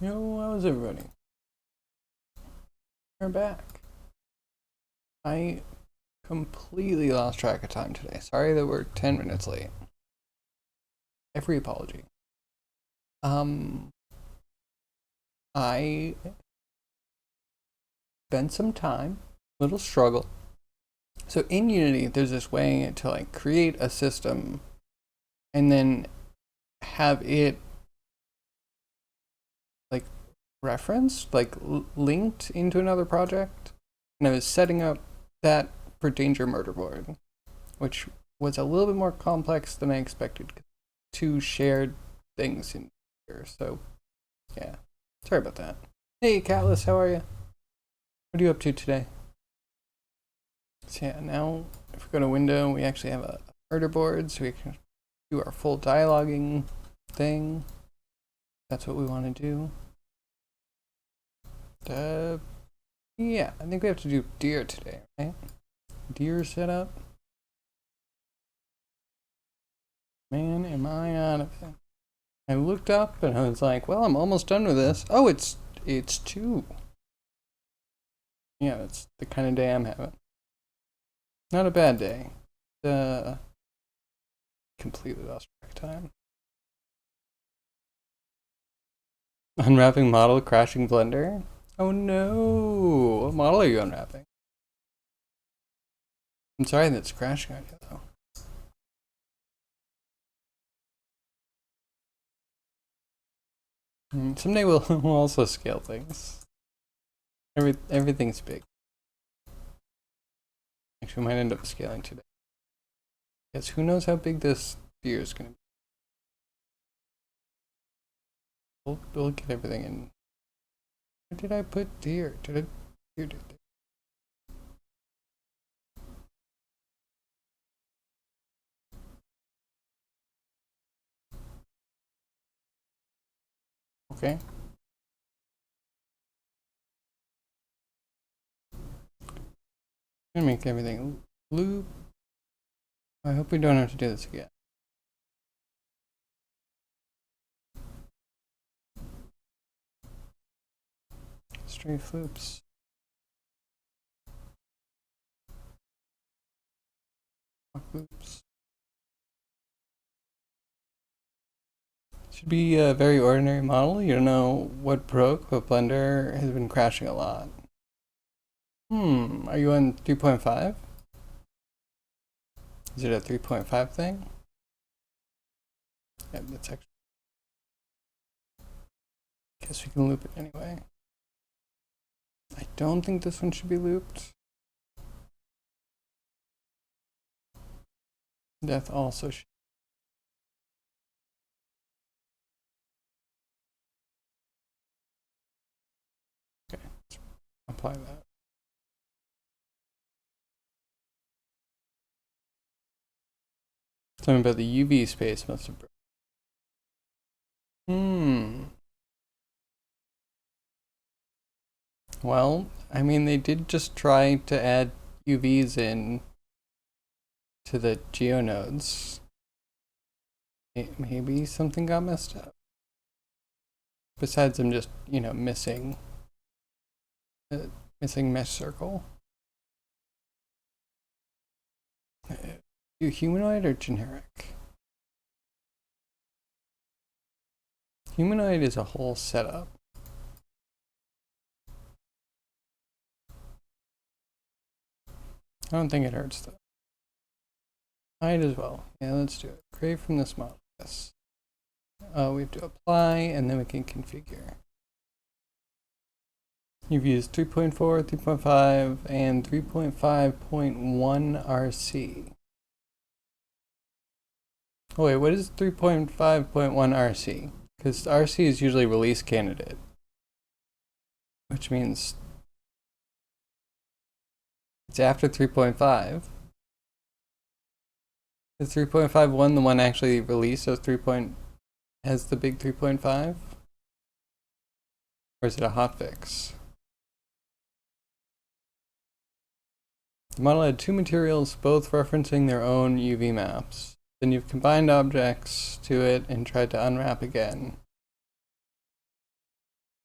Yo, how's everybody? We're back. I completely lost track of time today. Sorry that we're 10 minutes late. Every apology. I spent some time, little struggle. So in Unity, there's this way to like create a system and then have it like referenced, like linked into another project. And I was setting up that for Danger Murderboard, which was a little bit more complex than I expected. Two shared things in here, so yeah. Sorry about that. Hey, Catless, how are you? What are you up to today? So yeah, now if we go to window, we actually have a murder board, so we can do our full dialoguing thing. That's what we want to do. Yeah, I think we have to do deer today, right? Deer setup. Man, am I out of it. I looked up and I was like, well, I'm almost done with this. Oh, it's 2. Yeah, that's the kind of day I'm having. Not a bad day. Completely lost track of time. Unwrapping model, crashing Blender. Oh no! What model are you unwrapping? I'm sorry that's crashing on you though. Someday we'll also scale things. Everything's big. Actually, we might end up scaling today. Yes, who knows how big this deer is gonna be. We'll get everything in. Where did I put deer? Deer. Okay. Gonna make everything loop. I hope we don't have to do this again. Strafe loops. Loops. Should be a very ordinary model. You don't know what broke, but Blender has been crashing a lot. Are you on 3.5? Is it a 3.5 thing? Yeah, that's actually. Guess we can loop it anyway. I don't think this one should be looped. Death also should. Okay, let's apply that. Something about the UV space must have broken. Well, I mean, they did just try to add UVs in to the geonodes. Maybe something got messed up. Besides them just, missing mesh circle. You humanoid or generic? Humanoid is a whole setup. I don't think it hurts though. Hide as well. Yeah, let's do it. Create from this model. Yes. We have to apply and then we can configure. You've used 3.4, 3.5, and 3.5.1 RC. Oh wait, what is 3.5.1 RC? Because RC is usually release candidate. Which means it's after 3.5. Is 3.51 the one actually released as has the big 3.5? Or is it a hotfix? The model had 2 materials, both referencing their own UV maps. Then you've combined objects to it and tried to unwrap again.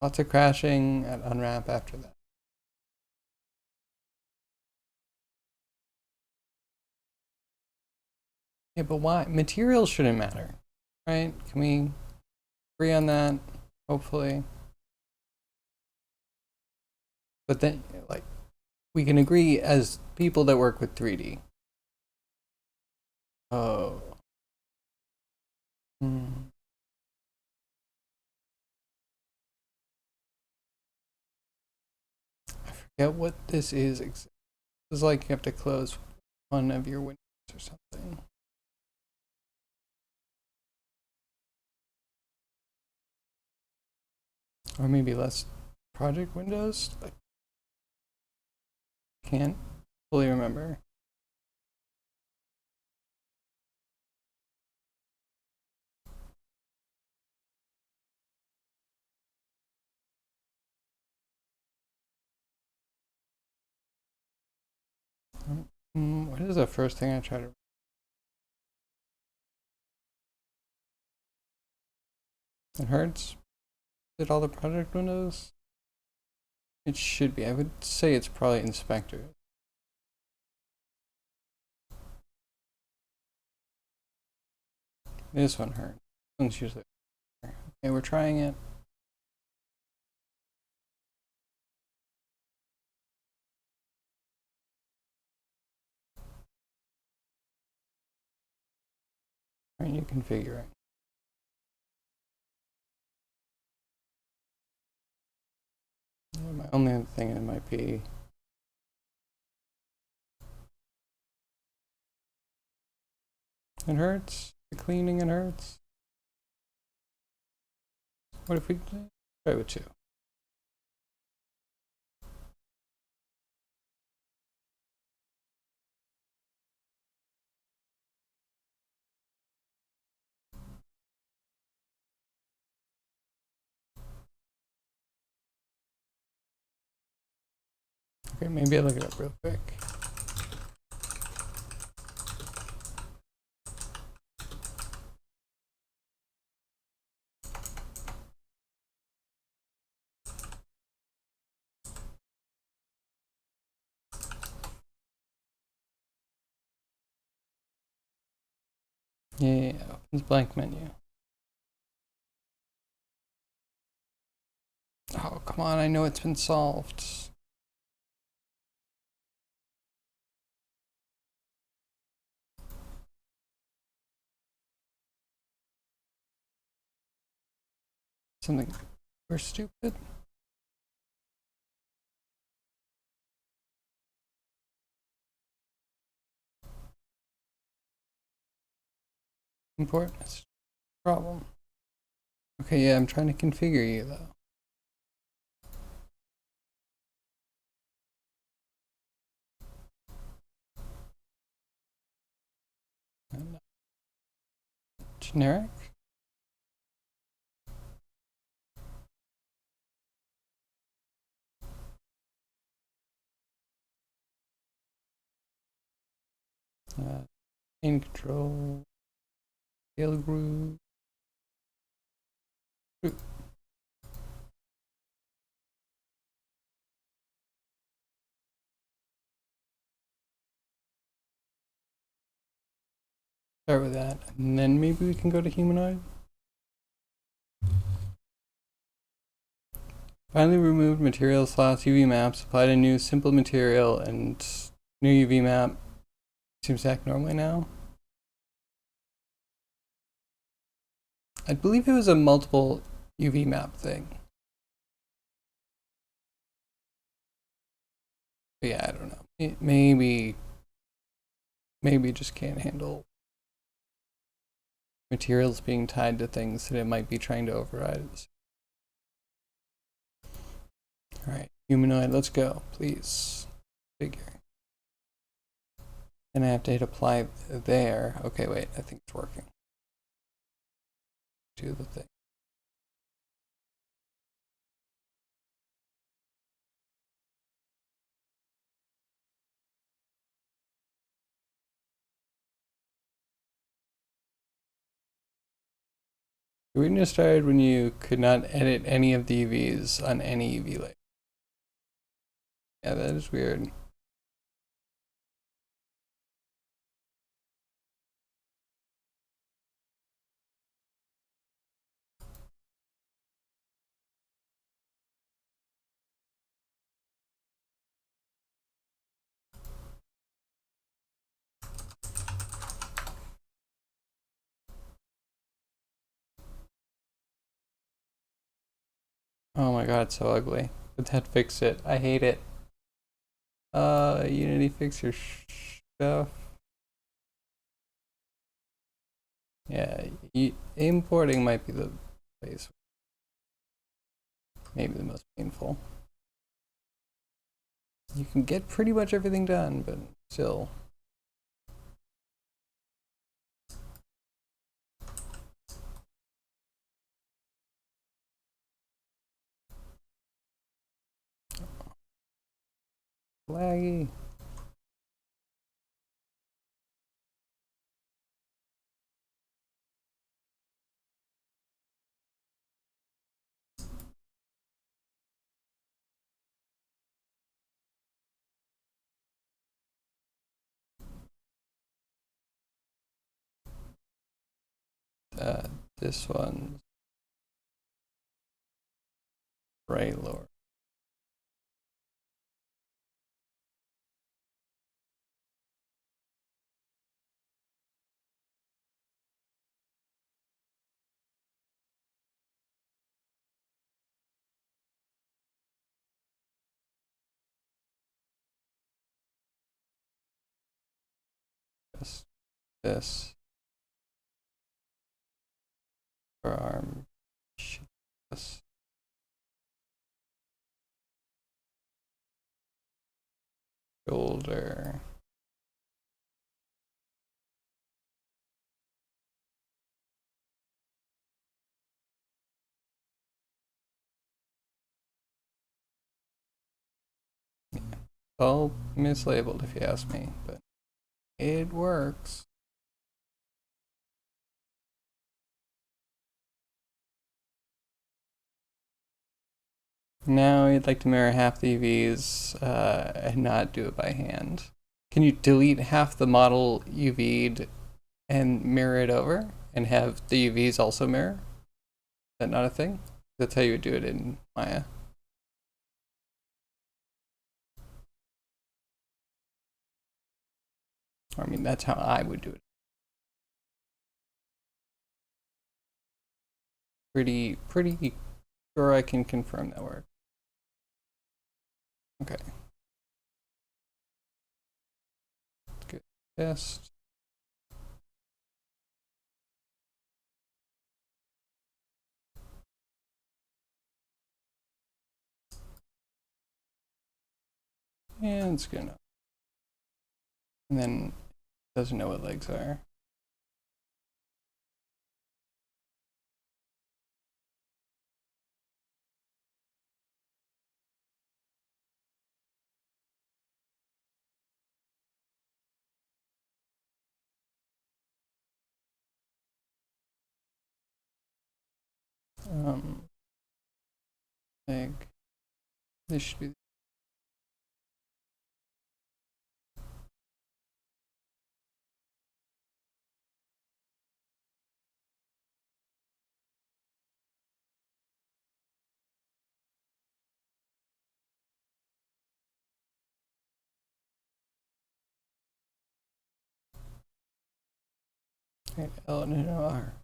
Lots of crashing at unwrap after that. Yeah, but why? Materials shouldn't matter, right? Can we agree on that? Hopefully. But then, like, we can agree as people that work with 3D. Oh. Hmm. I forget what this is. It's like you have to close one of your windows or something. Or maybe less project windows. I can't fully remember. What is the first thing I try to? It hurts. Did all the project windows? It should be. I would say it's probably inspector. This one hurt. This one's usually. Okay, we're trying it. Alright, you configure it. My only other thing it might be. It hurts. The cleaning it hurts. What if we try with 2? Okay, maybe I'll look it up real quick. Yeah, opens blank menu. Oh, come on, I know it's been solved. Something. We're stupid. Import. That's a problem. Okay, yeah, I'm trying to configure you though. Generic? In control. Scale group. Start with that, and then maybe we can go to humanoid. Finally removed material slots, UV maps, applied a new simple material, and new UV map. Seems to act normally now. I believe it was a multiple UV map thing. But yeah, I don't know. It maybe just can't handle materials being tied to things that it might be trying to override. Alright, humanoid, let's go, please. Figure. And I have to hit apply there. Okay, wait, I think it's working. Do the thing. The weakness started when you could not edit any of the UVs on any UV light. Yeah, that is weird. Oh my god, it's so ugly. But that fixed it. I hate it. Unity, fix your stuff. Yeah, importing might be the place. Maybe the most painful. You can get pretty much everything done, but still. Laggy. This one right lower. This for arm. This. Shoulder. All mislabeled if you ask me, but it works. Now you'd like to mirror half the UVs and not do it by hand. Can you delete half the model UV'd and mirror it over and have the UVs also mirror? Is that not a thing? That's how you would do it in Maya. I mean, that's how I would do it. Pretty sure I can confirm that work. Okay. Good test. And it's good enough. And then it doesn't know what legs are. Leg. This should be. Okay, L and R.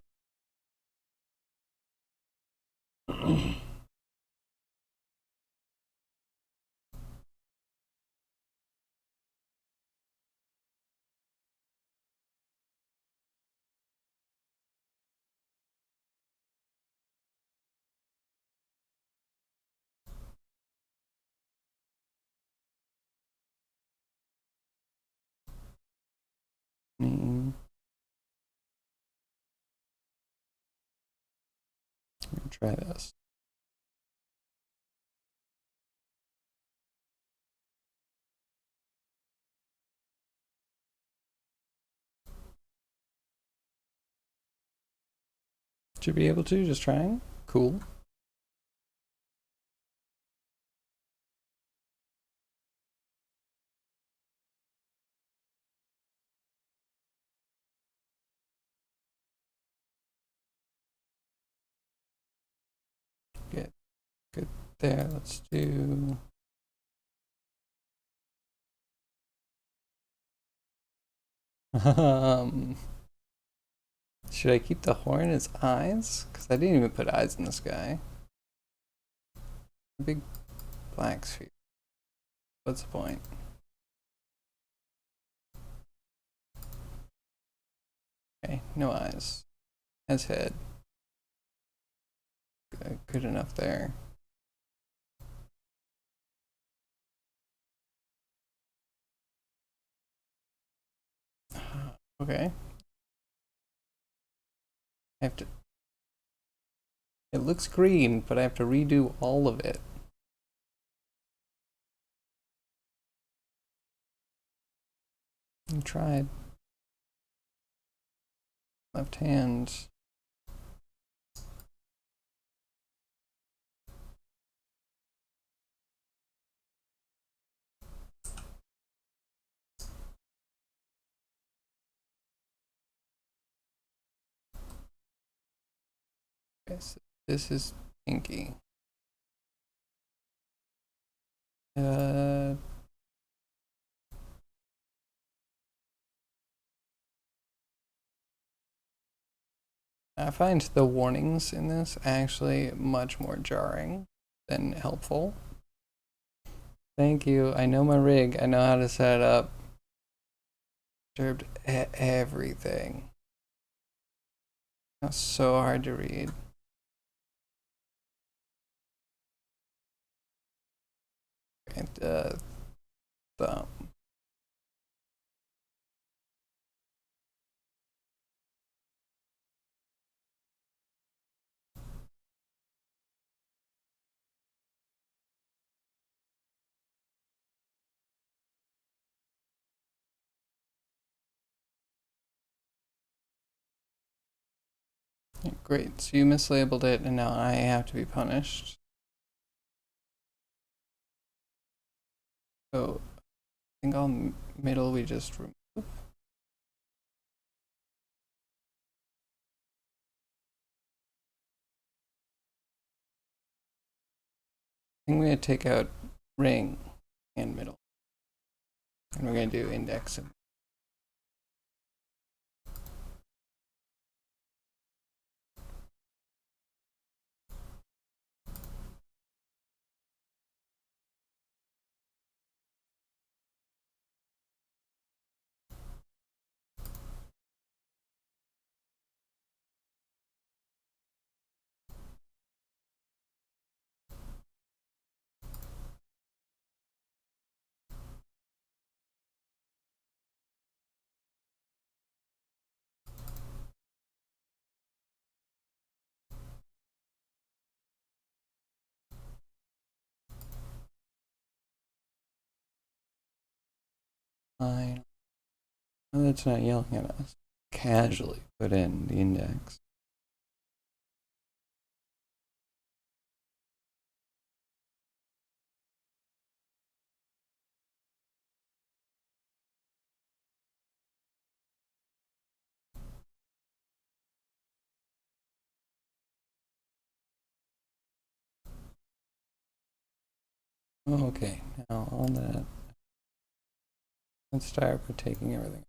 Try this. Should be able to, just trying. Cool. Good there. Let's do. Should I keep the horn as eyes? Because I didn't even put eyes in this guy. Big black sphere. What's the point? Okay, no eyes. Has head. Good enough there. Okay. I have to. It looks green, but I have to redo all of it. I tried. Left hand. Okay, so this is pinky. I find the warnings in this actually much more jarring than helpful. Thank you. I know my rig. I know how to set it up. Disturbed everything. That's so hard to read. And thumb. Yeah, great. So you mislabeled it, and now I have to be punished. So I think all middle we just remove. I think we're going to take out ring and middle. And we're going to do index. Fine. No, that's not yelling at us. Casually put in the index. Okay, now all that. Let's start with taking everything.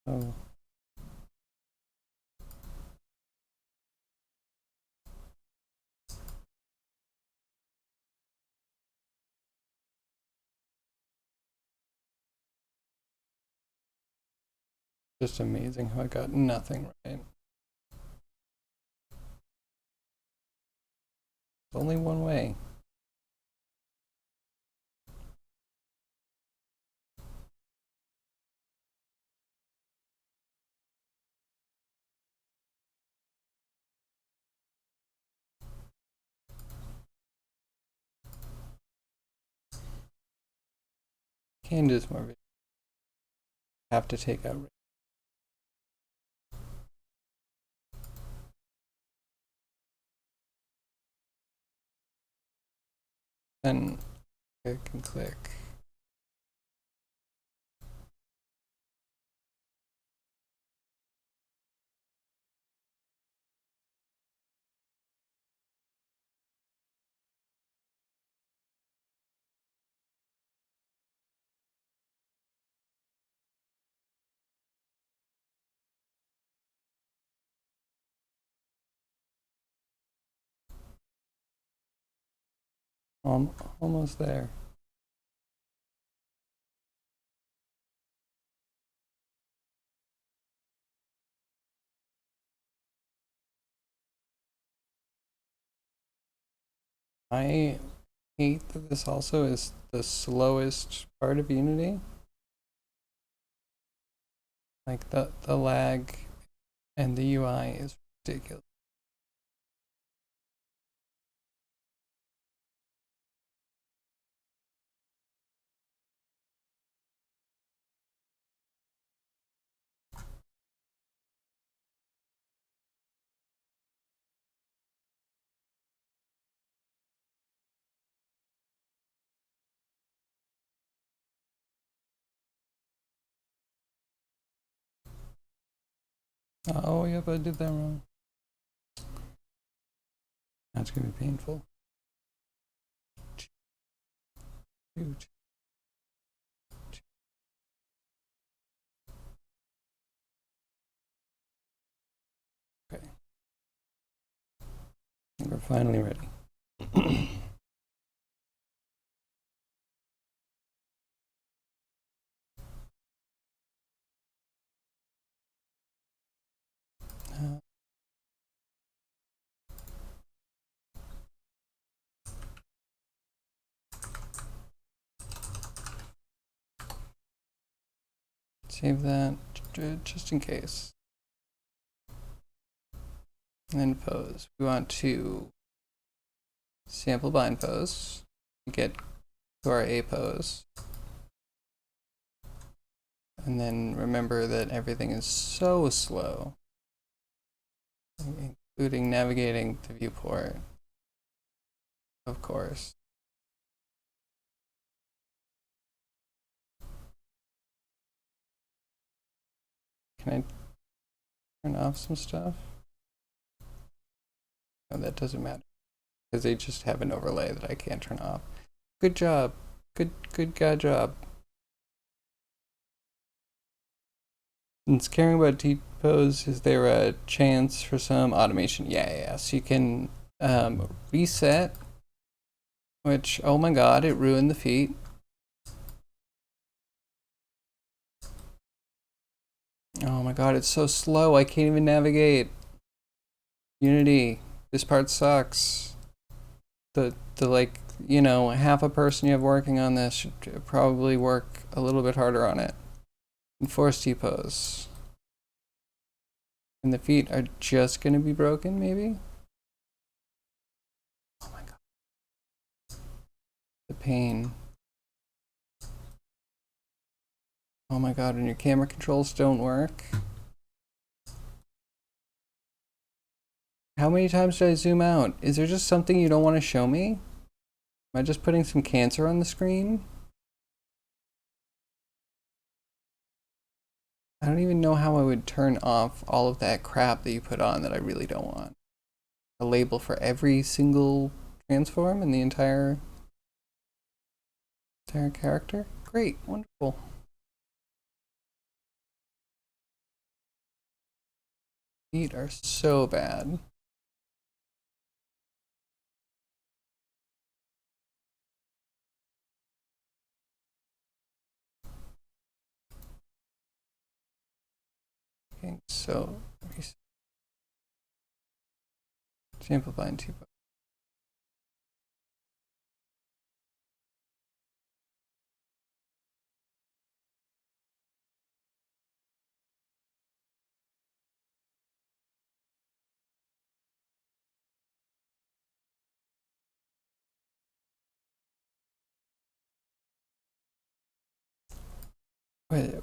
Oh. Just amazing how I got nothing right. It's only one way. can do some more video. Have to take out. Then I can click. Almost there. I hate that this also is the slowest part of Unity. Like the lag and the UI is ridiculous. Oh, yep, I did that wrong. That's gonna be painful. Huge. Okay. We're finally ready. Save that just in case. And then pose. We want to sample bind pose, get to our A pose. And then remember that everything is so slow, including navigating the viewport, of course. Can I turn off some stuff? No, that doesn't matter, because they just have an overlay that I can't turn off. Good job. Good job. Since caring about T-pose, is there a chance for some automation? Yeah. So you can reset, which, oh my god, it ruined the feet. Oh my god, it's so slow, I can't even navigate. Unity, this part sucks. The like, you know, half a person you have working on this should probably work a little bit harder on it. Enforce T-pose. And the feet are just gonna be broken, maybe? Oh my god. The pain. Oh my god, when your camera controls don't work. How many times did I zoom out? Is there just something you don't want to show me? Am I just putting some cancer on the screen? I don't even know how I would turn off all of that crap that you put on that I really don't want. A label for every single transform in the entire character? Great, wonderful. Feet are so bad. Okay, so sample bind 2.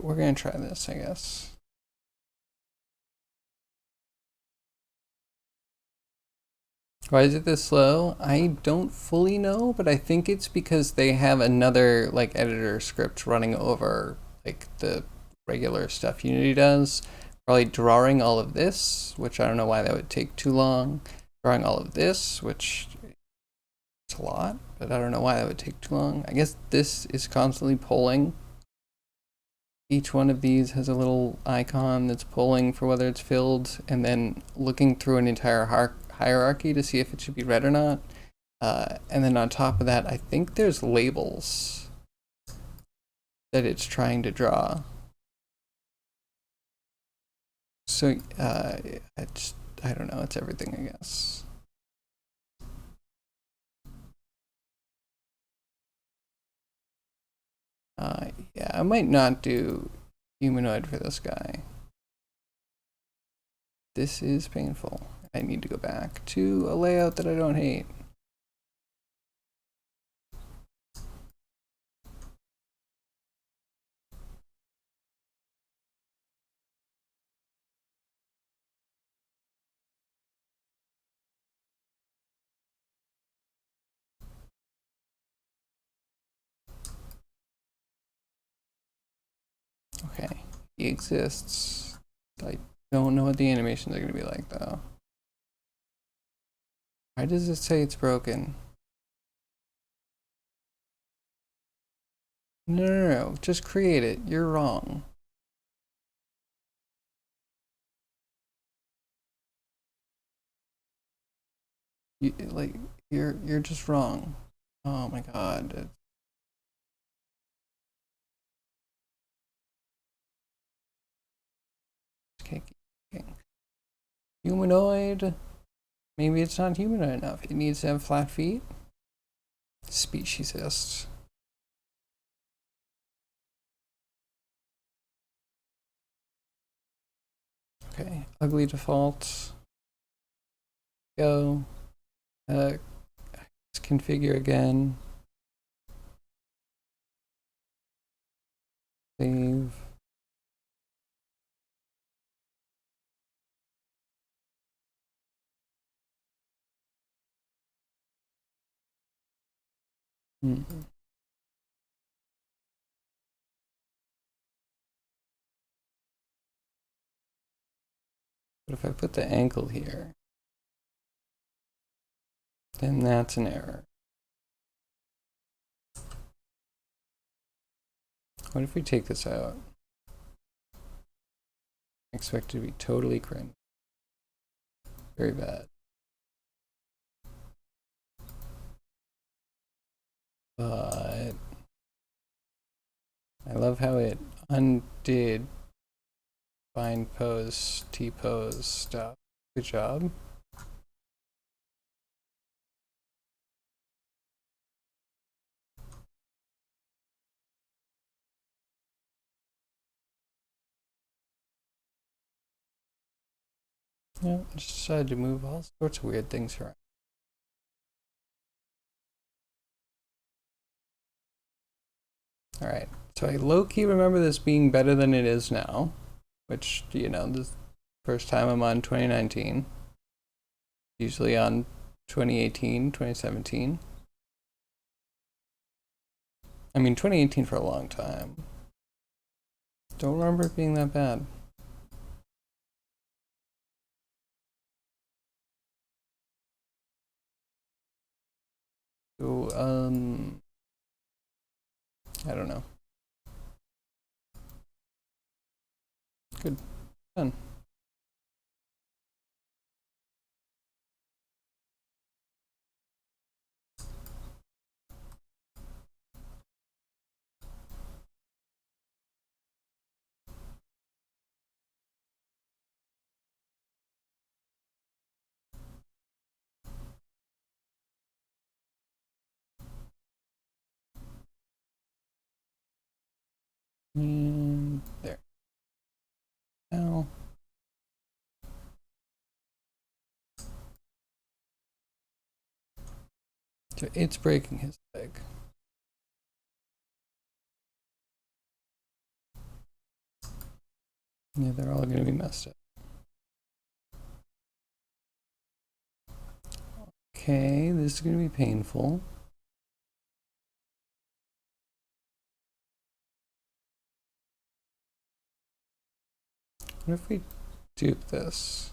we're gonna try this, I guess. Why is it this slow? I don't fully know, but I think it's because they have another like editor script running over like the regular stuff Unity does. Probably drawing all of this, which I don't know why that would take too long. Drawing all of this, which it's a lot, but I don't know why that would take too long. I guess this is constantly polling. Each one of these has a little icon that's polling for whether it's filled, and then looking through an entire hierarchy to see if it should be read or not. And then on top of that, I think there's labels that it's trying to draw. So I don't know, it's everything, I guess. Yeah, I might not do humanoid for this guy. This is painful. I need to go back to a layout that I don't hate. Okay, he exists. I don't know what the animations are going to be like, though. Why does it say it's broken? No, just create it. You're wrong. You're just wrong. Oh my god. Okay, humanoid. Maybe it's not humanoid enough. It needs to have flat feet. Speciesist. Okay, ugly default. Go. Let's configure again. Save. Hmm. But if I put the ankle here, then that's an error. What if we take this out? Expect it to be totally cringe. Very bad. But I love how it undid bind pose, T-pose stuff. Good job. Yeah, just decided to move all sorts of weird things around. Alright, so I low-key remember this being better than it is now, which, you know, the first time I'm on 2019. Usually on 2018, 2017. I mean, 2018 for a long time. Don't remember it being that bad. So, I don't know. Good. Done. And there. Now. So it's breaking his leg. Yeah, they're all gonna be messed up. Okay, this is gonna be painful. What if we dupe this?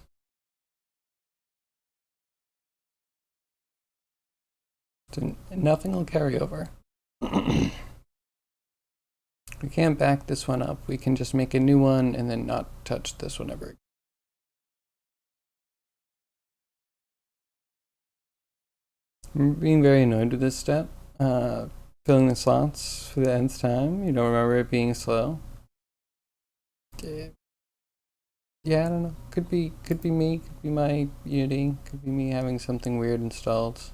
Nothing will carry over. We can't back this one up. We can just make a new one and then not touch this one ever. I'm being very annoyed with this step. Filling the slots for the nth time. You don't remember it being slow. Yeah, I don't know. Could be me. Could be my Unity. Could be me having something weird installed.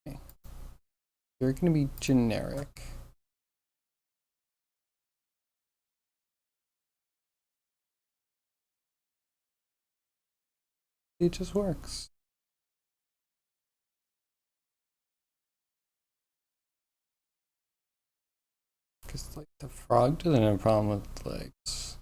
Okay. They're gonna be generic. It just works. Because like the frog doesn't have a problem with legs.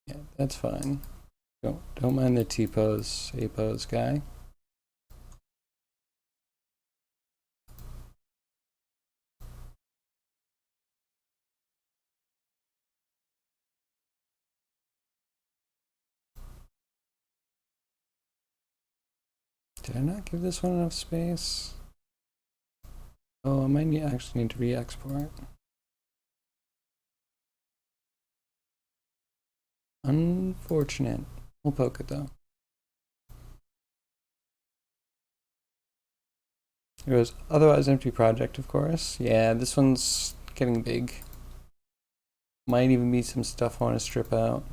Yeah, that's fine. Don't mind the T-pose, A-pose guy. Did I not give this one enough space? Oh, I might actually need to re-export. Unfortunate. We'll poke it though. It was otherwise empty project, of course. Yeah, this one's getting big. Might even be some stuff I want to strip out.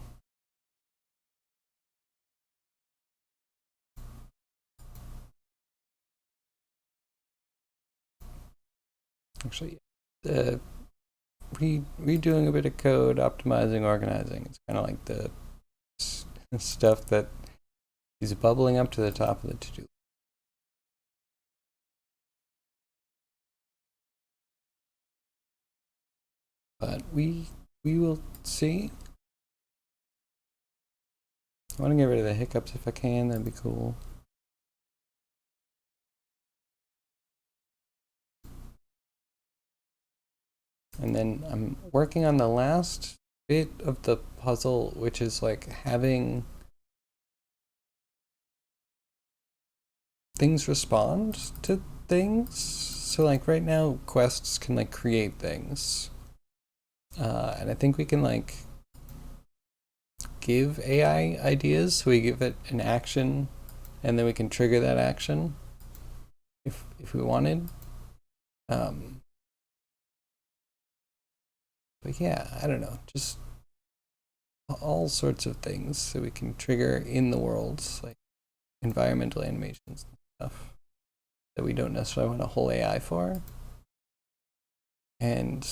Actually, redoing a bit of code, optimizing, organizing. It's kind of like the stuff that is bubbling up to the top of the to-do. But we will see. I want to get rid of the hiccups if I can. That'd be cool. And then I'm working on the last bit of the puzzle, which is like having things respond to things. So like right now, quests can like create things. And I think we can like give AI ideas. So we give it an action and then we can trigger that action if we wanted. But yeah, I don't know, just all sorts of things so we can trigger in the worlds, like environmental animations and stuff that we don't necessarily want a whole AI for. And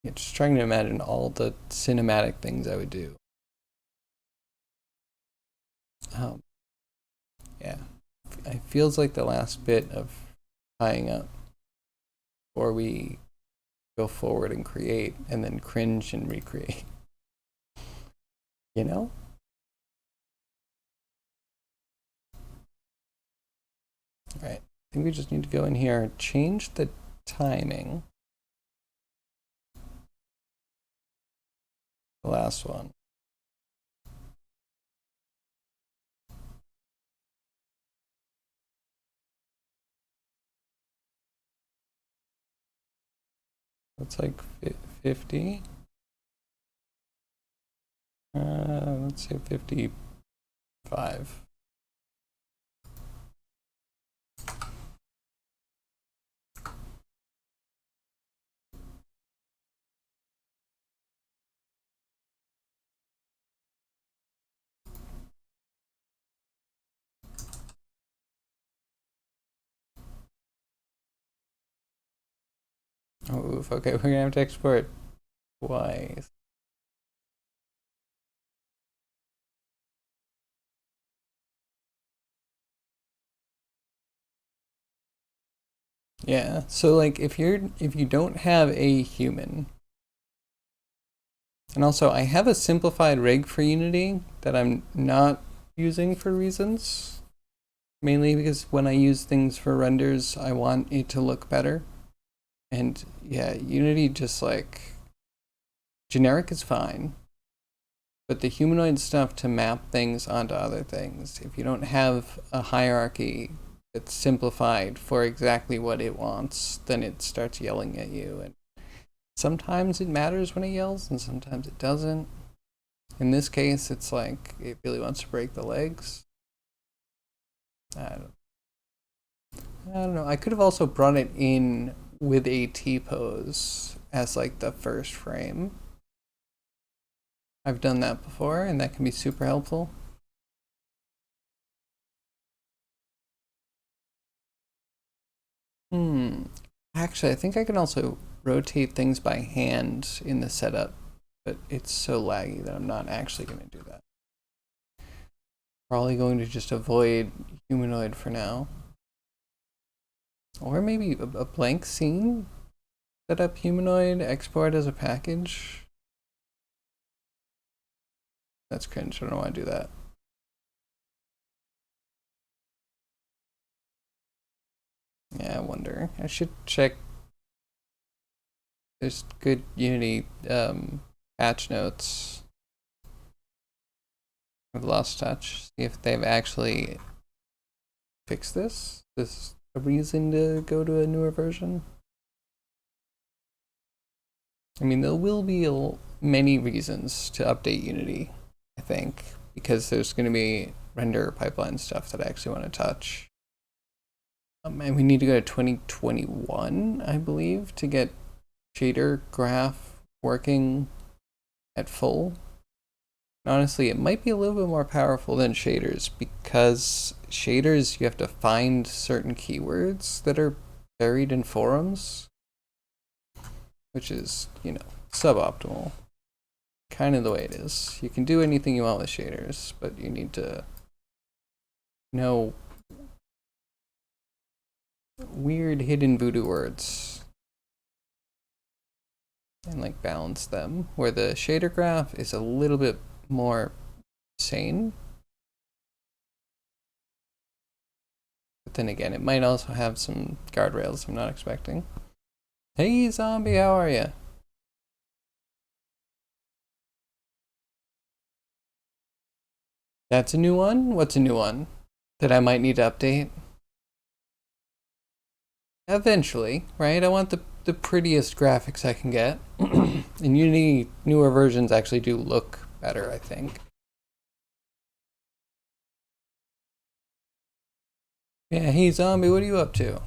yeah, just trying to imagine all the cinematic things I would do. Yeah, it feels like the last bit of tying up, or we go forward and create and then cringe and recreate. You know? All right. I think we just need to go in here, change the timing. The last one. It's like 50. Let's say 55. Oh, oof. Okay, we're gonna have to export twice. Yeah. So like if you don't have a human, and also I have a simplified rig for Unity that I'm not using for reasons. Mainly because when I use things for renders, I want it to look better. And yeah, Unity just like generic is fine. But the humanoid stuff to map things onto other things, if you don't have a hierarchy that's simplified for exactly what it wants, then it starts yelling at you. And sometimes it matters when it yells, and sometimes it doesn't. In this case, it's like it really wants to break the legs. I don't know. I could have also brought it in with a T-pose as like the first frame. I've done that before, and that can be super helpful. Actually, I think I can also rotate things by hand in the setup, but it's so laggy that I'm not actually going to do that. Probably going to just avoid humanoid for now. Or maybe a blank scene, set up humanoid, export as a package. That's cringe, I don't want to do that. Yeah, I wonder. I should check. There's good Unity patch notes with Lost Touch. See if they've actually fixed this. This is a reason to go to a newer version. I mean, there will be many reasons to update Unity, I think, because there's going to be render pipeline stuff that I actually want to touch. And we need to go to 2021, I believe, to get shader graph working at full. Honestly, it might be a little bit more powerful than shaders because shaders, you have to find certain keywords that are buried in forums, which is, suboptimal. Kind of the way it is. You can do anything you want with shaders, but you need to know weird hidden voodoo words and like balance them, where the shader graph is a little bit more sane. But then again, it might also have some guardrails I'm not expecting. Hey zombie, how are you? That's a new one? What's a new one that I might need to update? Eventually, right? I want the prettiest graphics I can get. And Unity newer versions actually do look better, I think. Yeah, hey zombie, what are you up to?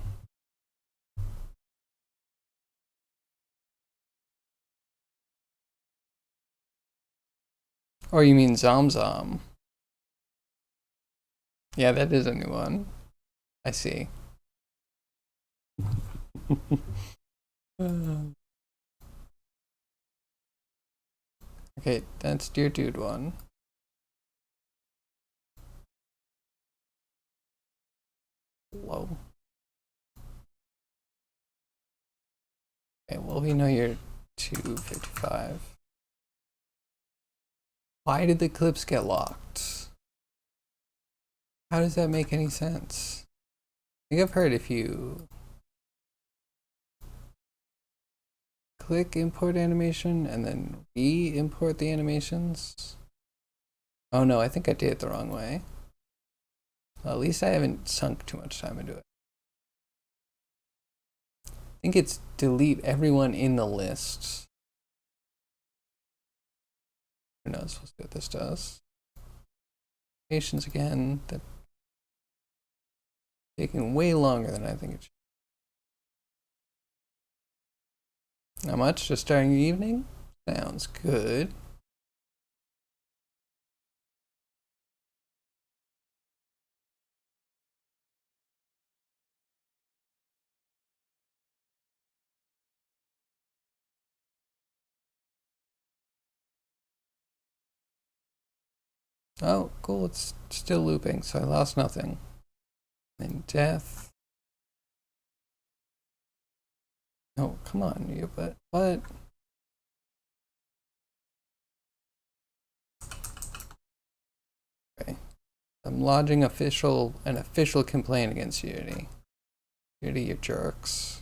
Or you mean Zom? Yeah, that is a new one. I see. Okay, that's Dear Dude one. Whoa. Okay, well, we know you're 255. Why did the clips get locked? How does that make any sense? I think I've heard if you click import animation and then re-import the animations. Oh no, I think I did it the wrong way. Well, at least I haven't sunk too much time into it. I think it's delete everyone in the list. Who knows? We'll see what this does. Patience again. That's taking way longer than I think it should. Not much, just starting your evening? Sounds good. Oh, cool, it's still looping, so I lost nothing. And death. Oh, come on, you, but what? Okay. I'm lodging an official complaint against Unity. Unity, you jerks.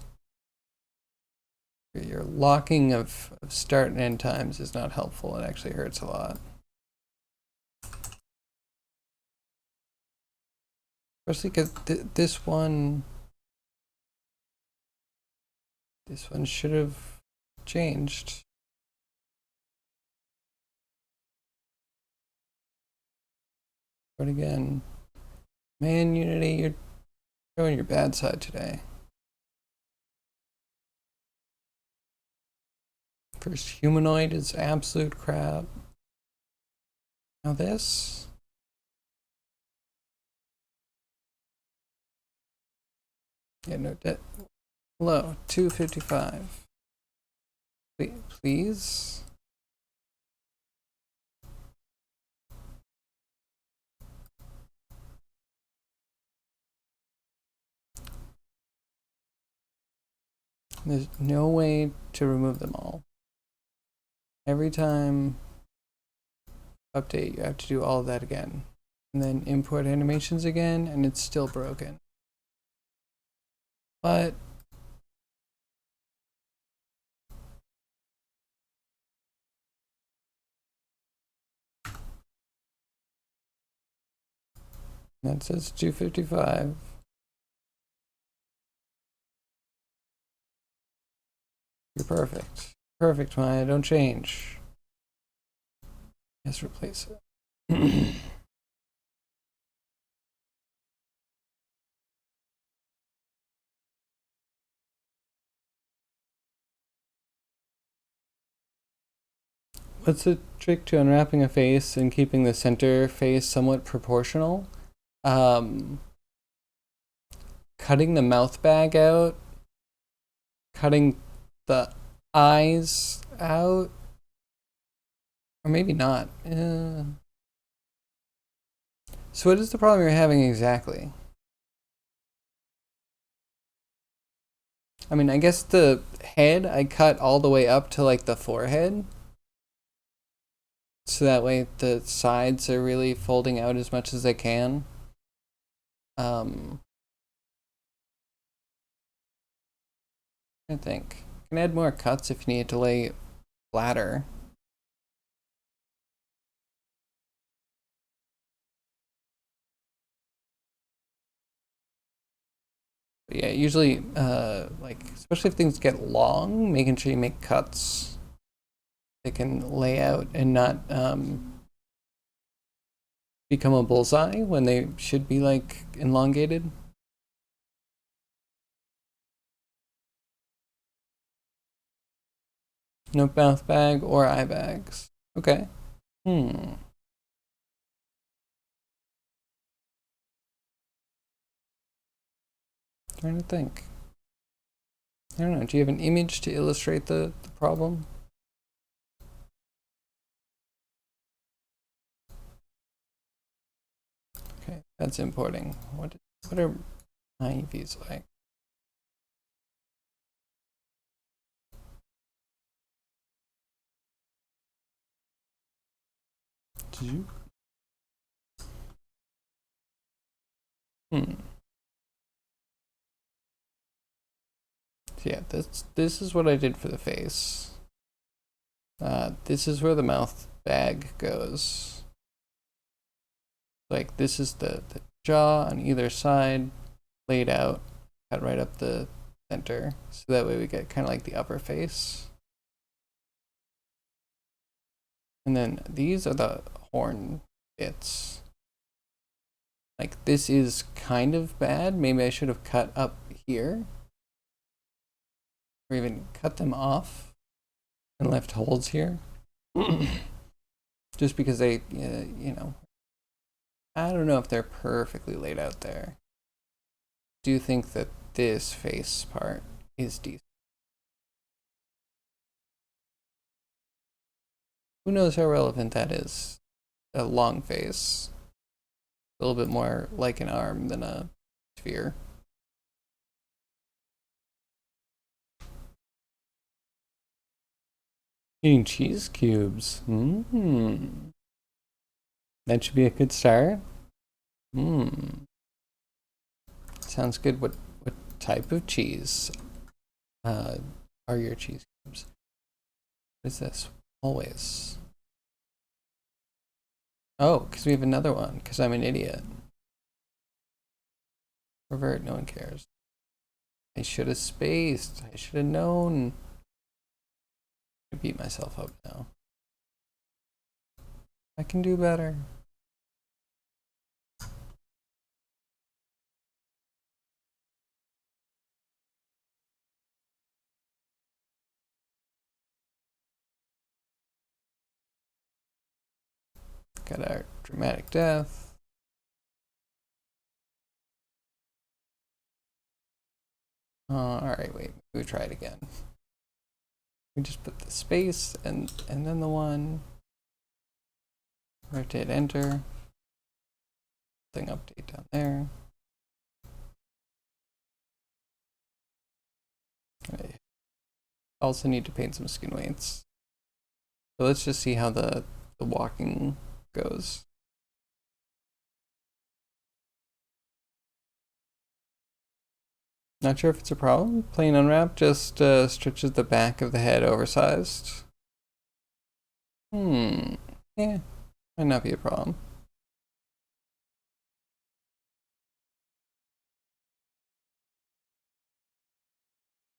Your locking of start and end times is not helpful. It actually hurts a lot. Especially because this one should have changed. But again, man, Unity, you're showing your bad side today. First humanoid is absolute crap. Now this. Yeah, no, hello, 255. Please. There's no way to remove them all. Every time update, you have to do all of that again. And then import animations again, and it's still broken. But that says 255. You're perfect. Perfect, Maya, don't change. Let's replace it. What's the trick to unwrapping a face and keeping the center face somewhat proportional? Cutting the mouth bag out, cutting the eyes out, or maybe not. So what is the problem you're having exactly? I mean, I guess the head I cut all the way up to like the forehead. So that way the sides are really folding out as much as they can. I think. You can add more cuts if you need to lay flatter. But yeah, usually, like, especially if things get long, making sure you make cuts. They can lay out and not become a bullseye when they should be, like, elongated. No mouth bag or eye bags. Okay. Trying to think. I don't know. Do you have an image to illustrate the problem? Okay, that's importing. What are my EVs like? Did you? So yeah, this is what I did for the face. This is where the mouth bag goes. Like this is the jaw on either side laid out, cut right up the center. So that way we get kind of like the upper face. And then these are the horn bits. Like this is kind of bad. Maybe I should have cut up here. Or even cut them off and left holes here. Just because they, you know, I don't know if they're perfectly laid out there. I do think that this face part is decent. Who knows how relevant that is? A long face. A little bit more like an arm than a sphere. Eating cheese cubes. Mmm. That should be a good start. Mmm. Sounds good. What type of cheese are your cheese cubes? What is this? Always. Oh, because we have another one, because I'm an idiot. Revert, no one cares. I should have spaced. I should have known. I beat myself up now. I can do better. Got our dramatic death. Alright, wait. We'll try it again. We just put the space and then the one. Rotate enter. Thing update down there. I also need to paint some skin weights. So let's just see how the walking goes. Not sure if it's a problem. Plain unwrap just stretches the back of the head oversized. Yeah, might not be a problem.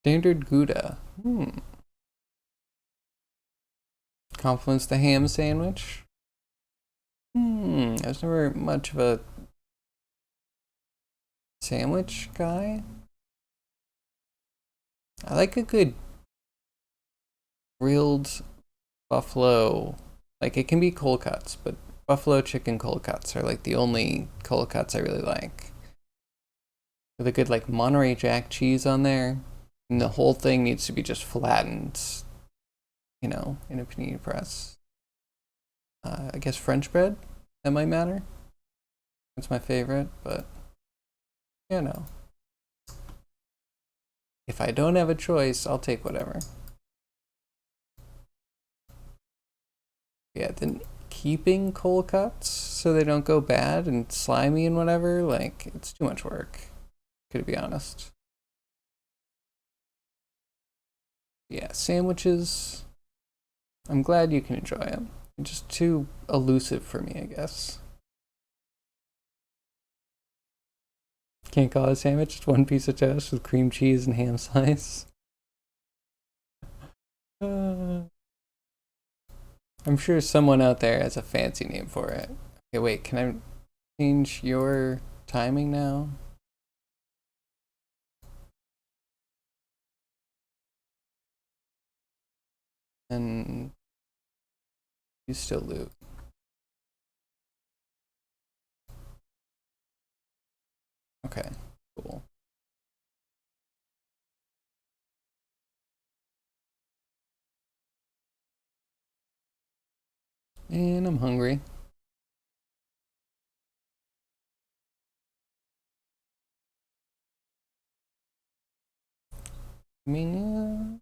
Standard Gouda. Compliments the ham sandwich. I was never much of a sandwich guy. I like a good grilled buffalo. Like, it can be cold cuts, but buffalo chicken cold cuts are like the only cold cuts I really like. With a good like Monterey Jack cheese on there. And the whole thing needs to be just flattened, you know, in a panini press. I guess French bread, that might matter. It's my favorite, but you know. If I don't have a choice, I'll take whatever. Yeah, then keeping cold cuts so they don't go bad and slimy and whatever, like, it's too much work, to be honest. Yeah, sandwiches, I'm glad you can enjoy them. They're just too elusive for me, I guess. Can't call it a sandwich, it's one piece of toast with cream cheese and ham slice. I'm sure someone out there has a fancy name for it. Okay, wait, can I change your timing now? And you still loot. Okay, cool. And I'm hungry. I mean, yeah,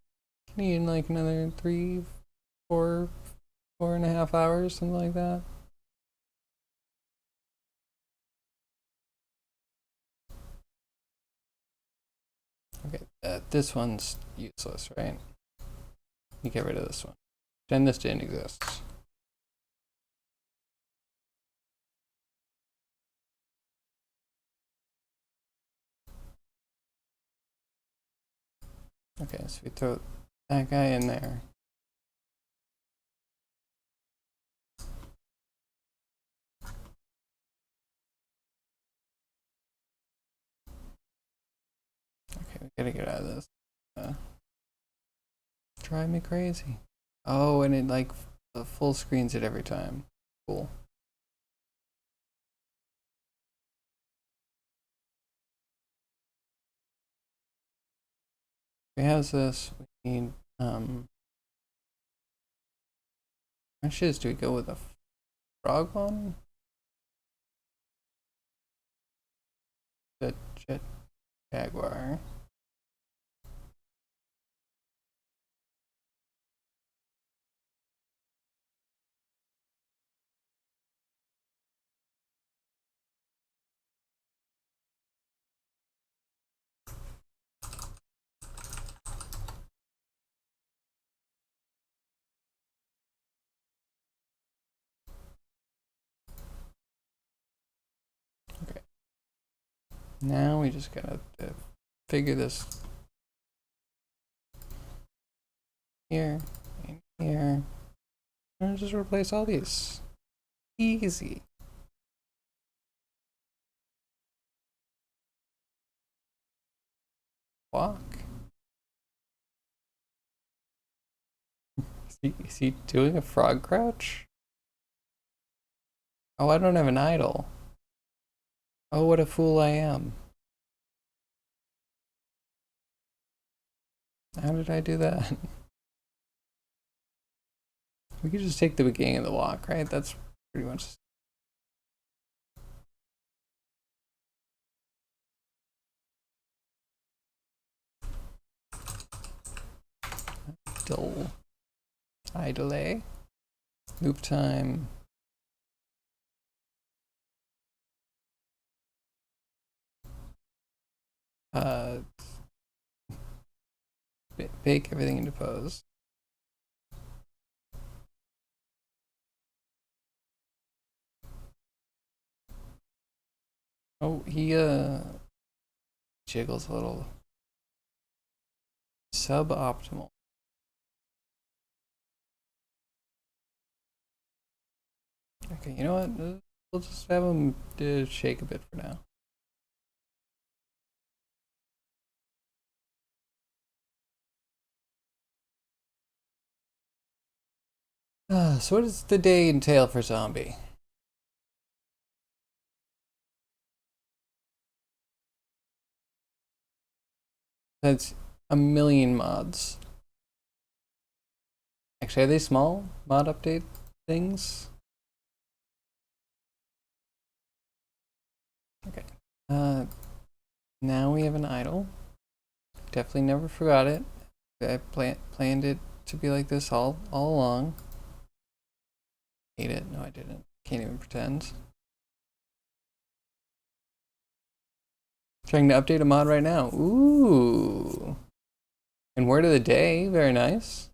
can eat in like another 3, 4, 4.5 hours, something like that. Okay, this one's useless, right? You get rid of this one. Pretend this didn't exist. Okay, so we throw that guy in there. Okay, we gotta get out of this. Drive me crazy. Oh, and it like full screens it every time. Cool. We have this. We need how much do we go with a frog one? The jet jaguar. Now we just gotta figure this here and here. And just replace all these. Easy. Walk. Is he doing a frog crouch? Oh, I don't have an idol. Oh, what a fool I am. How did I do that? We could just take the beginning of the walk, right? That's pretty much. Dull. High delay. Loop time. Bake everything into pose. Oh, he jiggles a little. Suboptimal. Okay, you know what? We'll just have him shake a bit for now. So what does the day entail for Zombie? That's a million mods. Actually, are they small mod update things? Okay. Now we have an idol. Definitely never forgot it. I planned it to be like this all along. Hate it. No, I didn't. Can't even pretend. Trying to update a mod right now. Ooh. And word of the day. Very nice.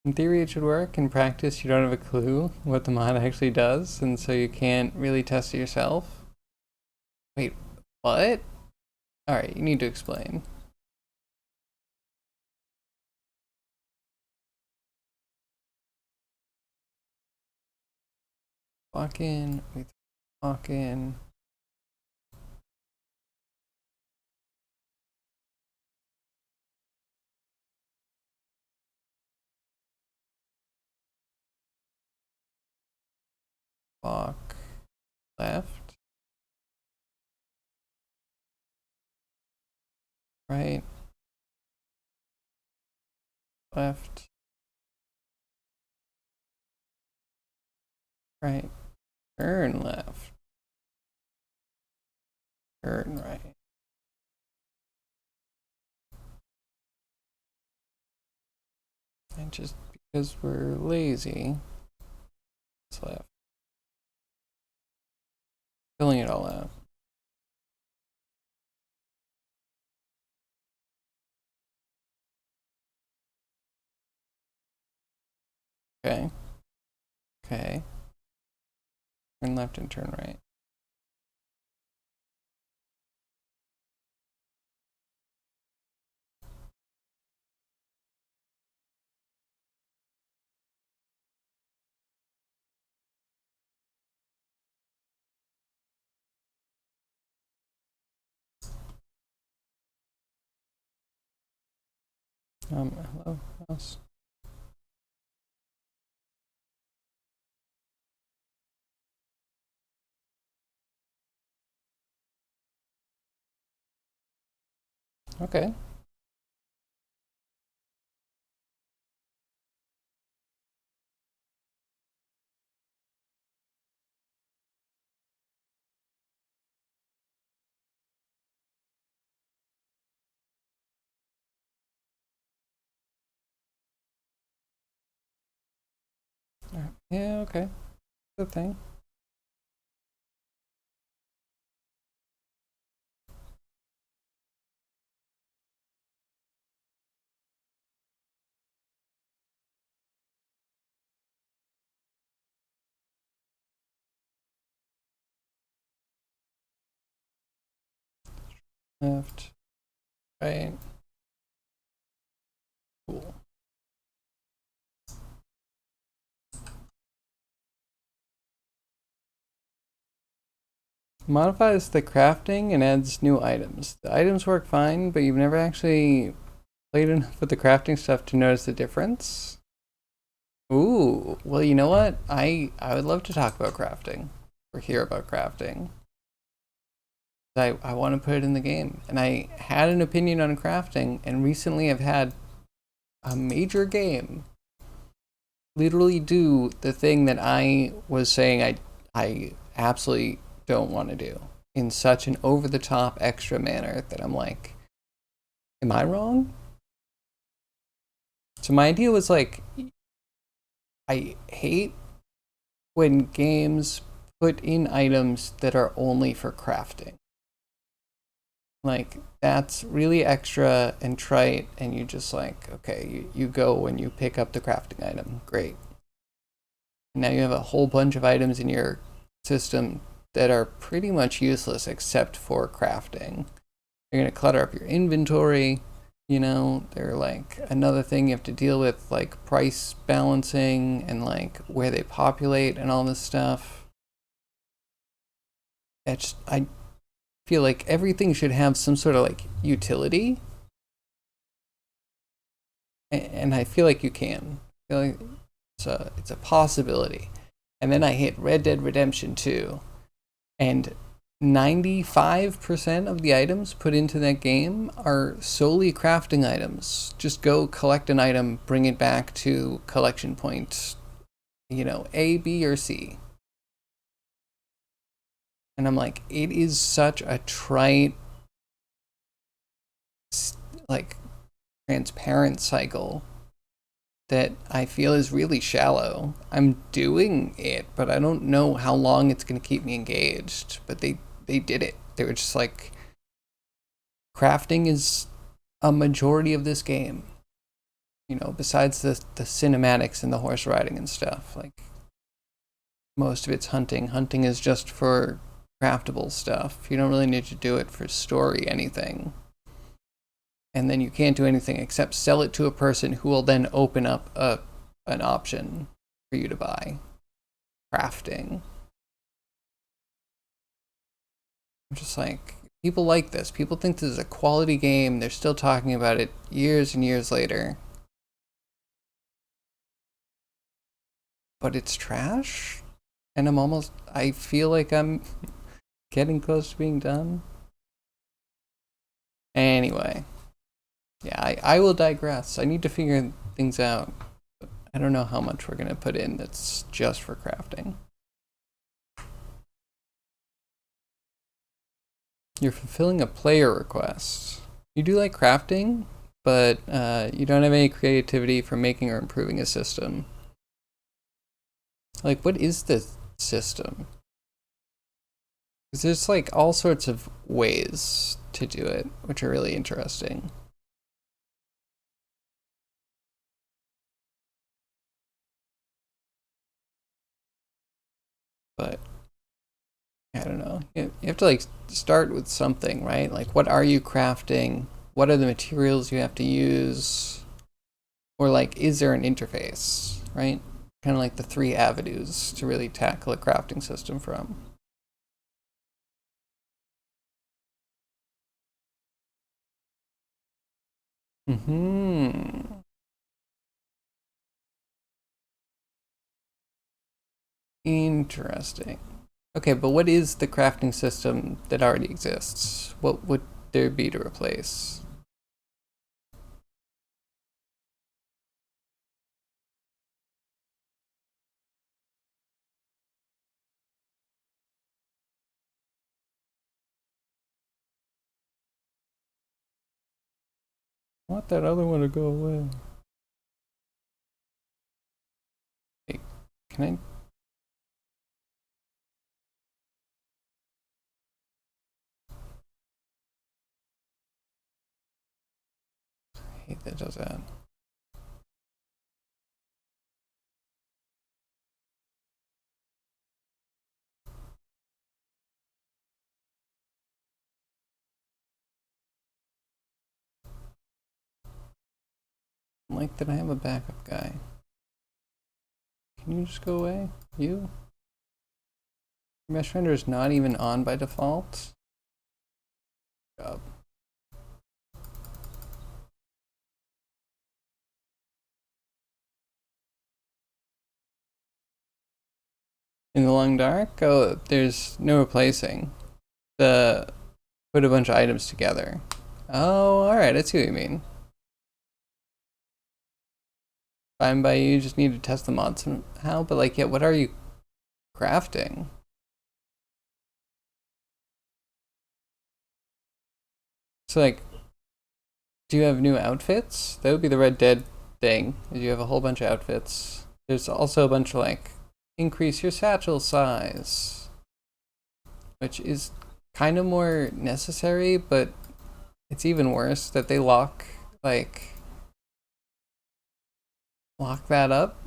In theory, it should work. In practice, you don't have a clue what the mod actually does, and so you can't really test it yourself. Wait, what? Alright, you need to explain. Walk in, we walk in. Walk left. Right. Left. Right. Turn left. Turn right. And just because we're lazy, it's left. Filling it all out. Okay. Okay. Turn left and turn right. Hello, mouse. Okay. Yeah, okay. Good thing. left, right. Cool. Modifies the crafting and adds new items. The items work fine, but you've never actually played enough with the crafting stuff to notice the difference. Ooh, well, you know what? I would love to talk about crafting or hear about crafting. I want to put it in the game. And I had an opinion on crafting, and recently I've had a major game literally do the thing that I was saying I absolutely don't want to do in such an over the top extra manner that I'm like, am I wrong? So my idea was like, I hate when games put in items that are only for crafting. Like, that's really extra and trite, and you just like, okay, you go and you pick up the crafting item. Great. Now you have a whole bunch of items in your system that are pretty much useless except for crafting. They're going to clutter up your inventory. You know, they're like another thing you have to deal with, like price balancing and like where they populate and all this stuff. I feel like everything should have some sort of like utility, and I feel like you can. I feel like it's a possibility. And then I hit Red Dead Redemption 2, and 95% of the items put into that game are solely crafting items. Just go collect an item, bring it back to collection point, you know, A, B, or C. And I'm like, it is such a trite, like, transparent cycle that I feel is really shallow. I'm doing it, but I don't know how long it's going to keep me engaged. But they did it. They were just like, crafting is a majority of this game. You know, besides the cinematics and the horse riding and stuff, like most of it's hunting. Hunting is just for craftable stuff. You don't really need to do it for story anything. And then you can't do anything except sell it to a person who will then open up an option for you to buy. Crafting. I'm just like, people like this. People think this is a quality game. They're still talking about it years and years later. But it's trash? And I feel like I'm getting close to being done. Anyway, yeah, I will digress. I need to figure things out. I don't know how much we're going to put in that's just for crafting. You're fulfilling a player request. You do like crafting, but you don't have any creativity for making or improving a system. Like, what is the system? Because there's like all sorts of ways to do it, which are really interesting. But I don't know. You have to like start with something, right? Like, what are you crafting? What are the materials you have to use? Or like, is there an interface, right? Kind of like the three avenues to really tackle a crafting system from. Hmm. Interesting. Okay, but what is the crafting system that already exists? What would there be to replace? I want that other one to go away. Hey, can I hate that does that. like that I have a backup guy. Can you just go away? You? Mesh render is not even on by default. Good job. In the long dark? Oh, there's no replacing. Put a bunch of items together. Oh, alright, I see what you mean. Fine by you, just need to test the mod somehow, but like, yeah, what are you crafting? So like, do you have new outfits? That would be the Red Dead thing, is you have a whole bunch of outfits. There's also a bunch of like, increase your satchel size, which is kind of more necessary, but it's even worse that they lock that up.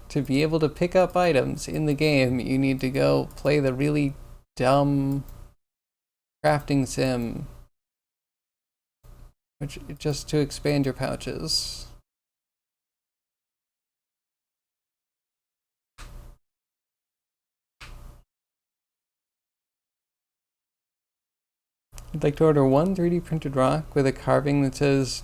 To be able to pick up items in the game, you need to go play the really dumb crafting sim, which just to expand your pouches. I'd like to order one 3D printed rock with a carving that says,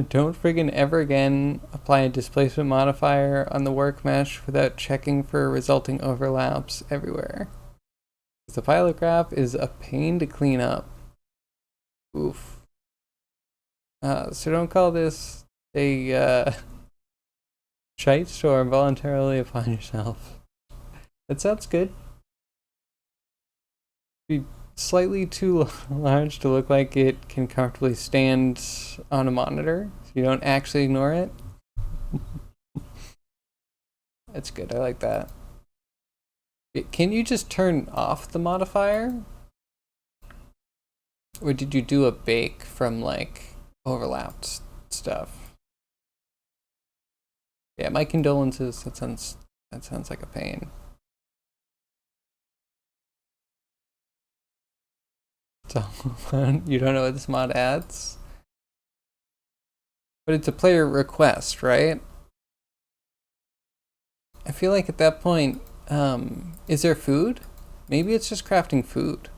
"Don't friggin' ever again apply a displacement modifier on the work mesh without checking for resulting overlaps everywhere." The pilot graph is a pain to clean up. Oof. So don't call this a shite storm voluntarily upon yourself. That sounds good. Be slightly too large to look like it can comfortably stand on a monitor, so you don't actually ignore it. That's good, I like that. Can you just turn off the modifier? Or did you do a bake from like overlapped stuff? Yeah, my condolences. That sounds like a pain. So you don't know what this mod adds? But it's a player request, right? I feel like at that point, is there food? Maybe it's just crafting food.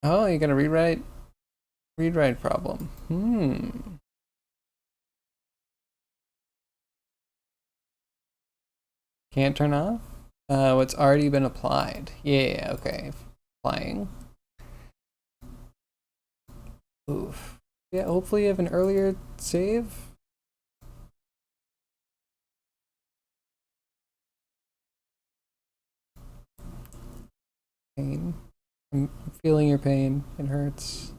Oh, you got a read-write problem. Can't turn off? What's already been applied. Yeah, okay. Applying. Oof. Yeah, hopefully you have an earlier save. Pain. I'm feeling your pain. It hurts.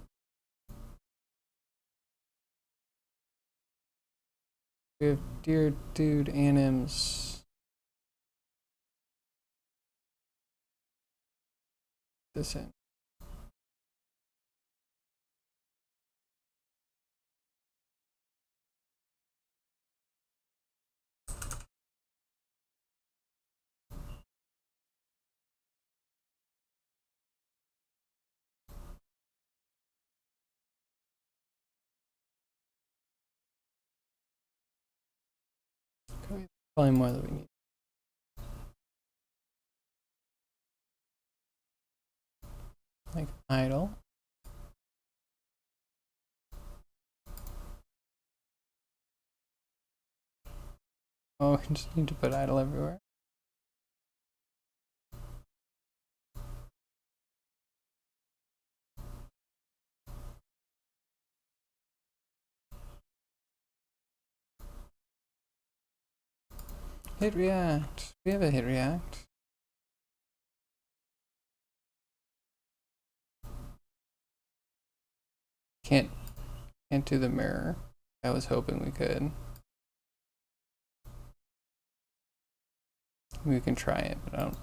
We have Dear Dude Anims. This in. Probably more than we need. Like idle. Oh, I just need to put idle everywhere. Hit react. We have a hit react. Can't do the mirror. I was hoping we could. We can try it, but I don't.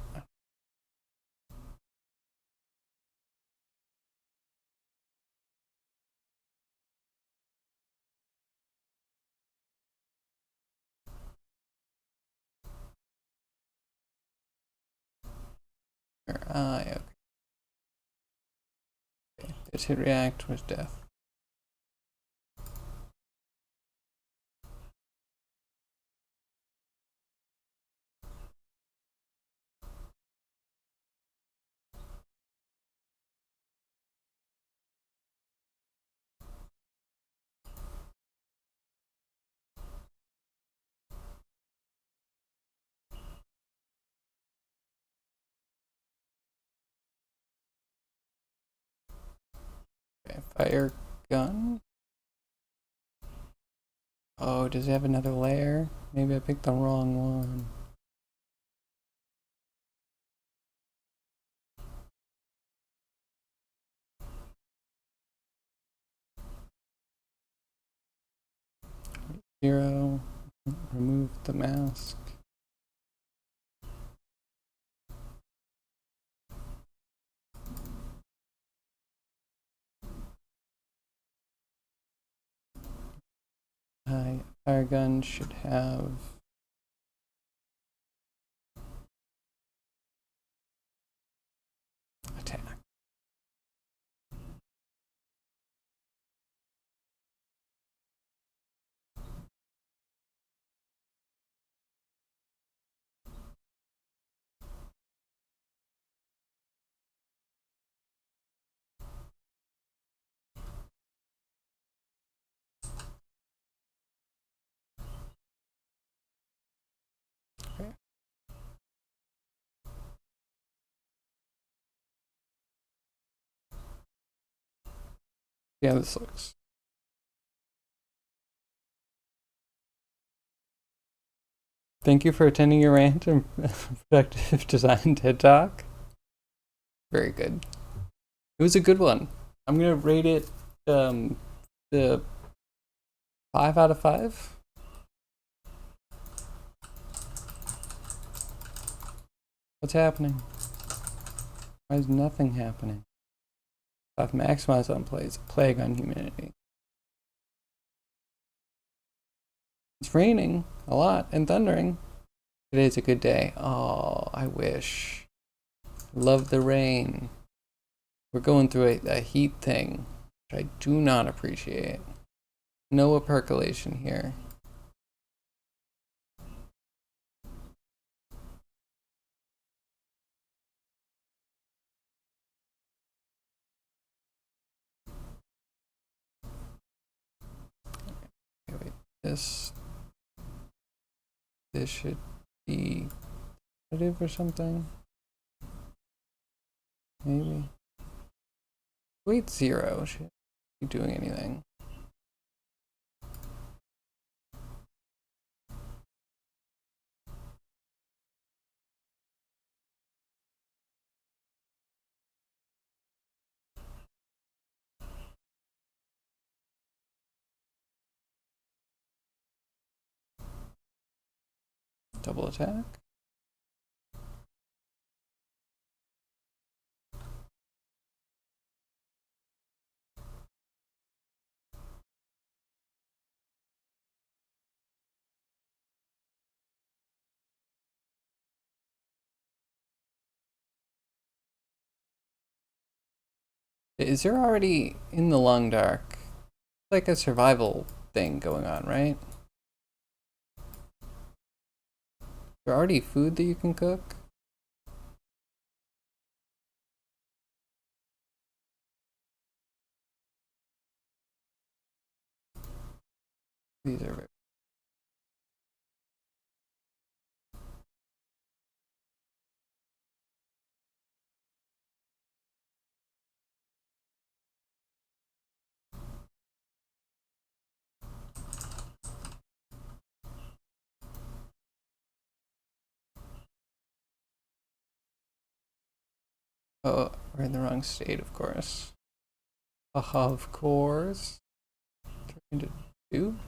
Your eye, okay. This hit react was death. Okay, fire gun. Oh, does it have another layer? Maybe I picked the wrong one. Zero. Remove the mask. Fire gun should have attack. Okay. Yeah, this looks. Thank you for attending your rant and productive design TED Talk. Very good. It was a good one. I'm gonna rate it the 5 out of 5. What's happening? Why is nothing happening? I've maximized on plays. Plague on humanity. It's raining a lot and thundering. Today's a good day. Oh, I wish. Love the rain. We're going through a heat thing, which I do not appreciate. No percolation here. Okay, wait, this should be additive or something. Maybe. Weight 0 should be doing anything. Double attack. Is there already in the Long Dark like a survival thing going on, right? There already food that you can cook? These are very. Oh, we're in the wrong state, of course. Of course. Trying to do.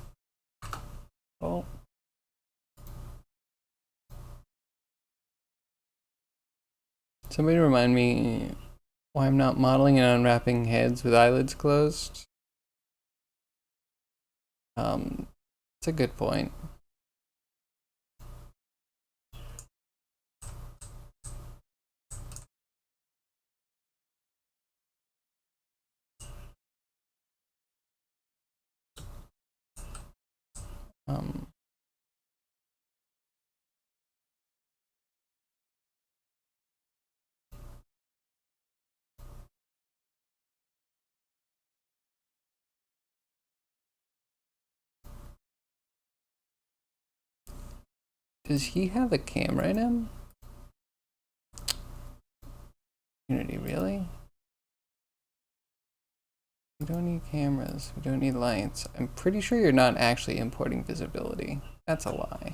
Oh. Somebody remind me why I'm not modeling and unwrapping heads with eyelids closed. It's a good point. Um, does he have a camera in him? Unity, really? We don't need cameras. We don't need lights. I'm pretty sure you're not actually importing visibility. That's a lie.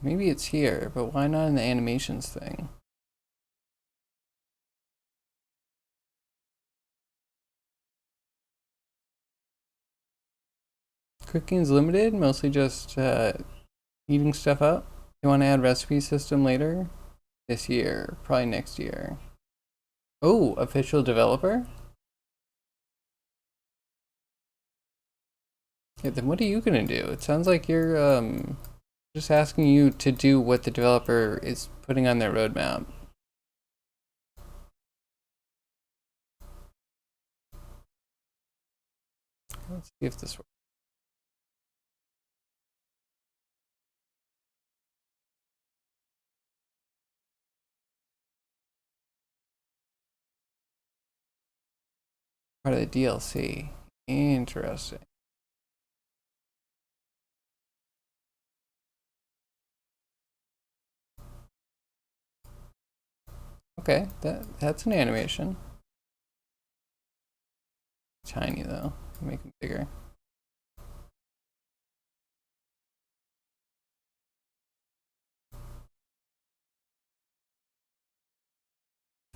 Maybe it's here, but why not in the animations thing? Cooking's limited, mostly just heating stuff up. You want to add recipe system later? This year, probably next year. Oh, official developer? Yeah, then what are you gonna do? It sounds like you're just asking you to do what the developer is putting on their roadmap. Let's see if this works. Part of the DLC. Interesting. Okay, that's an animation. Tiny though. Make it bigger.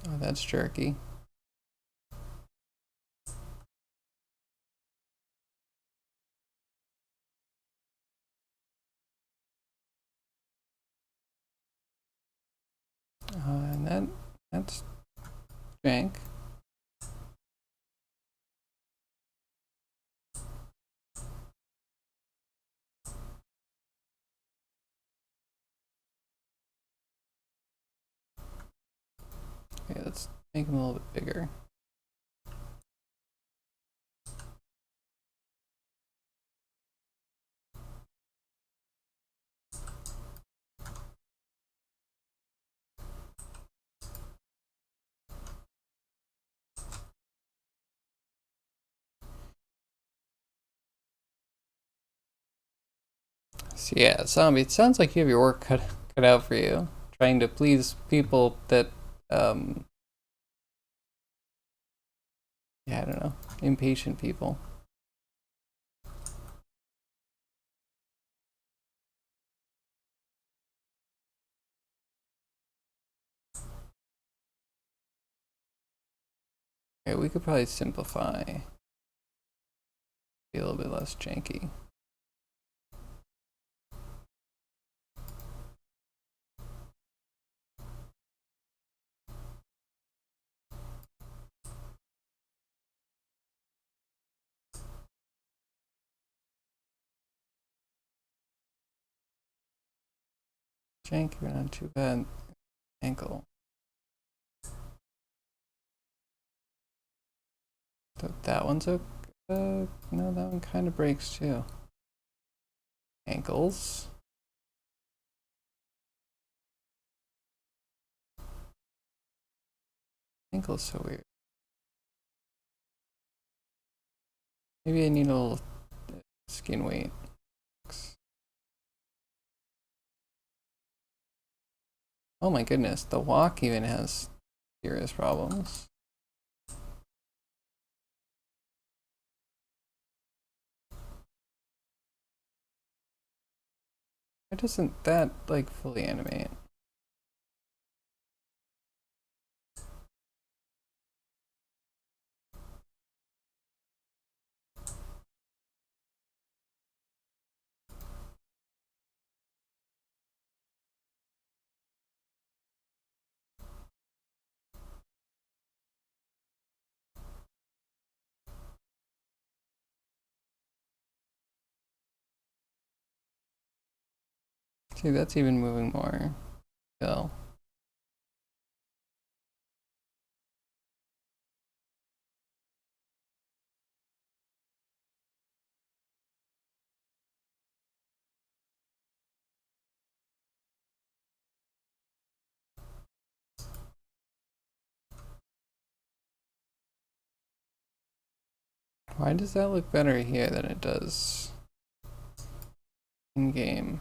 Oh, that's jerky. And that's jank. Okay, let's make them a little bit bigger. So yeah, zombie. It sounds like you have your work cut out for you, trying to please people that, yeah, I don't know, impatient people. Okay, we could probably simplify, be a little bit less janky. Janky, but not too bad. Ankle. That one's okay. No, that one kind of breaks too. Ankles. Ankle's so weird. Maybe I need a little skin weight. Oh my goodness, the walk even has serious problems. Why doesn't that like fully animate? See, that's even moving more. Still. Why does that look better here than it does in game?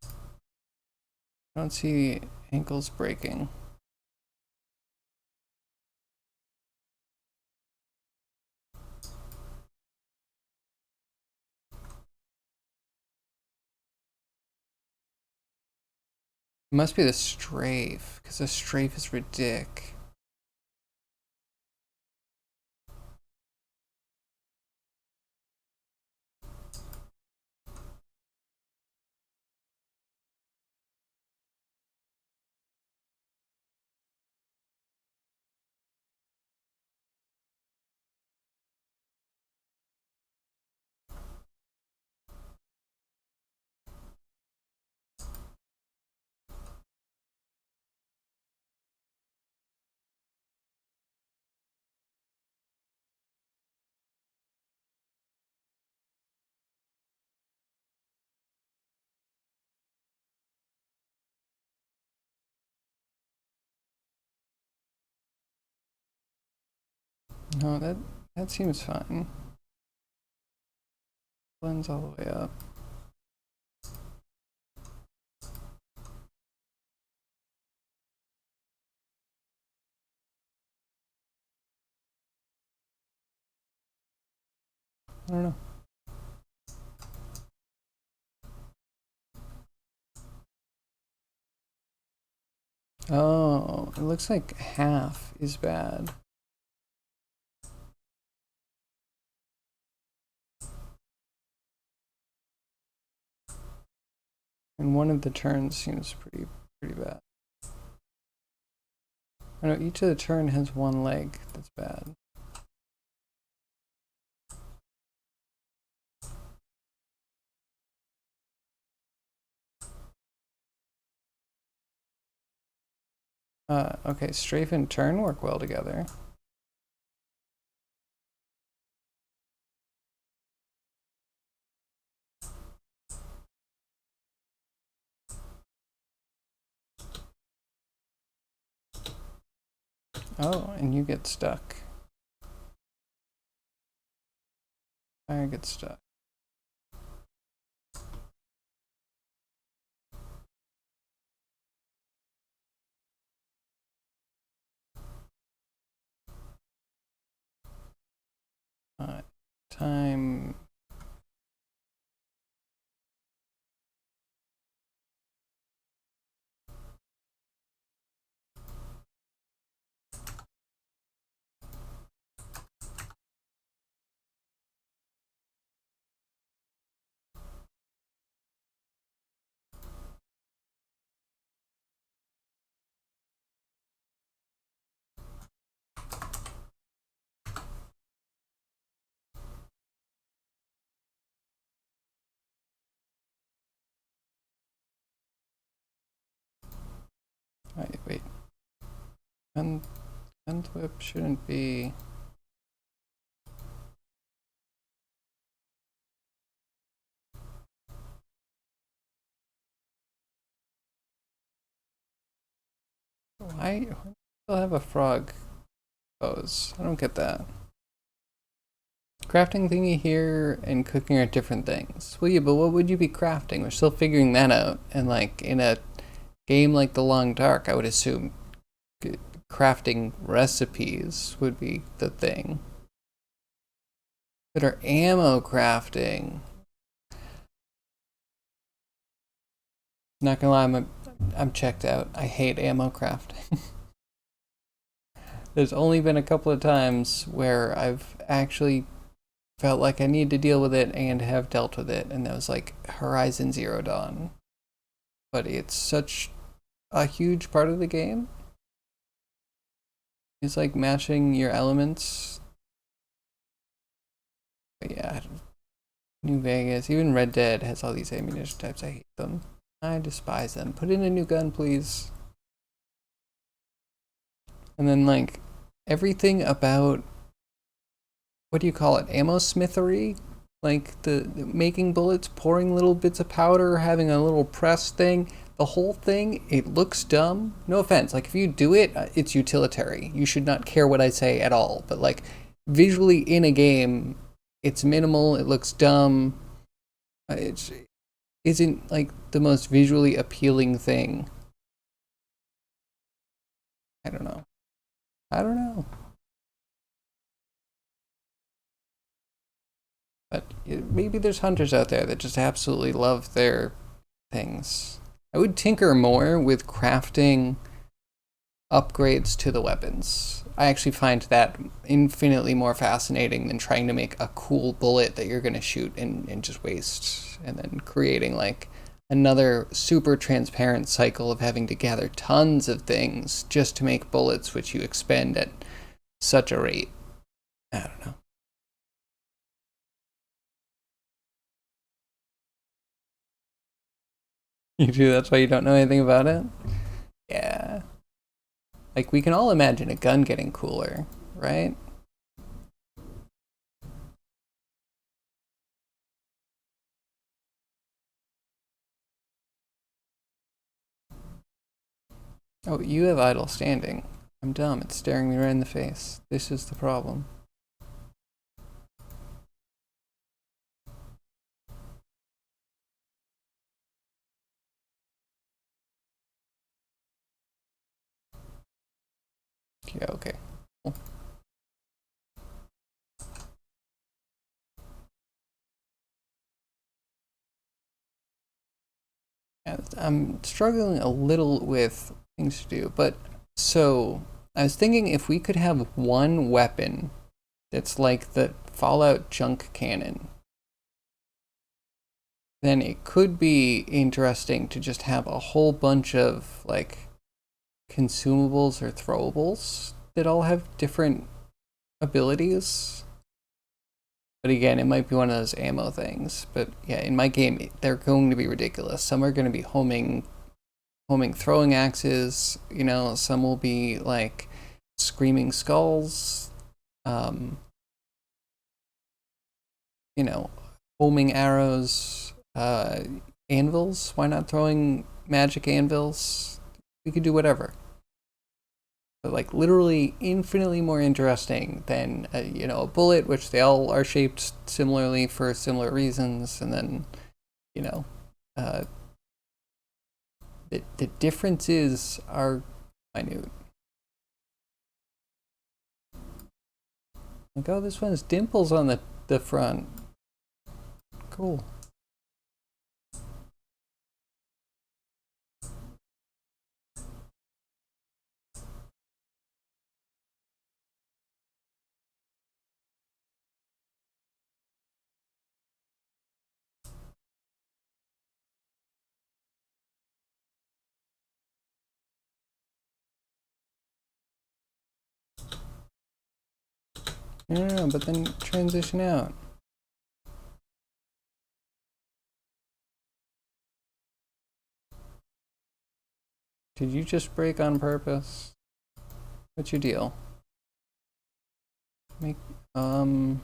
I don't see ankles breaking. It must be the strafe, because the strafe is ridiculous. No, that seems fine. Blends all the way up. I don't know. Oh, it looks like half is bad. And one of the turns seems pretty bad. I know each of the turn has one leg that's bad. Okay, strafe and turn work well together. Oh, and you get stuck. I get stuck. Time. Wait. Gun whip shouldn't be. Why do I still have a frog pose? I don't get that. Crafting thingy here and cooking are different things. Well, yeah, but what would you be crafting? We're still figuring that out. And like in a game like The Long Dark, I would assume crafting recipes would be the thing. That are ammo crafting. Not gonna lie, I'm checked out. I hate ammo crafting. There's only been a couple of times where I've actually felt like I need to deal with it and have dealt with it, and that was like Horizon Zero Dawn. But it's such a huge part of the game. It's like matching your elements. But yeah, New Vegas, even Red Dead has all these ammunition types. I hate them. I despise them. Put in a new gun, please. And then like everything about, what do you call it, ammo smithery, like the making bullets, pouring little bits of powder, having a little press thing, the whole thing, it looks dumb. No offense, like if you do it, it's utilitarian. You should not care what I say at all, but like visually in a game, it's minimal, it looks dumb, it isn't like the most visually appealing thing. I don't know. I don't know. But maybe there's hunters out there that just absolutely love their things. I would tinker more with crafting upgrades to the weapons. I actually find that infinitely more fascinating than trying to make a cool bullet that you're going to shoot and just waste, and then creating like another super transparent cycle of having to gather tons of things just to make bullets which you expend at such a rate. I don't know. You do, that's why you don't know anything about it? Yeah. Like, we can all imagine a gun getting cooler, right? Oh, you have idle standing. I'm dumb, it's staring me right in the face. This is the problem. Yeah, okay. Cool. Yeah, I'm struggling a little with things to do, but so I was thinking if we could have one weapon that's like the Fallout junk cannon, then it could be interesting to just have a whole bunch of like consumables or throwables that all have different abilities. But again, it might be one of those ammo things. But yeah, in my game, they're going to be ridiculous. Some are going to be homing throwing axes. You know, some will be like screaming skulls. Um, you know, homing arrows. Anvils. Why not throwing magic anvils? We could do whatever. But like literally infinitely more interesting than a bullet, which they all are shaped similarly for similar reasons, and then you know uh, the differences are minute. Like, oh, this one has dimples on the front. Cool. No, but then transition out. Did you just break on purpose? What's your deal? Make Hi,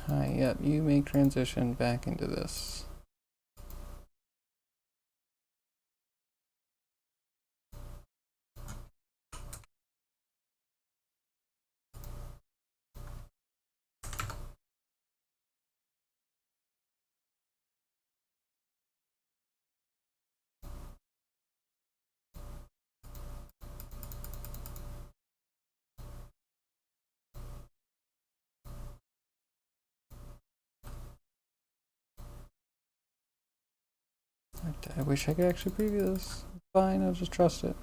yep, you make transition back into this. I wish I could actually preview this. Fine, I'll just trust it.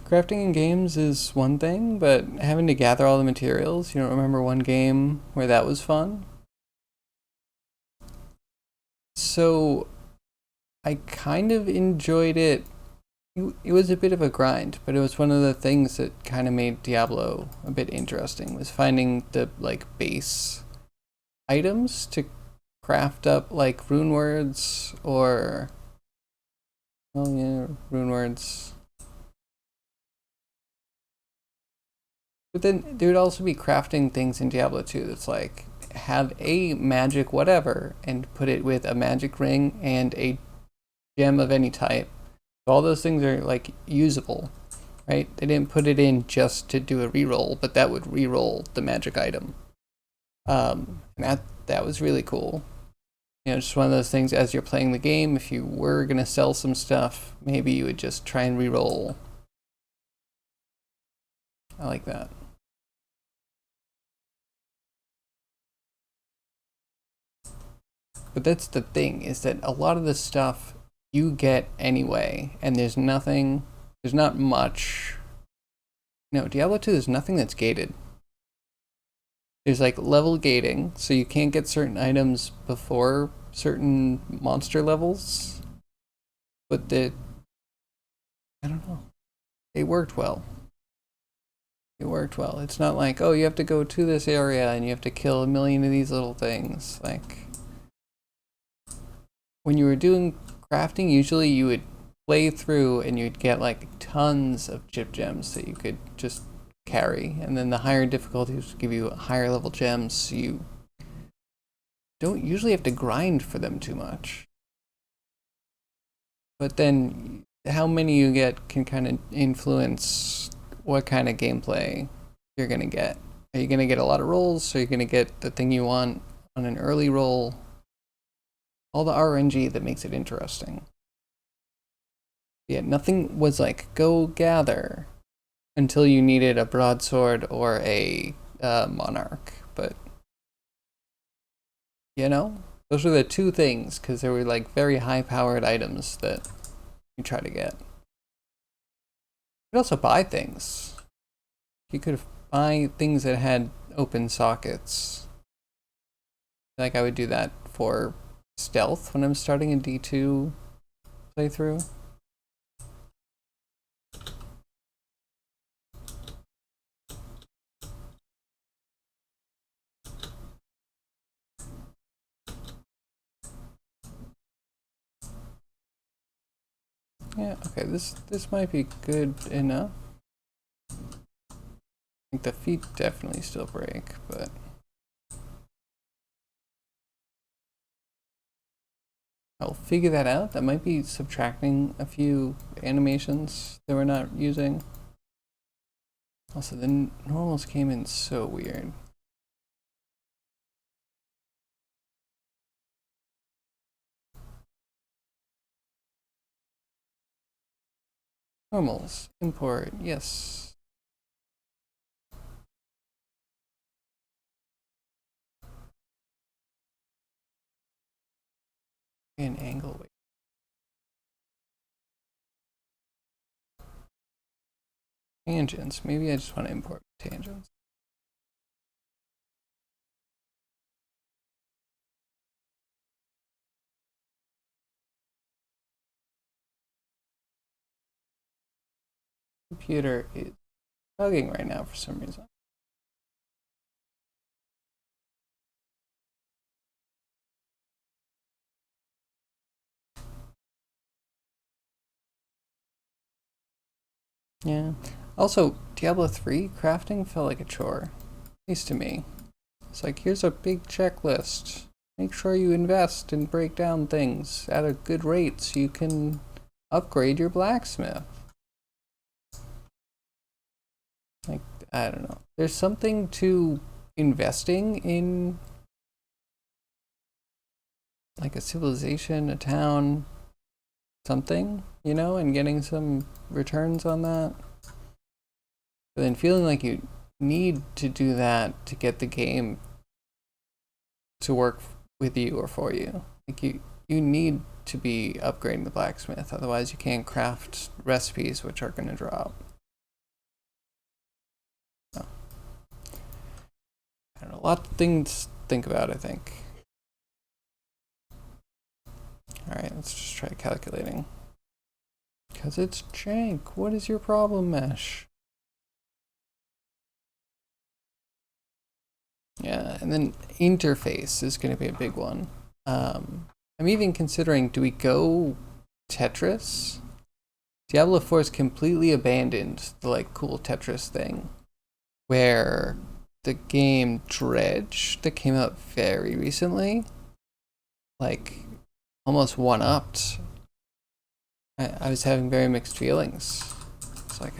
Crafting in games is one thing, but having to gather all the materials, you don't remember one game where that was fun? So, I kind of enjoyed it. It was a bit of a grind, but it was one of the things that kind of made Diablo a bit interesting, was finding the like base items to craft up like rune words or rune words. But then there would also be crafting things in Diablo 2 that's like have a magic whatever and put it with a magic ring and a gem of any type. All those things are like usable, right? They didn't put it in just to do a reroll, but that would reroll the magic item. And that was really cool. You know, just one of those things as you're playing the game, if you were gonna sell some stuff, maybe you would just try and reroll. I like that. But that's the thing, is that a lot of the stuff you get anyway, and there's not much. No, Diablo 2, there's nothing that's gated. There's like level gating, so you can't get certain items before certain monster levels. But I don't know. It worked well. It worked well. It's not like, oh, you have to go to this area and you have to kill a million of these little things. Like, when you were doing crafting, usually you would play through and you'd get like tons of chip gems that you could just carry, and then the higher difficulties would give you higher level gems, so you don't usually have to grind for them too much. But then how many you get can kind of influence what kind of gameplay you're gonna get. Are you gonna get a lot of rolls? Are you gonna get the thing you want on an early roll? All the RNG that makes it interesting. Yeah, nothing was like, go gather, until you needed a broadsword or a monarch. But, you know, those were the two things, because they were like very high-powered items that you try to get. You could also buy things. You could buy things that had open sockets. Like I would do that for stealth when I'm starting a D2 playthrough. Yeah, okay, this might be good enough. I think the feet definitely still break, but I'll figure that out. That might be subtracting a few animations that we're not using. Also, the normals came in so weird. Normals, import, yes. And angle weight. Tangents, maybe I just want to import tangents. Computer is bugging right now for some reason. Yeah. Also, Diablo 3 crafting felt like a chore, at least to me. It's like, here's a big checklist. Make sure you invest and break down things at a good rate so you can upgrade your blacksmith. Like, I don't know. There's something to investing in like a civilization, a town, something, you know, and getting some returns on that. But then feeling like you need to do that to get the game to work with you or for you. Like you need to be upgrading the blacksmith, otherwise you can't craft recipes which are going to drop. So, I don't know, a lot of things to think about, I think. Alright, let's just try calculating. Because it's jank. What is your problem, Mesh? Yeah, and then interface is going to be a big one. I'm even considering, do we go Tetris? Diablo 4 has completely abandoned the like cool Tetris thing, where the game Dredge that came out very recently, like almost one-upped I was having very mixed feelings. It's like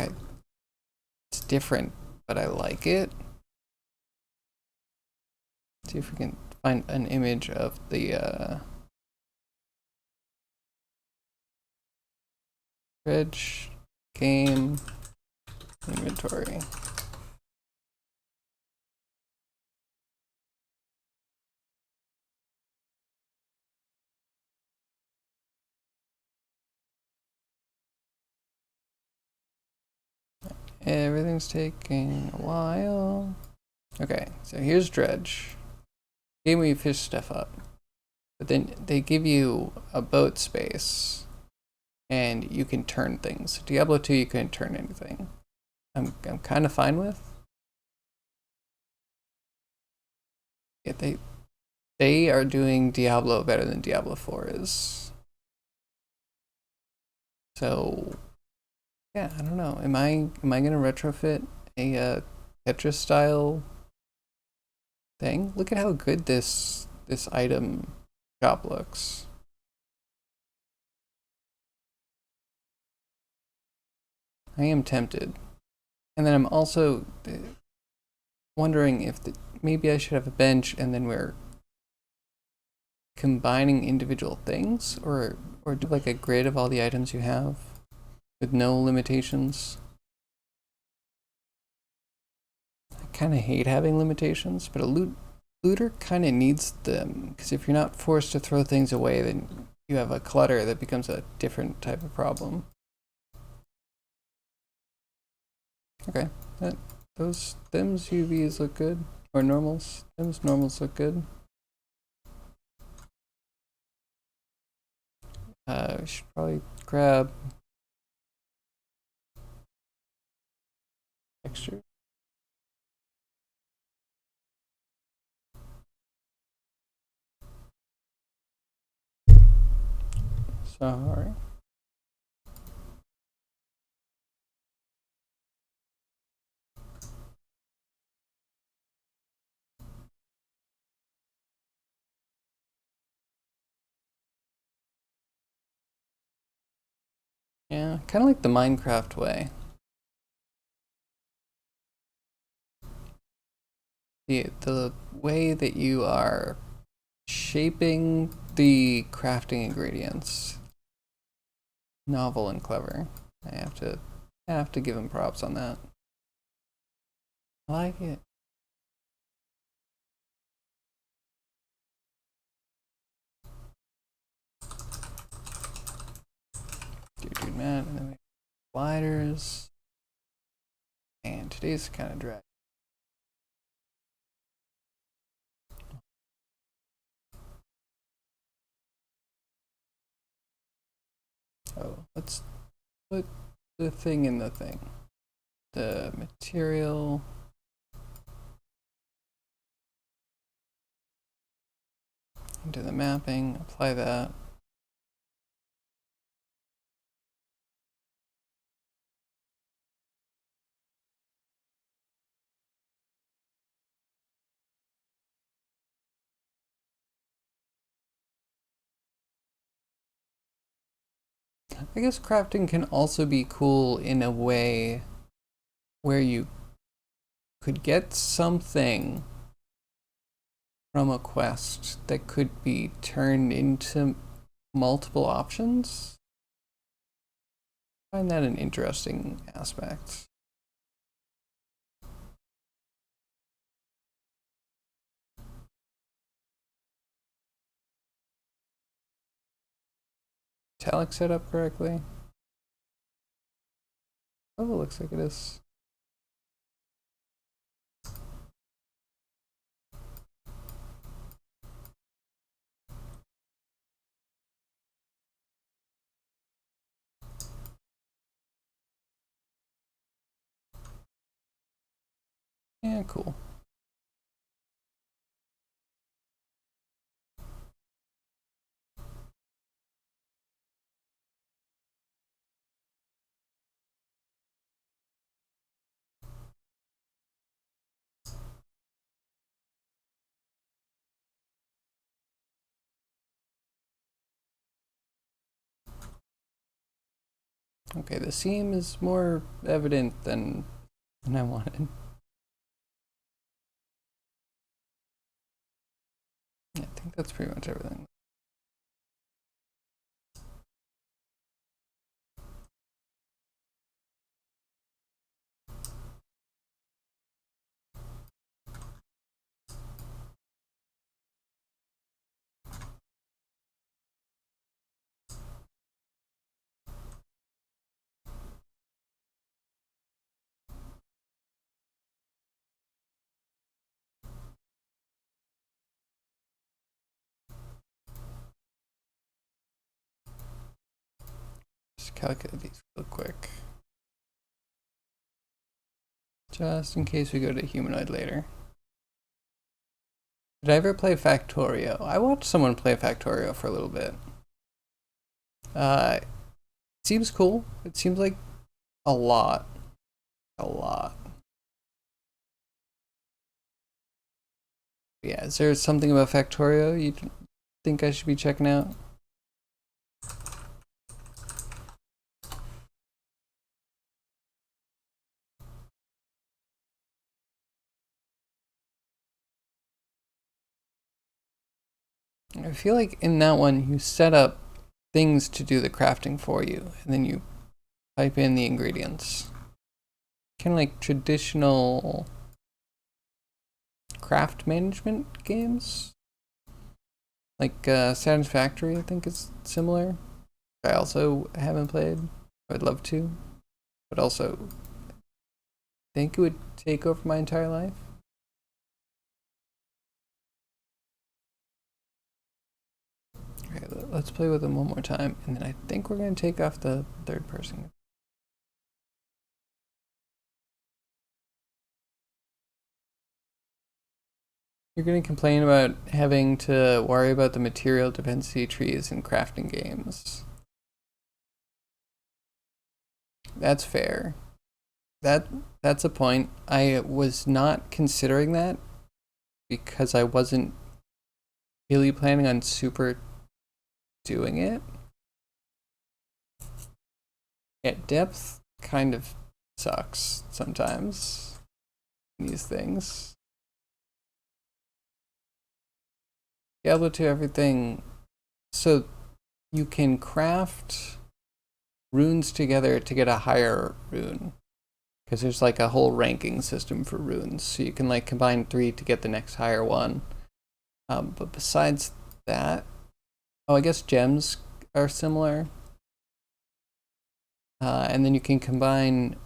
it's different, but I like it. See if we can find an image of the Dredge game inventory. Everything's taking a while. Okay, so here's Dredge. Game where you fish stuff up. But then they give you a boat space and you can turn things. Diablo 2 you couldn't turn anything. I'm kind of fine with. Yeah, they are doing Diablo better than Diablo 4 is. So yeah, I don't know. Am I gonna retrofit a Tetris style thing? Look at how good this item shop looks. I am tempted. And then I'm also wondering if maybe I should have a bench and then we're combining individual things, or do like a grid of all the items you have with no limitations. I kind of hate having limitations, but a looter kind of needs them, because if you're not forced to throw things away, then you have a clutter that becomes a different type of problem. Okay, those thems UVs look good, or normals. Normals look good. We should probably grab texture. Sorry. Yeah, kind of like the Minecraft way. The way that you are shaping the crafting ingredients. Novel and clever. I have to give him props on that. I like it. Dude, man, and then we have sliders. And today's kind of dry. Oh, let's put the thing in the thing. The material. Into the mapping, apply that. I guess crafting can also be cool in a way where you could get something from a quest that could be turned into multiple options. I find that an interesting aspect. Italic set up correctly? Oh, it looks like it is. Yeah, cool. Okay, the seam is more evident than I wanted. Yeah, I think that's pretty much everything. Just calculate these real quick. Just in case we go to humanoid later. Did I ever play Factorio? I watched someone play Factorio for a little bit. It seems cool. It seems like a lot. A lot. Yeah, is there something about Factorio you think I should be checking out? I feel like in that one you set up things to do the crafting for you, and then you type in the ingredients. Kind of like traditional craft management games. Like Saturn's Factory, I think is similar. I also haven't played. I'd love to, but also think it would take over my entire life. Okay, let's play with them one more time, and then I think we're gonna take off the third person. You're gonna complain about having to worry about the material dependency trees in crafting games. That's fair. That's a point. I was not considering that because I wasn't really planning on super doing it. Yeah, depth kind of sucks sometimes in these things. Diablo 2 everything. So you can craft runes together to get a higher rune. Because there's like a whole ranking system for runes. So you can like combine 3 to get the next higher one. But besides that, oh, I guess gems are similar. And then you can combine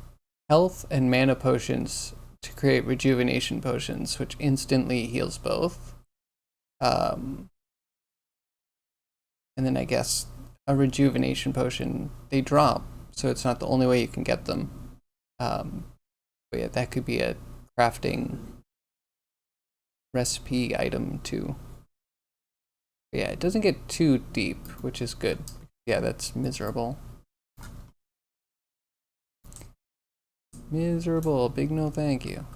health and mana potions to create rejuvenation potions, which instantly heals both. And then I guess a rejuvenation potion, they drop, so it's not the only way you can get them. But yeah, that could be a crafting recipe item too. But yeah, it doesn't get too deep, which is good. Yeah, that's miserable. Miserable. Big no thank you.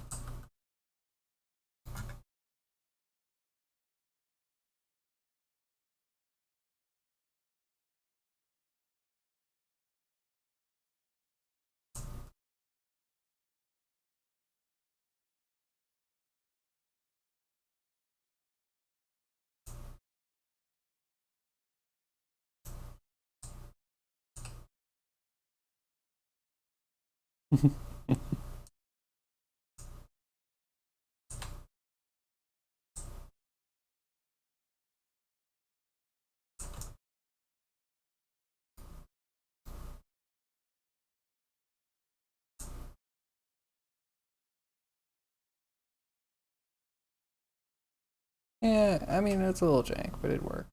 Yeah, I mean, it's a little jank, but it worked.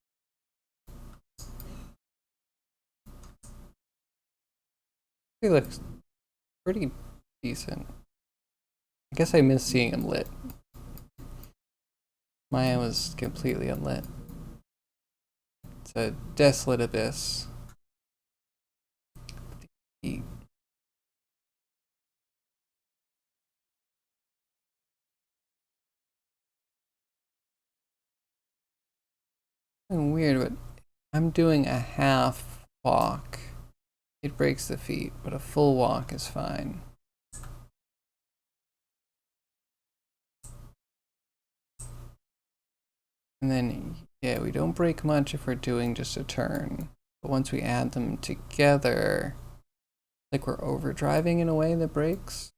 He looks pretty decent. I guess I miss seeing him lit. Maya was completely unlit. It's a desolate abyss. Heat. Weird, but I'm doing a half walk it breaks the feet, but a full walk is fine. And then, yeah, we don't break much if we're doing just a turn. But once we add them together, like we're overdriving in a way that breaks.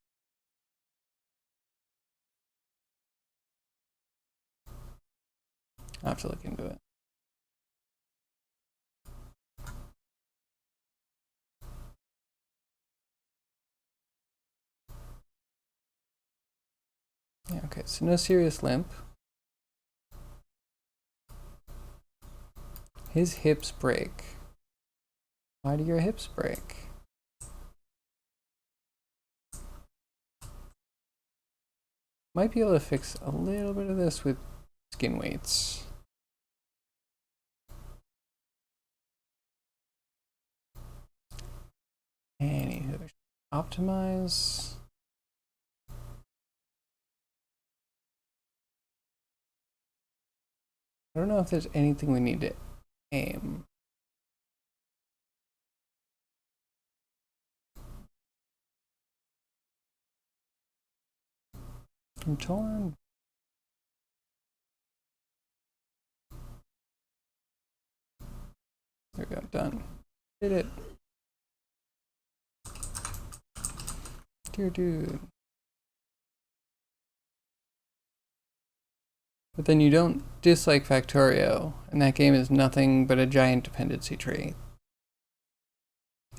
I'll have to look into it. Yeah, okay, so no serious limp. His hips break. Why do your hips break? Might be able to fix a little bit of this with skin weights. Anywho, optimize. I don't know if there's anything we need to aim. I'm torn. There we go, done. Did it. Dear dude. But then you don't dislike Factorio, and that game is nothing but a giant dependency tree.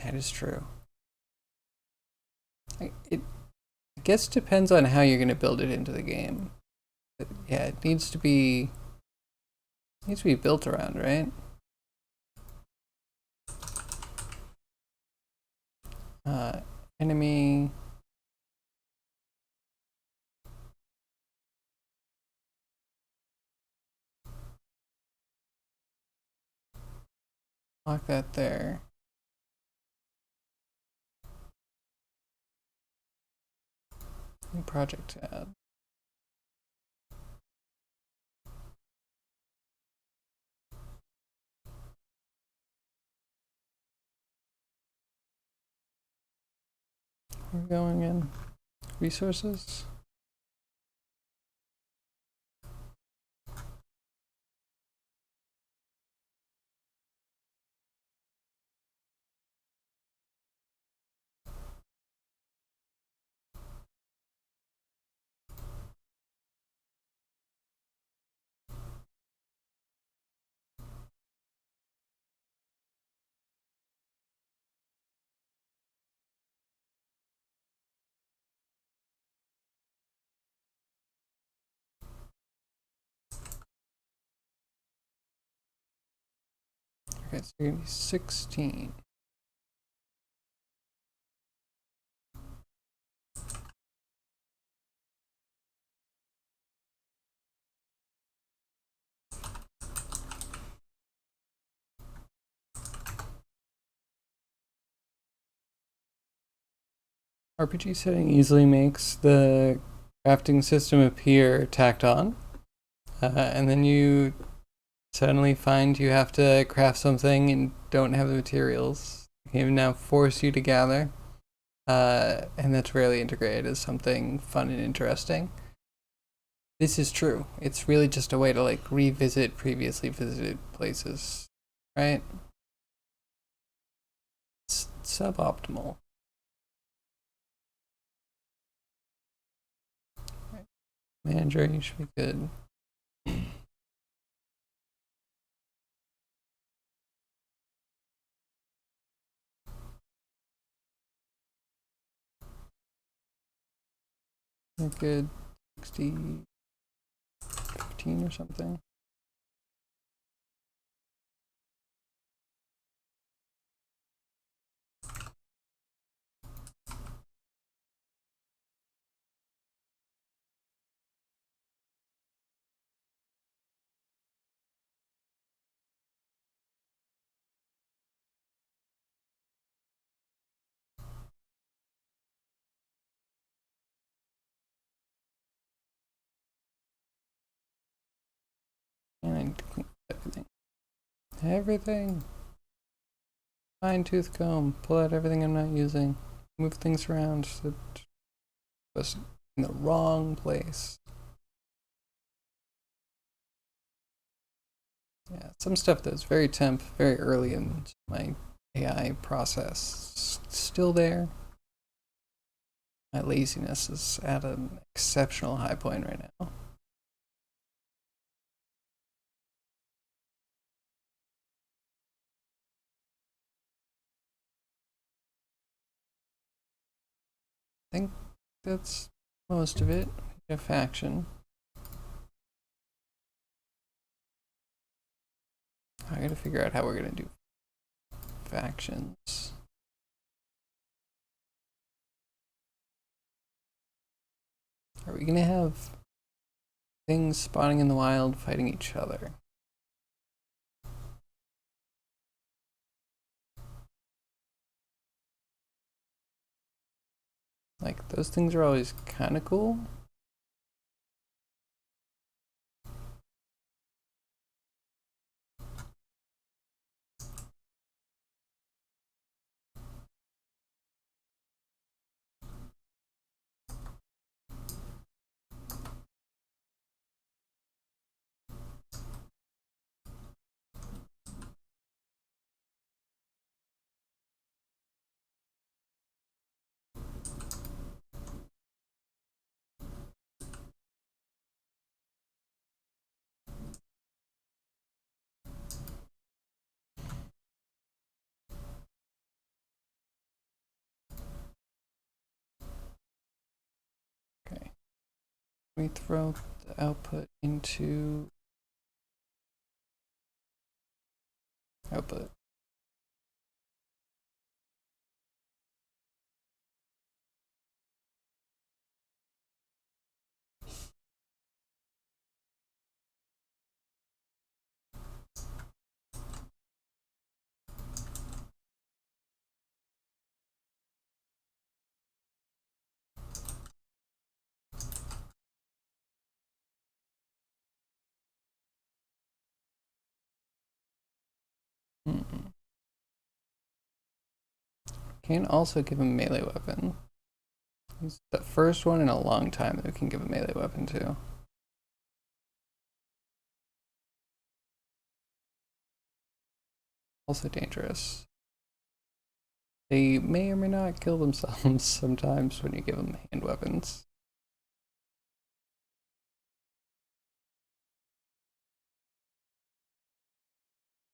That is true. It I guess depends on how you're going to build it into the game. But yeah, it needs to be built around, right? Enemy. Lock that there. New project tab. Where are we going in? Resources? Okay, so you're gonna be 16. RPG setting easily makes the crafting system appear tacked on, and then you suddenly find you have to craft something and don't have the materials. The game now force you to gather, and that's rarely integrated as something fun and interesting. This is true. It's really just a way to like revisit previously visited places, right? It's suboptimal. Manager, you should be good. You're good. 60, 15 or something. And I need to clean everything. Everything. fine-tooth comb, pull out everything I'm not using, move things around so that it was in the wrong place. Yeah, some stuff that's very temp, very early in my AI process, still there. My laziness is at an exceptional high point right now. I think that's most of it. A faction. I gotta figure out how we're gonna do factions. Are we gonna have things spawning in the wild fighting each other? Like, those things are always kind of cool. Okay. Let me throw the output into output. Can also give him melee weapon. He's the first one in a long time that we can give a melee weapon to. Also dangerous. They may or may not kill themselves sometimes when you give them hand weapons.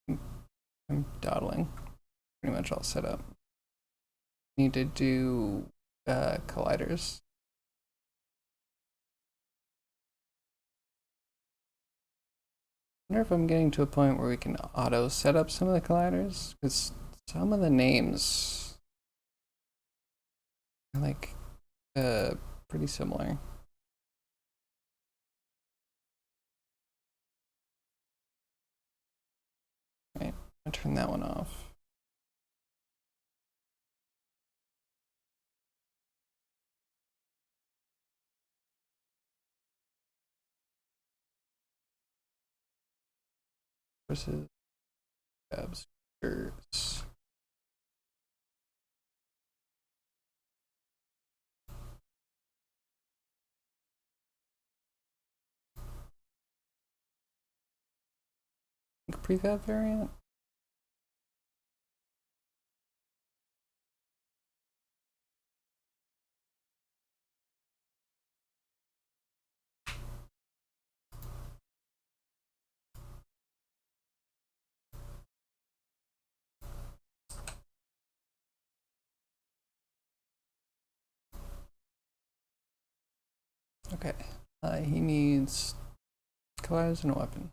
I'm dawdling. Pretty much all set up. Need to do colliders. I wonder if I'm getting to a point where we can auto set up some of the colliders, because some of the names are like pretty similar. Right, I'll turn that one off. Versus obscures. Prefab variant. Okay, he needs colliders and a weapon.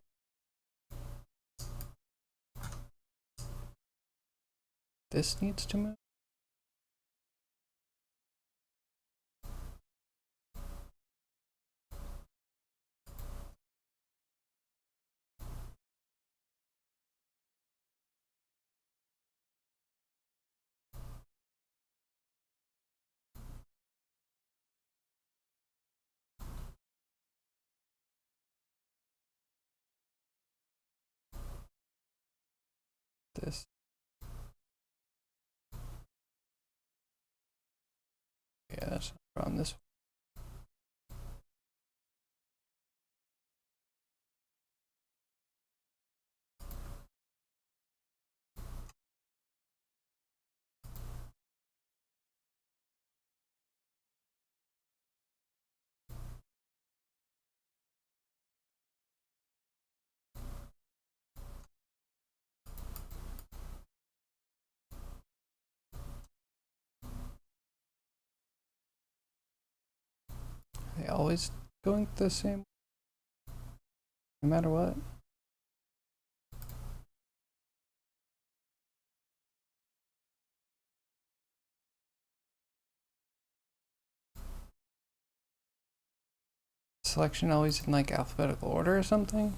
This needs to move. This that's not on this. Are they always going the same, no matter what? Selection always in like alphabetical order or something?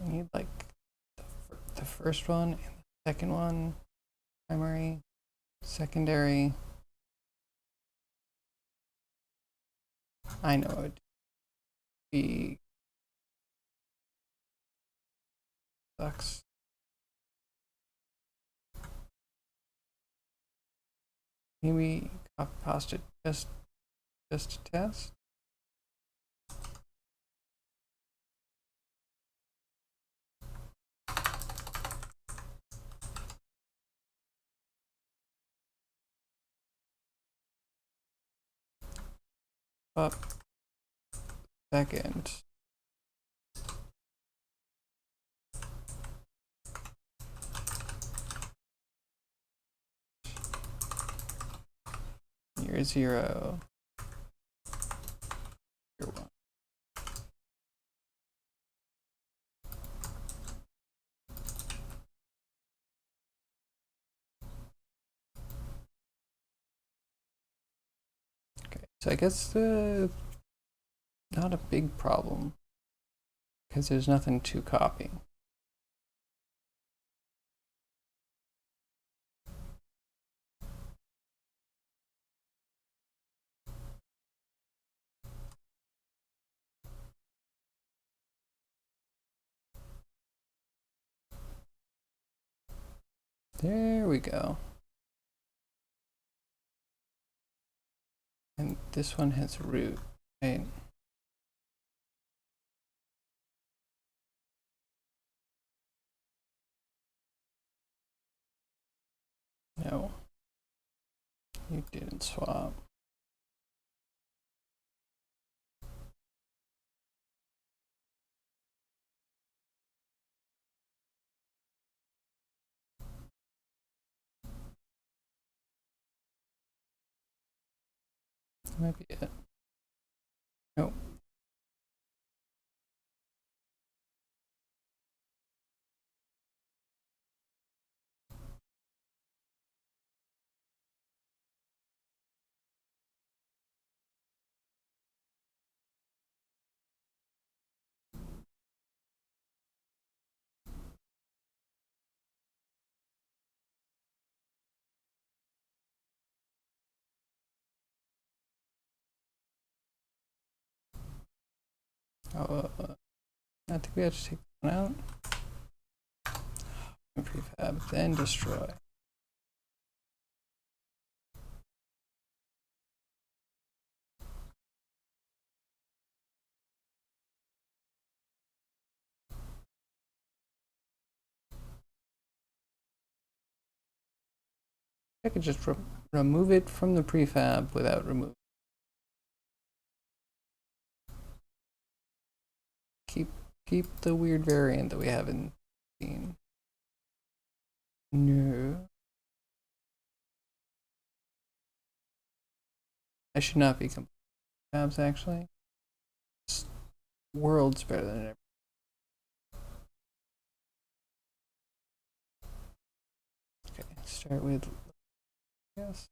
I need like the first one and the second one, primary, secondary. I know it would be sucks. Maybe copy pasta just to test. Up second. Year 0. Year 1. Okay, so I guess not a big problem because there's nothing to copy. There we go. And this one has root, right? No, you didn't swap. That might be it. Nope. Oh, I think we have to take one out. Prefab, then destroy. I could just remove it from the prefab without removing. Keep the weird variant that we haven't seen. No. I should not be complete tabs actually. It's worlds better than it. Okay, start with yes.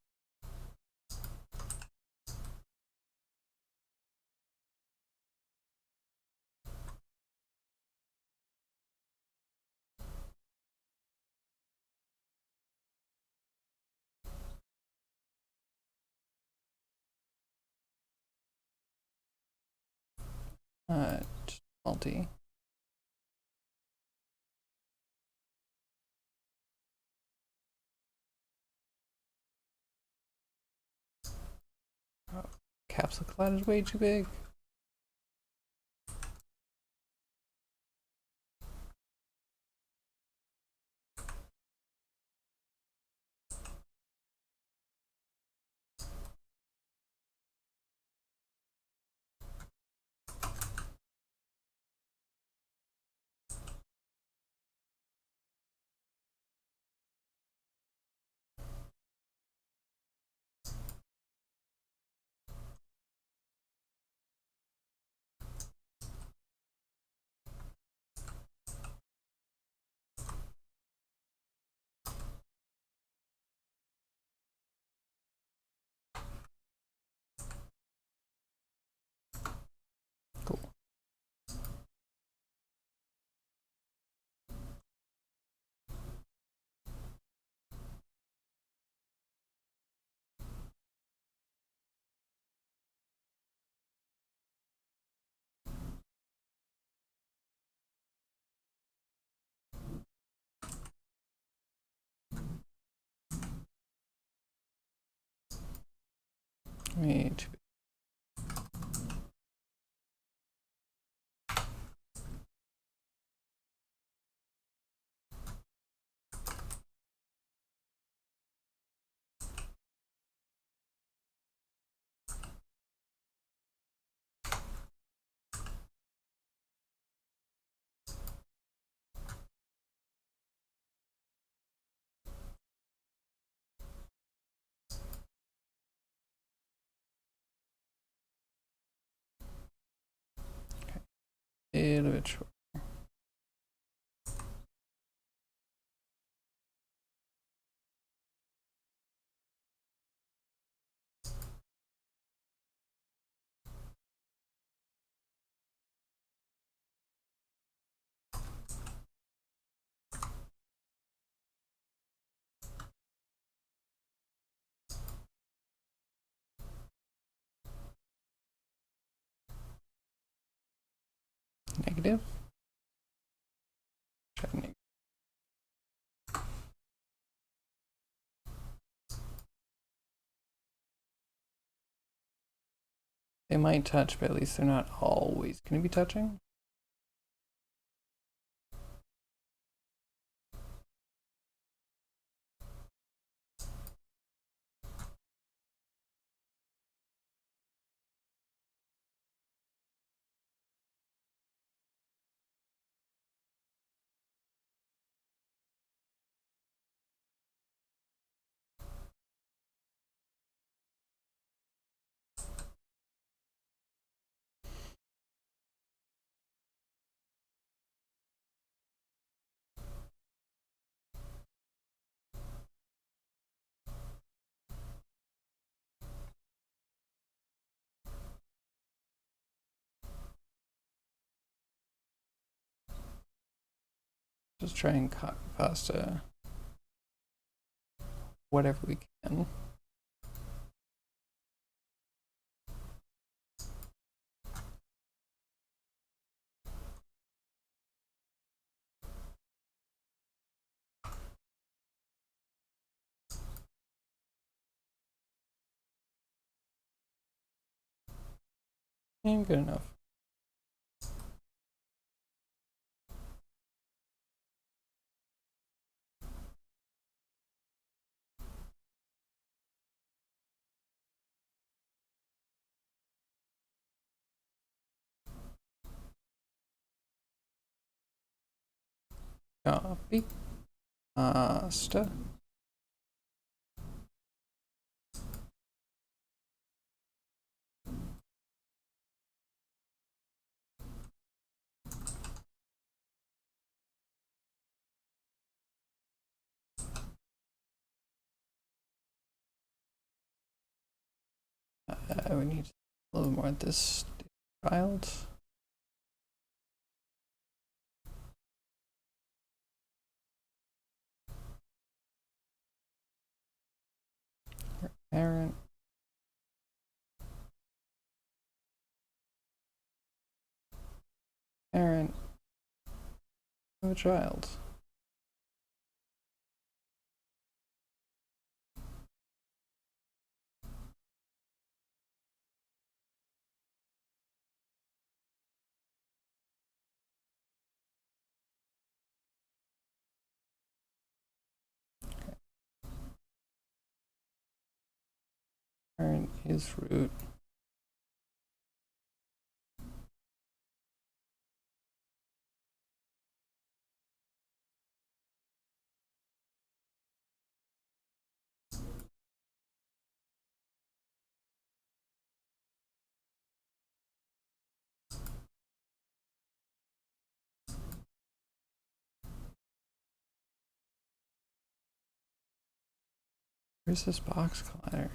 Multi. capsule collide is way too big. Cool. Way too big. A little bit short. Negative. Try negative. They might touch, but at least they're not always going to be touching. Just try and copy pasta whatever we can. And good enough. Copy pasta. We need a little more of this child. Parent. Parent of a child. is root. Where's this box collider?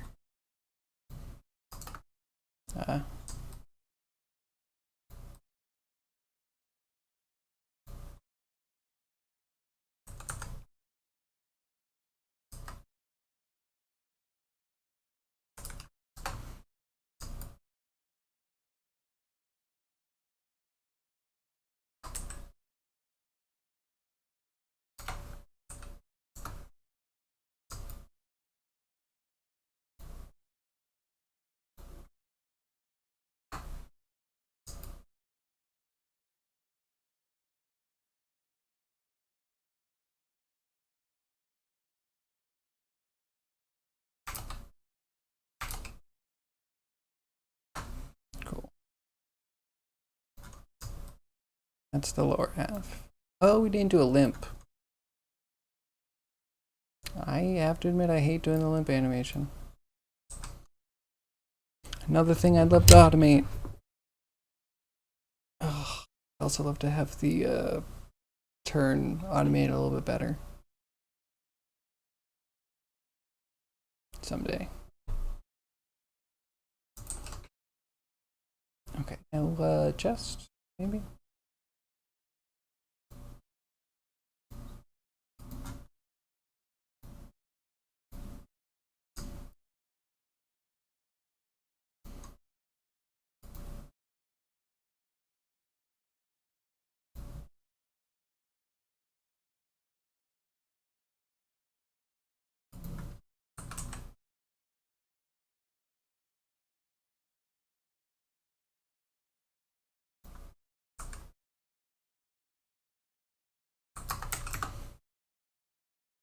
Cool. That's the lower half. Oh, we didn't do a limp. I have to admit I hate doing the limp animation. Another thing I'd love to automate. Oh, I'd also love to have the turn automated a little bit better. Someday. Okay, now chest, maybe?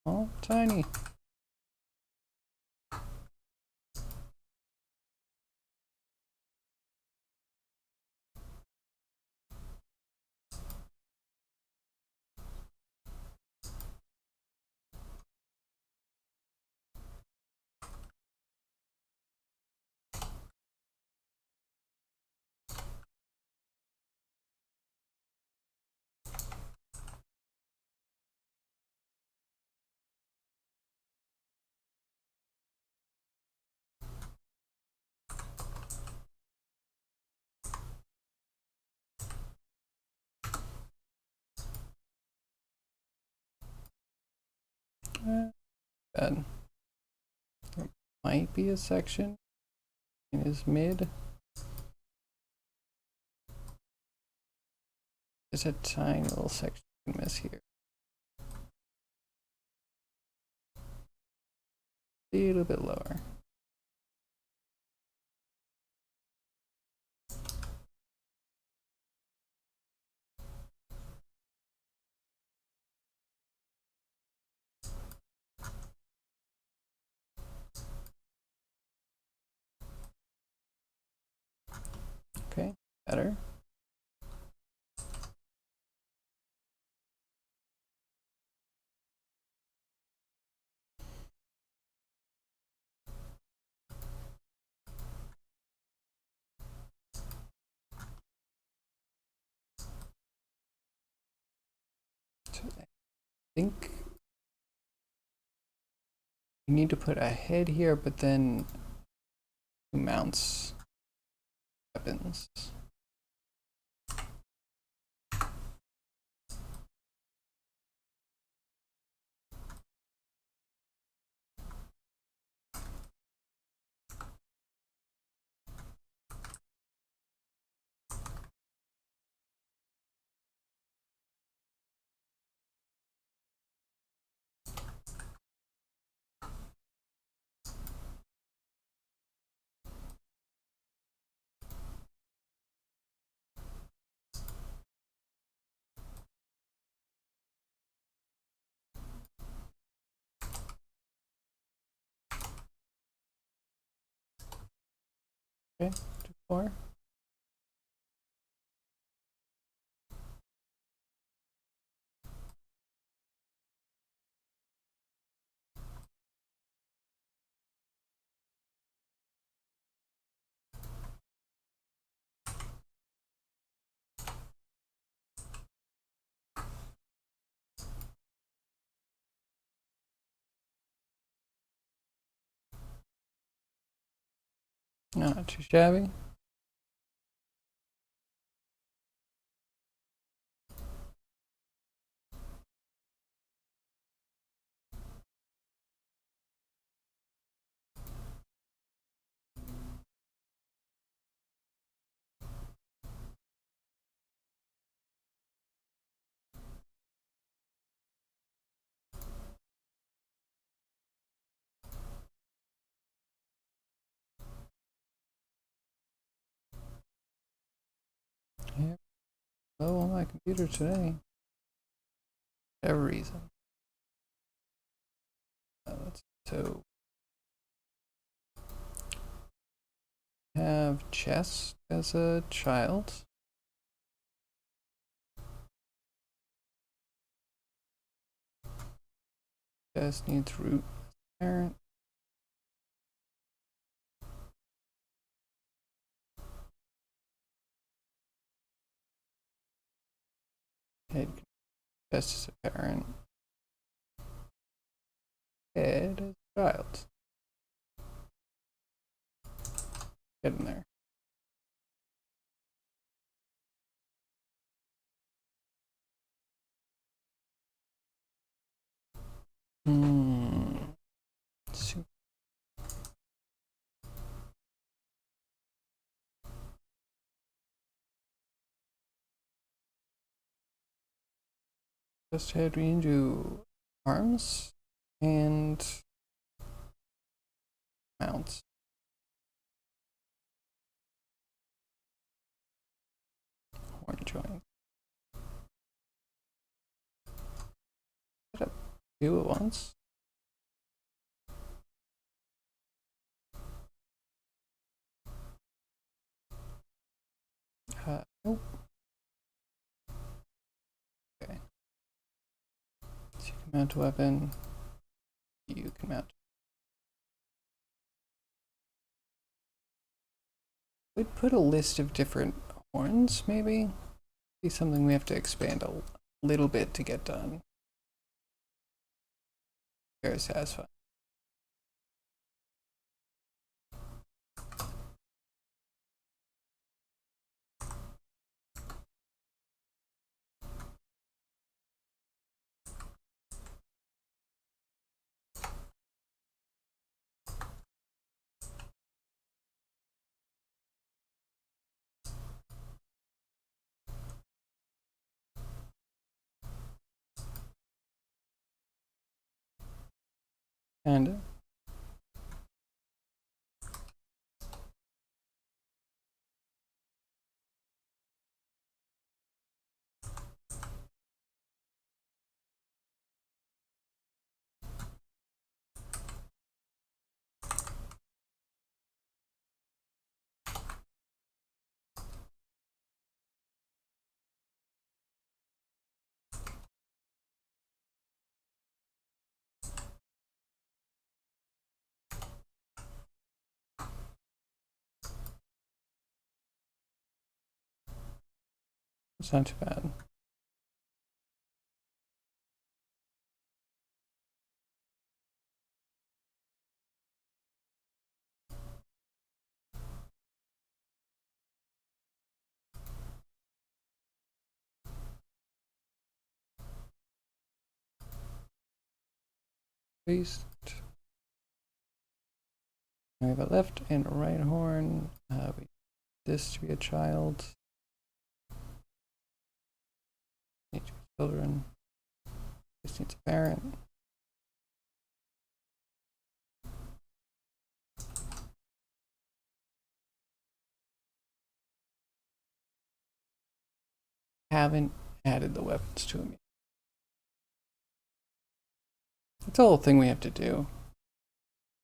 Oh, tiny. Bad. There might be a section in his mid. There's a tiny little section you can miss here. A little bit lower. Okay, better. So I think you need to put a head here, but then mounts weapons. Okay, 4. Not too shabby. Yeah, low on my computer today. For whatever reason. So have chess as a child. Chess needs root parent. Head chess as a parent. Head as a child. Get in there. Just head into arms and mounts. Horn joint. Do it once. Nope. Okay. So you can mount a weapon. You can mount. We'd put a list of different horns, maybe. Be something we have to expand a little bit to get done. Very satisfying. And it's not too bad. Beast. We have a left and a right horn. We this to be a child. Need to be children. This needs a parent. Haven't added the weapons to him yet. It's a whole thing we have to do.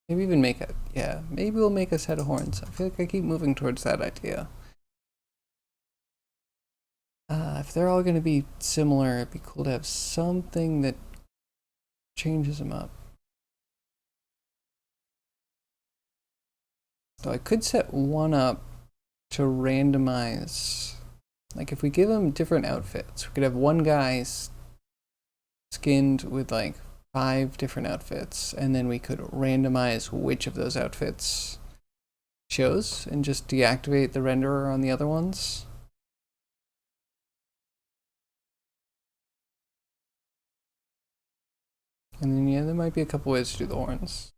Maybe even make it, yeah, maybe we'll make a set of horns. I feel like I keep moving towards that idea. If they're all going to be similar, it'd be cool to have something that changes them up. So I could set one up to randomize. Like if we give them different outfits, we could have one guy skinned with like 5 different outfits, and then we could randomize which of those outfits shows and just deactivate the renderer on the other ones. And then yeah, there might be a couple ways to do the horns.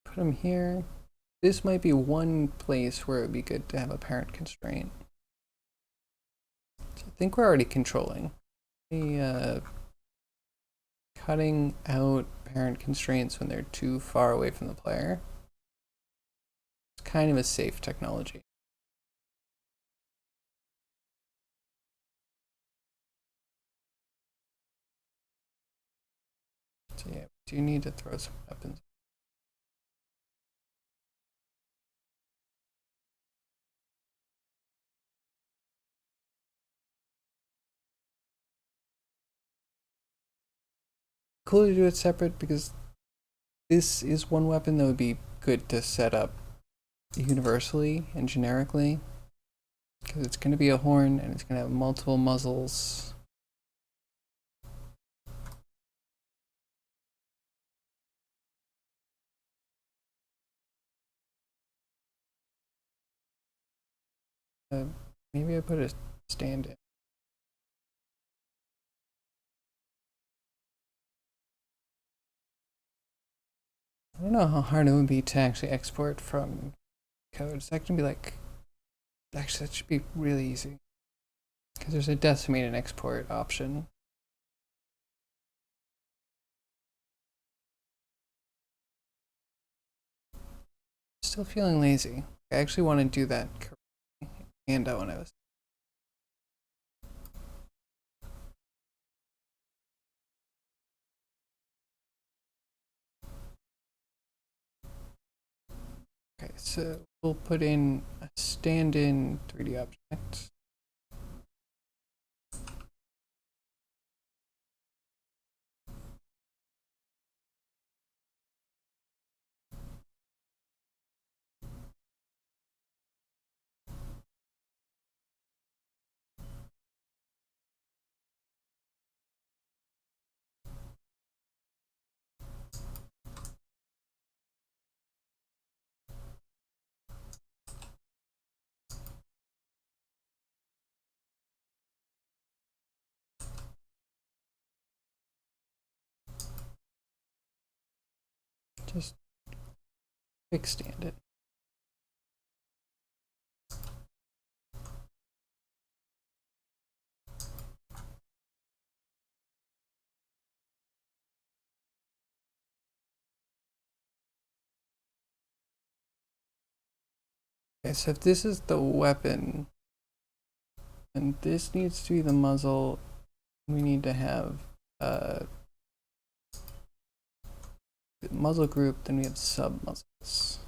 Put them here. This might be one place where it would be good to have a parent constraint. So I think we're already controlling. Cutting out parent constraints when they're too far away from the player. It's kind of a safe technology. So yeah, we do need to throw some weapons. Cool to do it separate because this is one weapon that would be good to set up universally and generically, because it's going to be a horn and it's going to have multiple muzzles. Maybe I put a stand in. I don't know how hard it would be to actually export from code. It's actually be like, actually that should be really easy because there's a decimate and export option. Still feeling lazy. I actually want to do that correctly, and I want to. Okay, so we'll put in a stand-in 3D object. Just quick stand it. Okay, so if this is the weapon, and this needs to be the muzzle, we need to have muzzle group, then we have sub muzzles.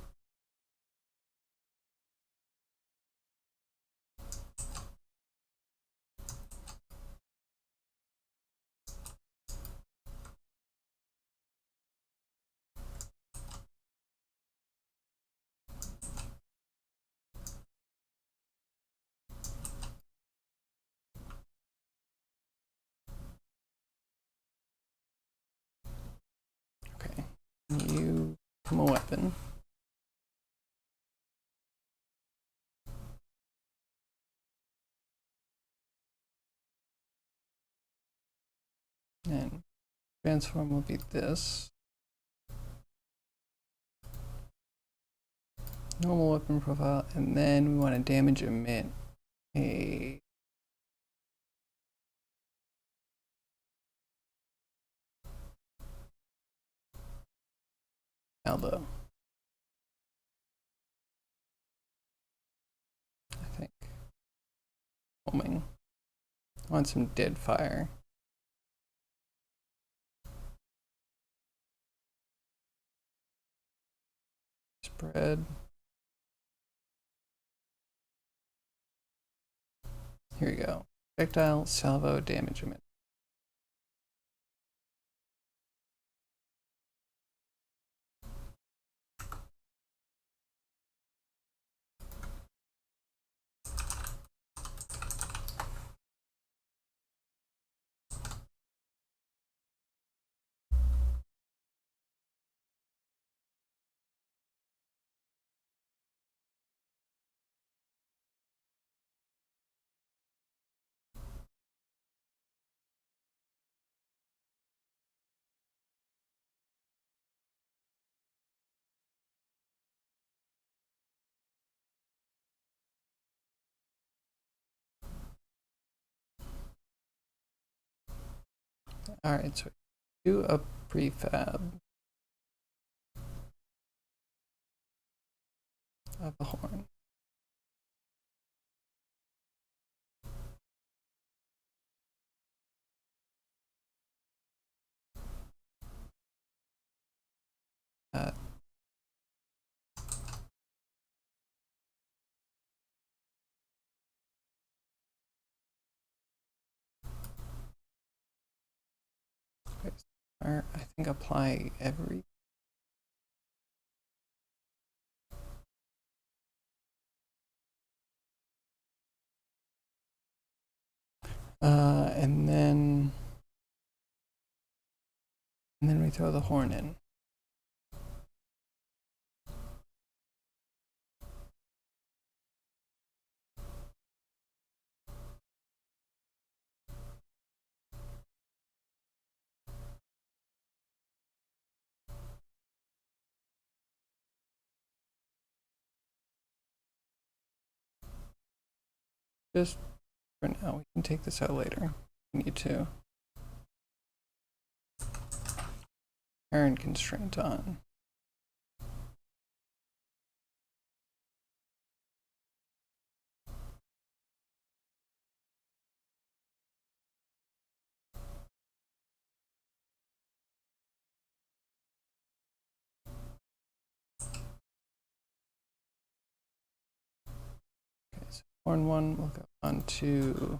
Okay, you become a weapon. And transform will be this. Normal weapon profile, and then we want to damage emit a elbow. foaming. I want some dead fire. Spread. Here we go. Projectile, salvo, damage emit. Alright, so do a prefab of a horn. I think apply every. And then we throw the horn in. Just for now, we can take this out later. We need to. Turn constraint on. Okay, so horn one will go on to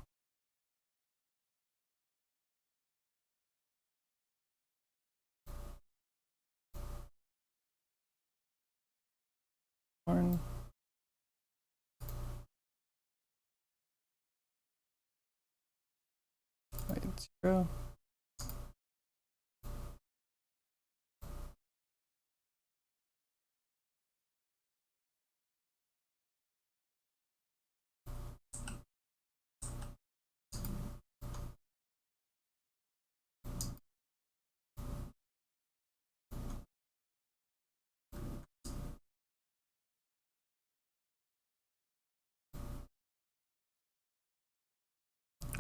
horn. Wait, 0.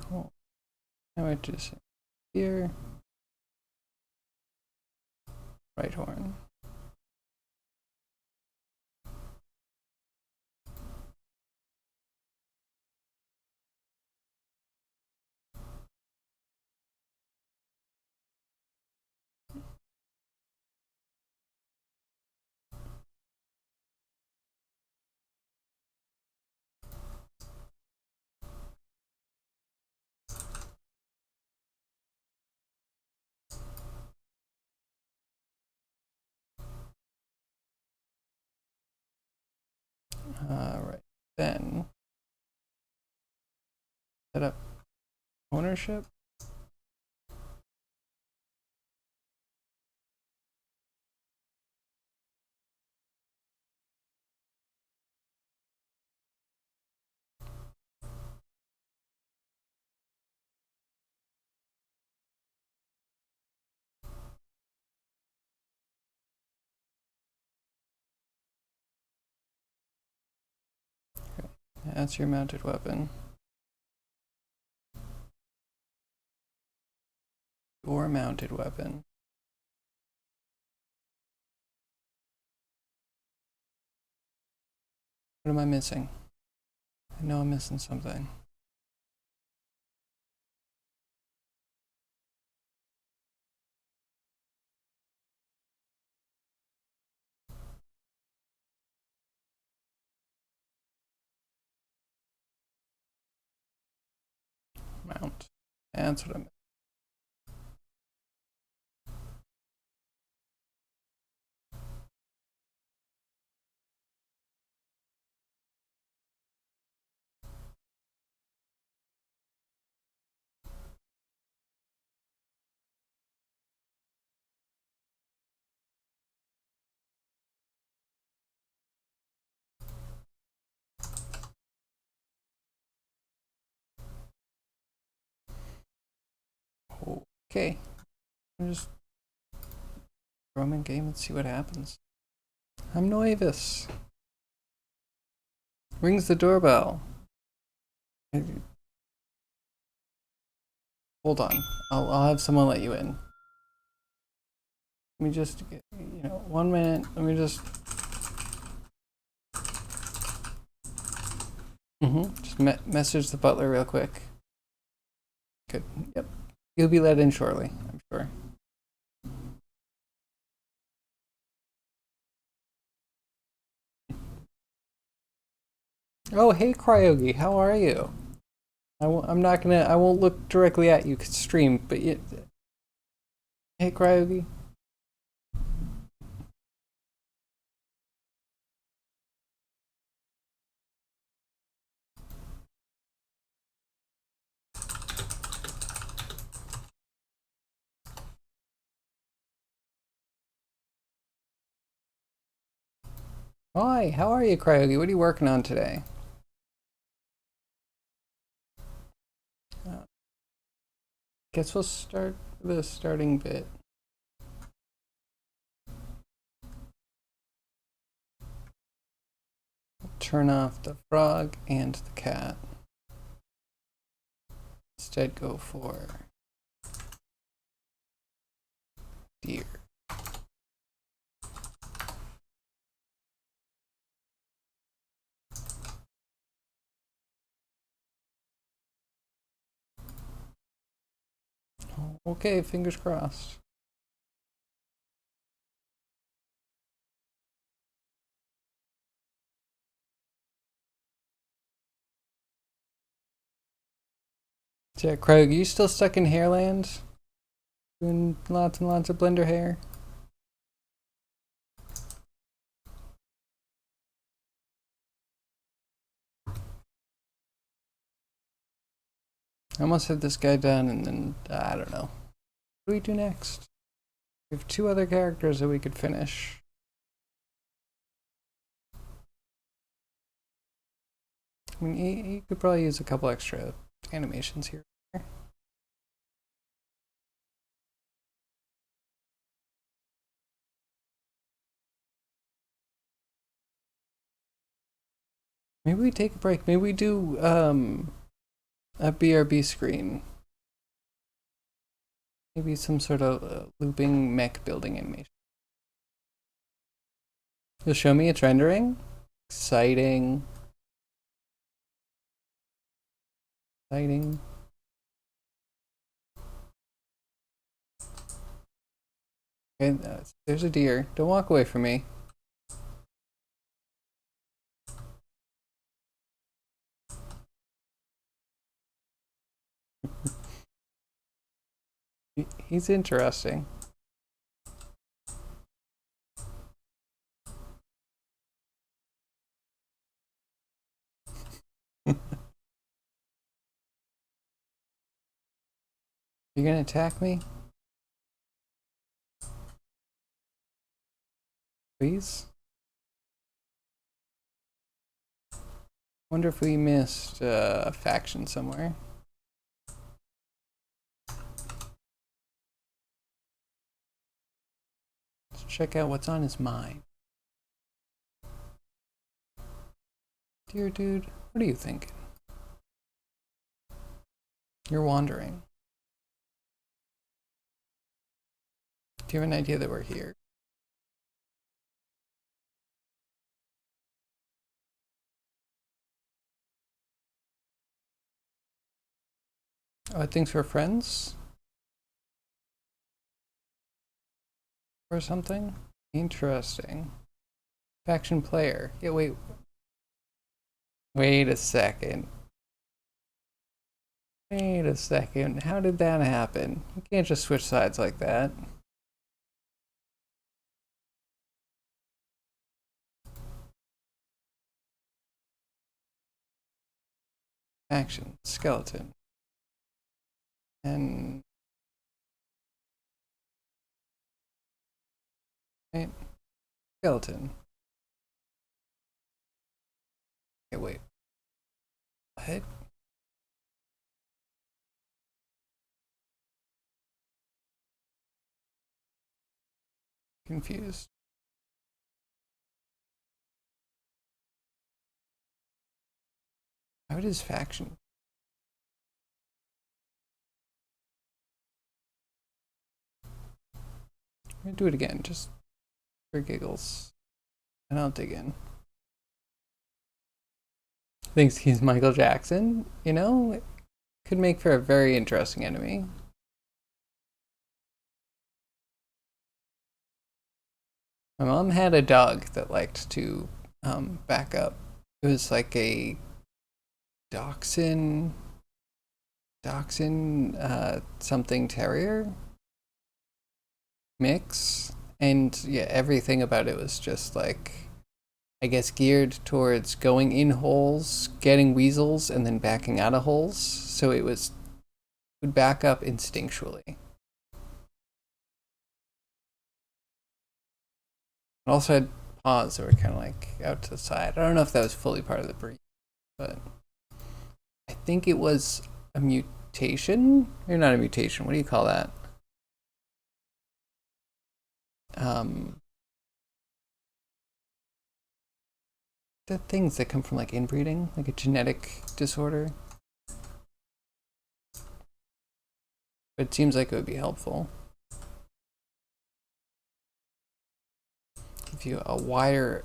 Cool. Now I just here, right horn. Right, then set up ownership. That's your mounted weapon. Your mounted weapon. What am I missing? I know I'm missing something. Mount. That's what I'm. Okay. Just throw him in game and see what happens. I'm Noivus. Rings the doorbell. Hold on. I'll have someone let you in. Let me just get, 1 minute. Let me just. Just message the butler real quick. Good. Yep. You'll be let in shortly, I'm sure. Oh, hey, Cryogi. How are you? I won't look directly at you, stream, but hey, Cryogi. Hi, how are you, Cryogi? What are you working on today? Guess we'll start the starting bit. Turn off the frog and the cat. Instead, go for deer. Okay, fingers crossed. Yeah, Craig, you still stuck in Hairland? Doing lots and lots of Blender hair? I almost had this guy done, and then, I don't know. What do we do next? We have 2 other characters that we could finish. I mean, he could probably use a couple extra animations here. Maybe we take a break. Maybe we do a BRB screen. Maybe some sort of looping mech building animation. You'll show me its rendering? Exciting. Exciting. Okay, there's a deer. Don't walk away from me. He's interesting. You gonna attack me? Please? Wonder if we missed a faction somewhere. Let's check out what's on his mind. Dear dude, what are you thinking? You're wandering. Do you have an idea that we're here? Oh, it thinks we're friends? Or something? Interesting. Faction player. Yeah, wait. Wait a second. Wait a second. How did that happen? You can't just switch sides like that. Action. Skeleton. And... right? Skeleton. Okay, wait. What? Confused. How does faction? I'm gonna do it again, just for giggles. And I'll dig in. Thinks he's Michael Jackson, you know? It could make for a very interesting enemy. My mom had a dog that liked to back up. It was like a dachshund something terrier mix, and yeah, everything about it was just like, I guess, geared towards going in holes, getting weasels, and then backing out of holes. So it would back up instinctually. It also had paws that were kind of like out to the side. I don't know if that was fully part of the breed, but I think it was a mutation. Or not a mutation. What do you call that? The things that come from like inbreeding, like a genetic disorder. But it seems like it would be helpful. Give you a wider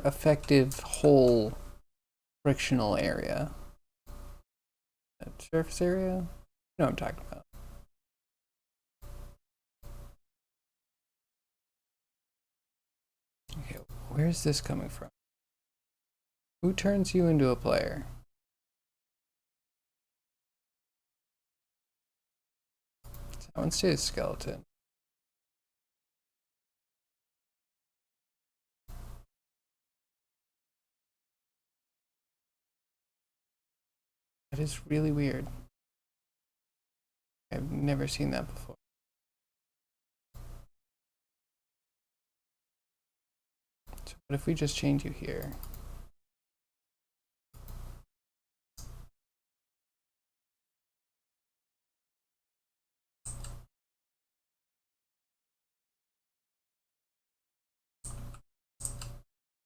effective whole frictional area. Surface area? You know what I'm talking about. Okay, where's this coming from? Who turns you into a player? I want to say a skeleton. That is really weird. I've never seen that before. So what if we just change you here?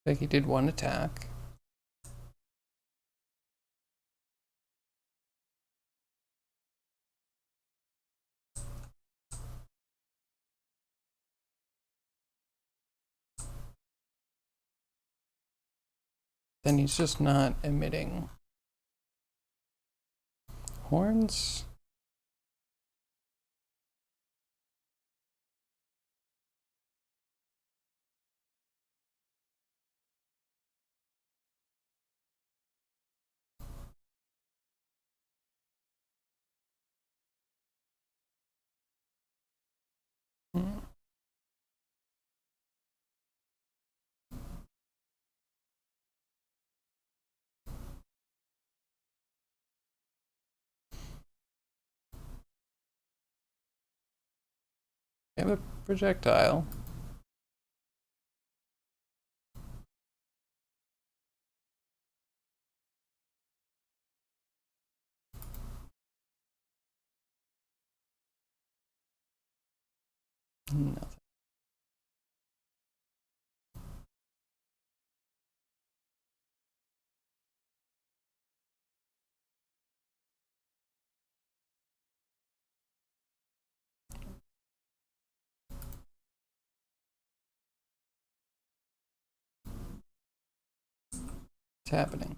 Like he did one attack. Then he's just not emitting horns. I have a projectile. Nothing. What's happening?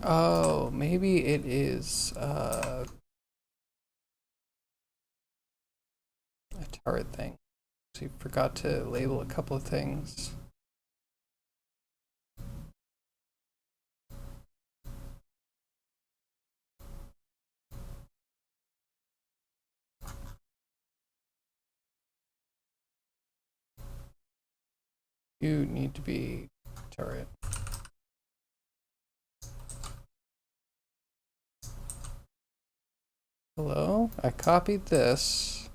Oh, maybe it is a turret thing. So you forgot to label a couple of things. You need to be turret. Hello? I copied this.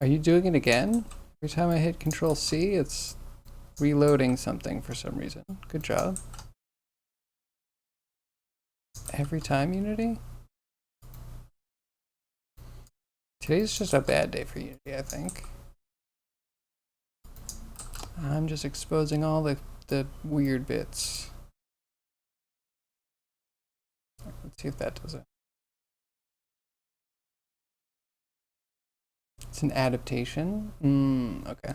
Are you doing it again? Every time I hit Control C, it's reloading something for some reason. Good job. Every time, Unity? Today's just a bad day for Unity, I think. I'm just exposing all the weird bits. Let's see if that does it. It's an adaptation? Okay.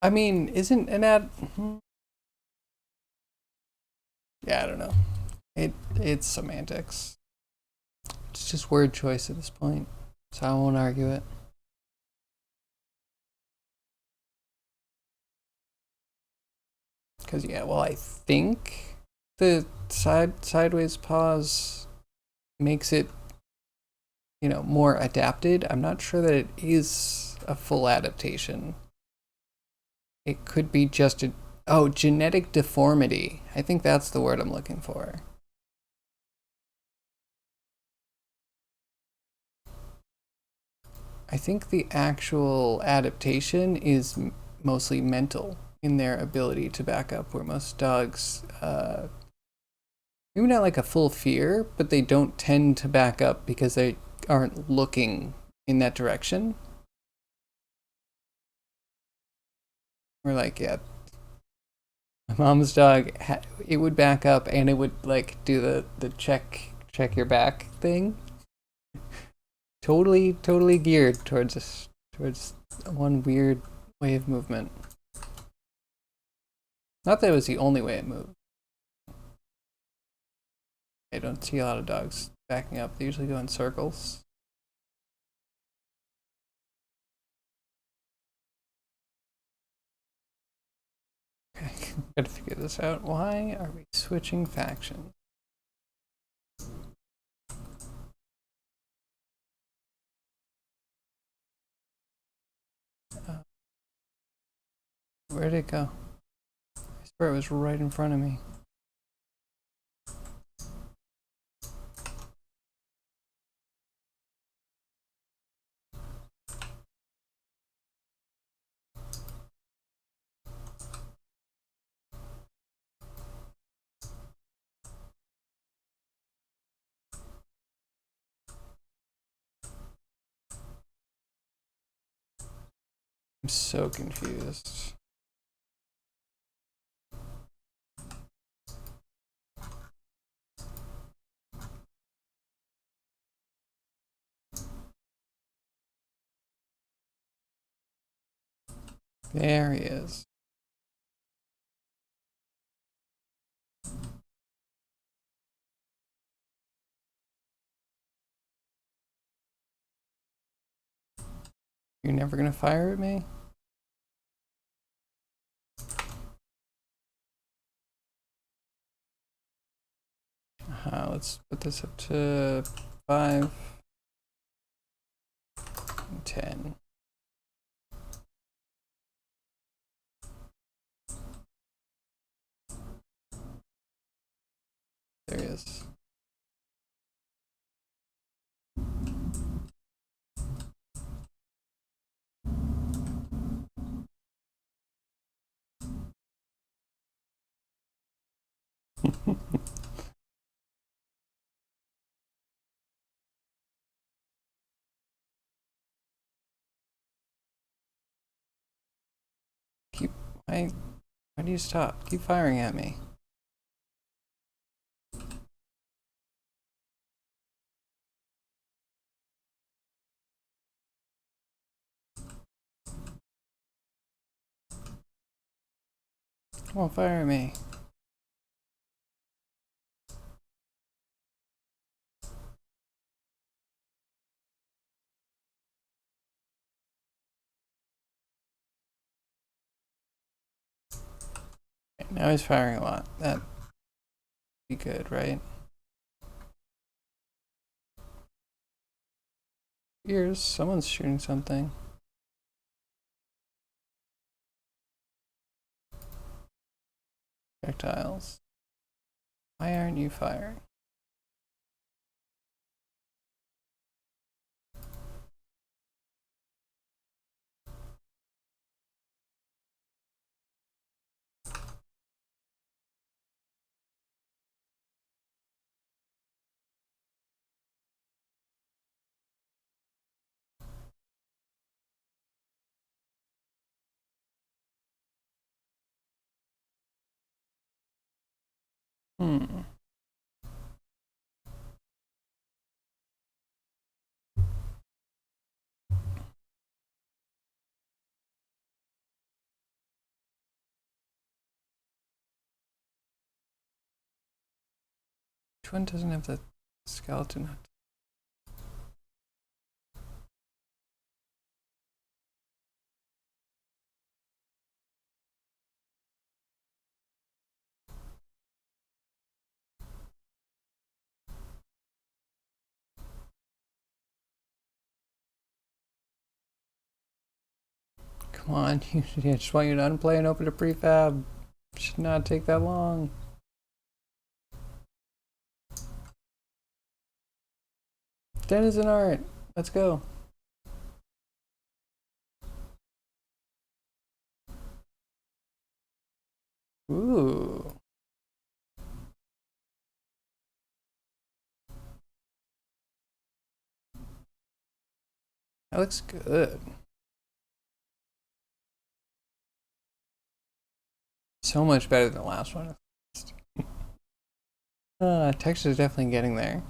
I mean, isn't an yeah, I don't know. It's semantics. It's just word choice at this point, so I won't argue it. Because yeah, well, I think the sideways pause makes it, you know, more adapted. I'm not sure that it is a full adaptation. It could be just a genetic deformity. I think that's the word I'm looking for. I think the actual adaptation is mostly mental in their ability to back up, where most dogs, maybe not like a full fear, but they don't tend to back up because they aren't looking in that direction. We're like, yeah, my mom's dog, it would back up and it would like do the check your back thing. Totally geared towards one weird way of movement. Not that it was the only way it moved. I don't see a lot of dogs backing up. They usually go in circles. Okay, gotta figure this out. Why are we switching factions? Where'd it go? I swear it was right in front of me. I'm so confused. There he is. You're never gonna fire at me? Let's put this up to 5 and 10. There he is. Why do you stop? Keep firing at me. Come on, fire at me. Okay, now he's firing a lot. That'd be good, right? Here's someone's shooting something. projectiles. Why aren't you firing? Hmm. Which one doesn't have the skeleton hut? Come on, I just want you to unplay and open a prefab. Should not take that long. Denizen art. Let's go. Ooh. That looks good. So much better than the last one. Texture's definitely getting there.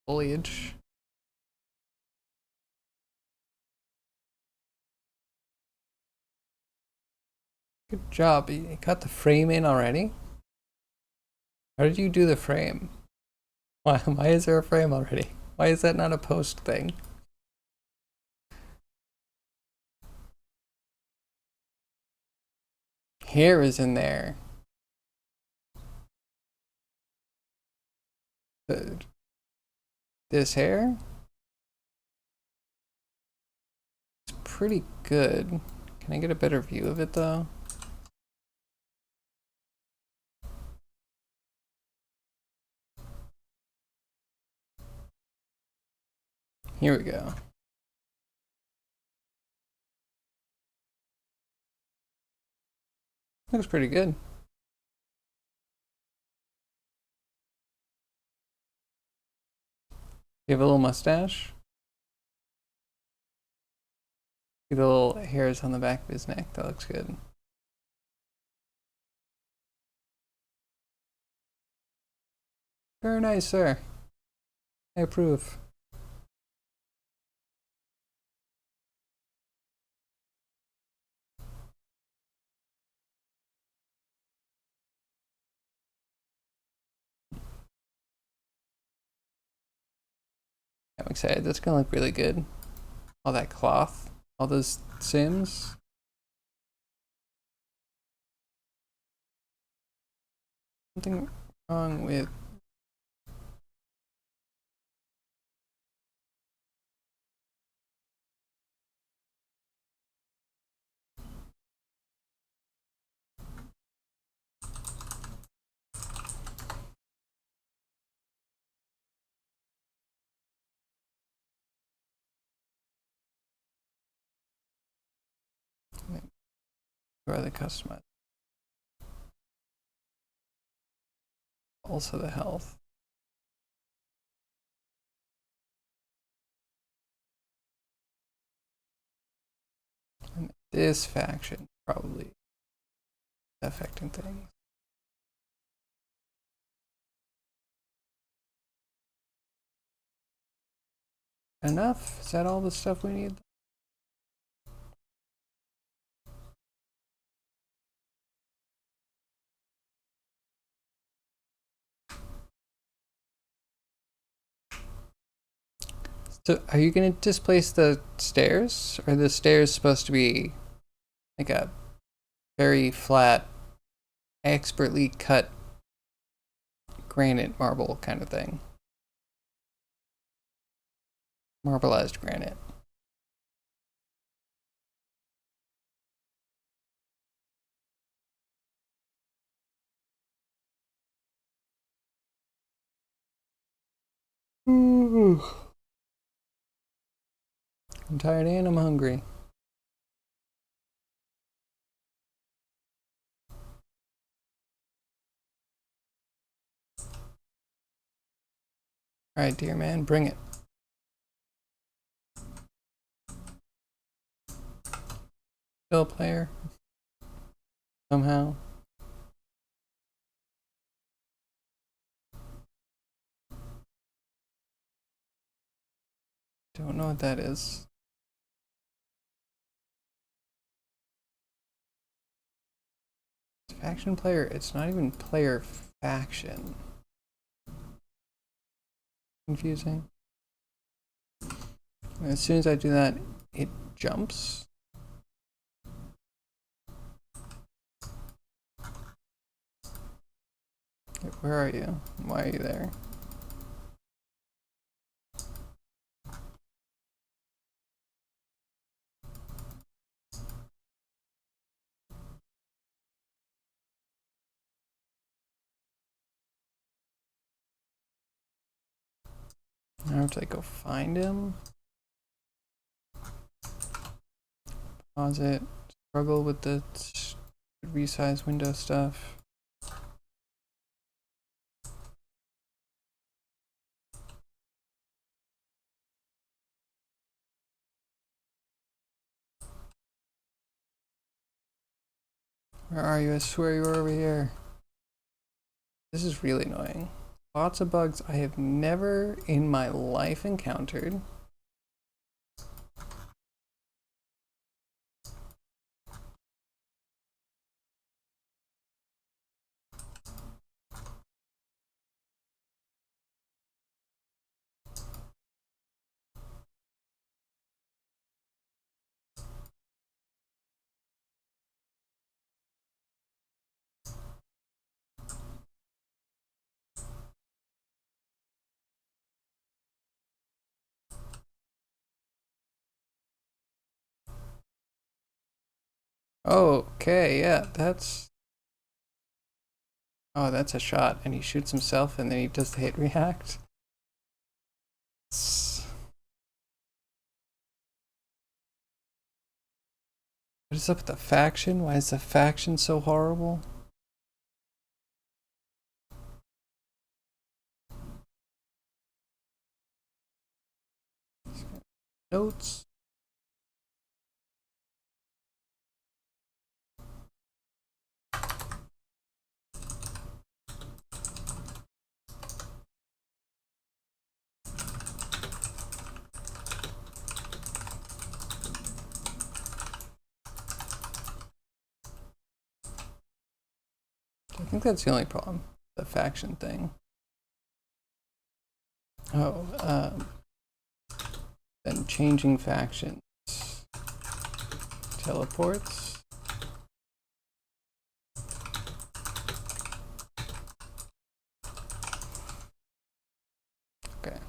Foliage. Good job. You got the frame in already? How did you do the frame? Why is there a frame already? Why is that not a post thing? Hair is in there. This hair? It's pretty good. Can I get a better view of it though? Here we go. Looks pretty good. You have a little mustache. See the little hairs on the back of his neck. That looks good. Very nice, sir. I approve. I'm excited. That's gonna look really good. All that cloth, all those Sims. Something wrong with where the customize. Also the health. And this faction probably affecting things. Enough? Is that all the stuff we need? So are you gonna displace the stairs? Or are the stairs supposed to be like a very flat, expertly cut granite marble kind of thing? Marbleized granite. I'm tired and I'm hungry. Alright, dear man, bring it. Still a player. Somehow. Don't know what that is. It's faction player, it's not even player faction. Confusing. As soon as I do that, it jumps. Where are you? Why are you there? I have to like go find him. Pause it. Struggle with the resize window stuff. Where are you? I swear you were over here. This is really annoying. Lots of bugs I have never in my life encountered. Okay, yeah, that's... Oh, that's a shot, and he shoots himself, and then he does the hit react. What is up with the faction? Why is the faction so horrible? Notes. I think that's the only problem. The faction thing. Oh, then changing factions. Teleports. Okay.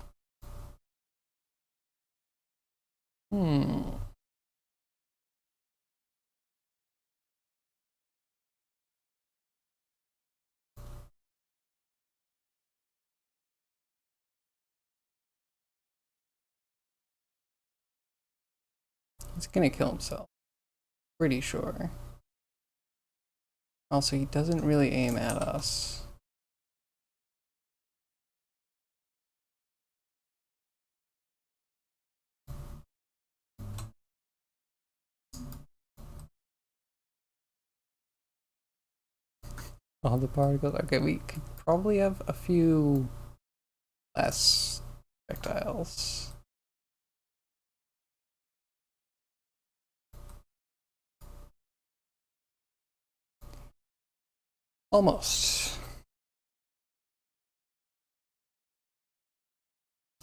He's gonna kill himself. Pretty sure. Also, he doesn't really aim at us. All the particles. Okay, we could probably have a few less projectiles. Almost.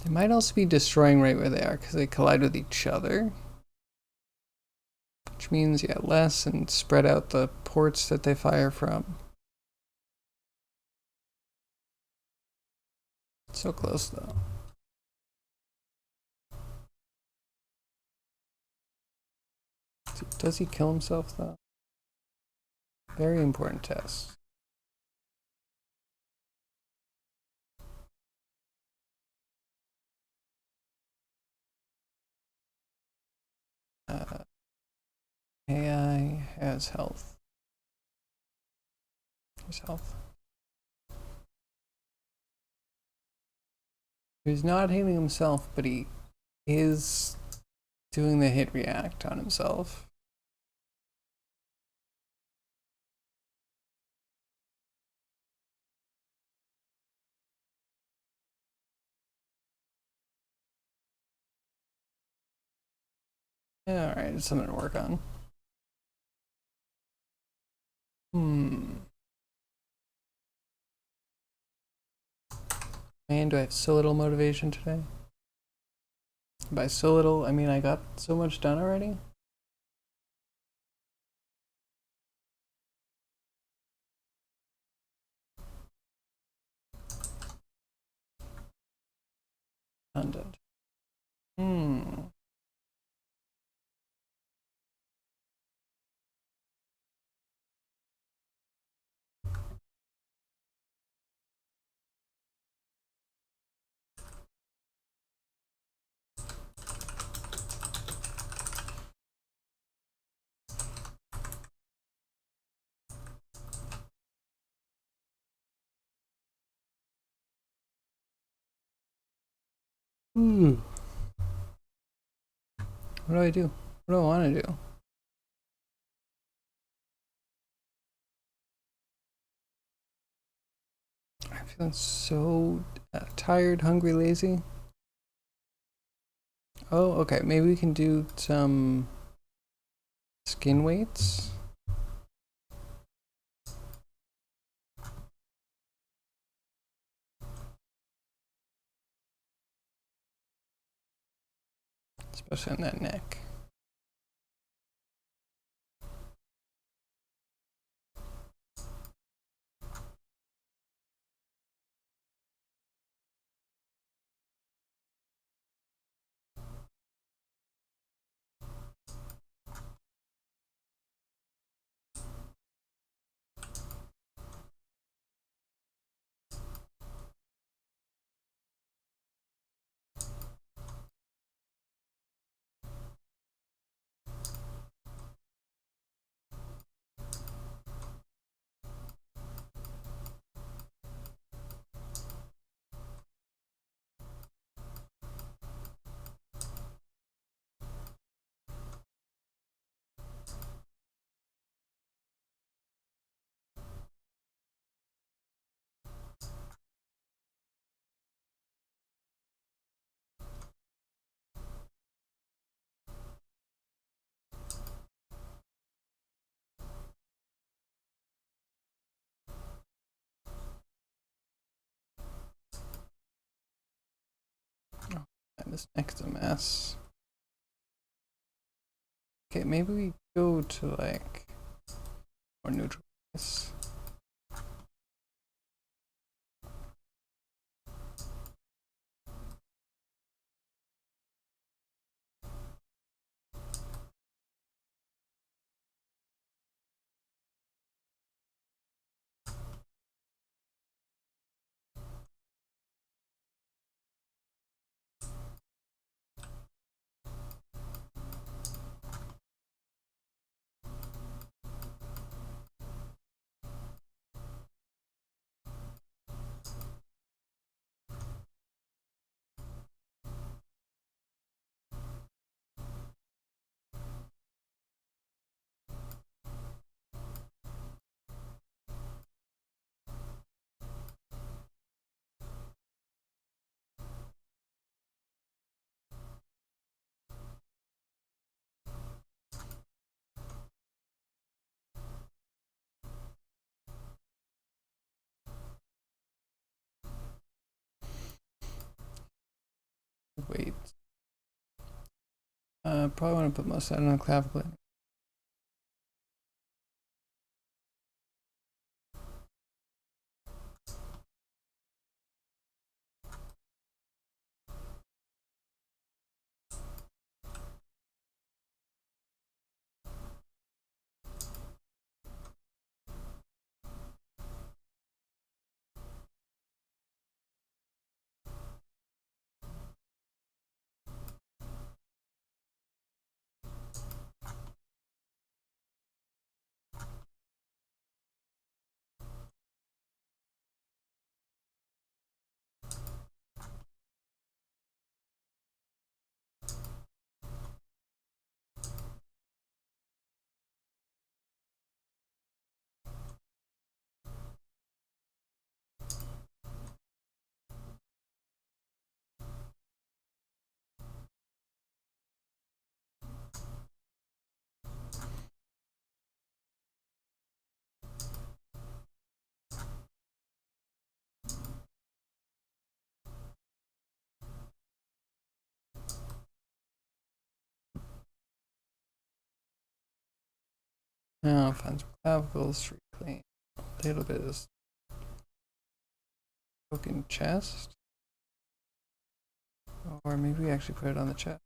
They might also be destroying right where they are because they collide with each other. Which means, yeah, less and spread out the ports that they fire from. So close, though. Does he kill himself, though? Very important test. Uh, AI has health. Here's health. He's not healing himself, but he is doing the hit react on himself. Yeah, alright, it's something to work on. Man, do I have so little motivation today? By so little, I mean I got so much done already. Redundant. What do I do? What do I want to do? I'm feeling so tired, hungry, lazy. Oh, okay. Maybe we can do some skin weights. Especially on that neck. And this neck's a mess. Okay, maybe we go to like more neutral. Wait. Probably want to put most of that on the clavicle. Now find some clavicles, reclaim a little bit of broken chest. Or maybe we actually put it on the chest.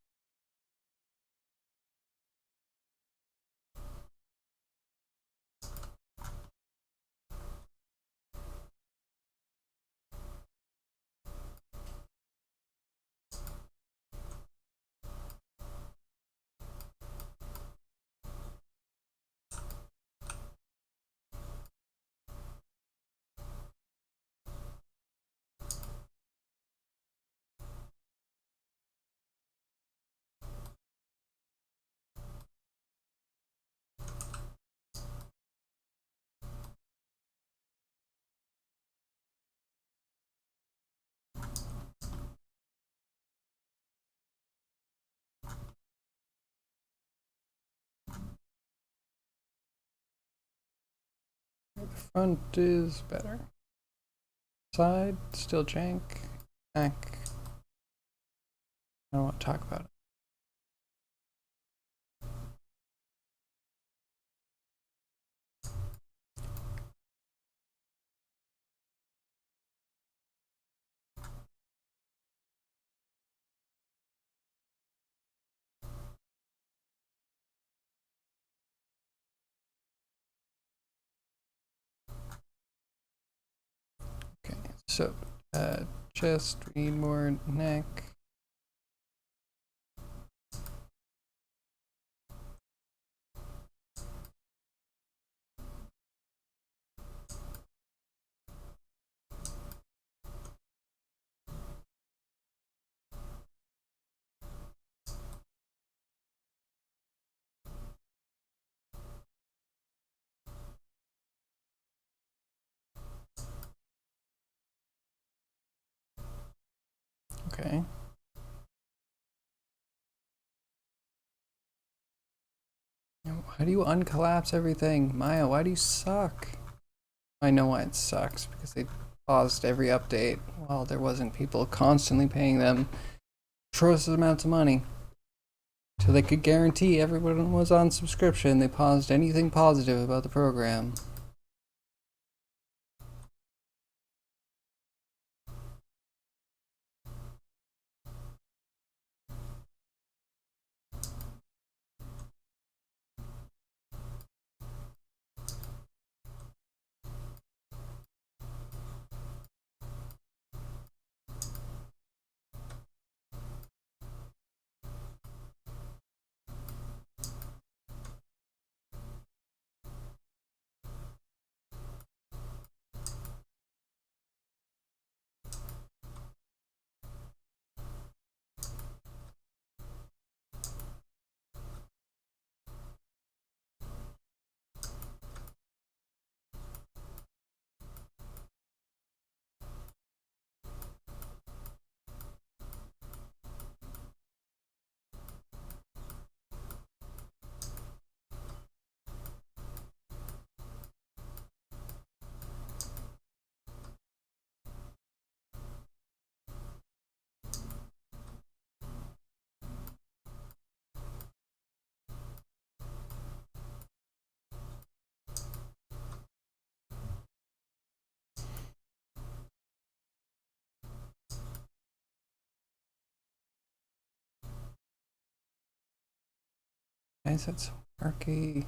The front is better. Side, still jank. Back. I don't want to talk about it. Okay, so chest, we need more neck. Okay. How do you uncollapse everything? Maya, why do you suck? I know why it sucks, because they paused every update while there wasn't people constantly paying them atrocious amounts of money. So they could guarantee everyone was on subscription. They paused anything positive about the program. Guys, that's arcade.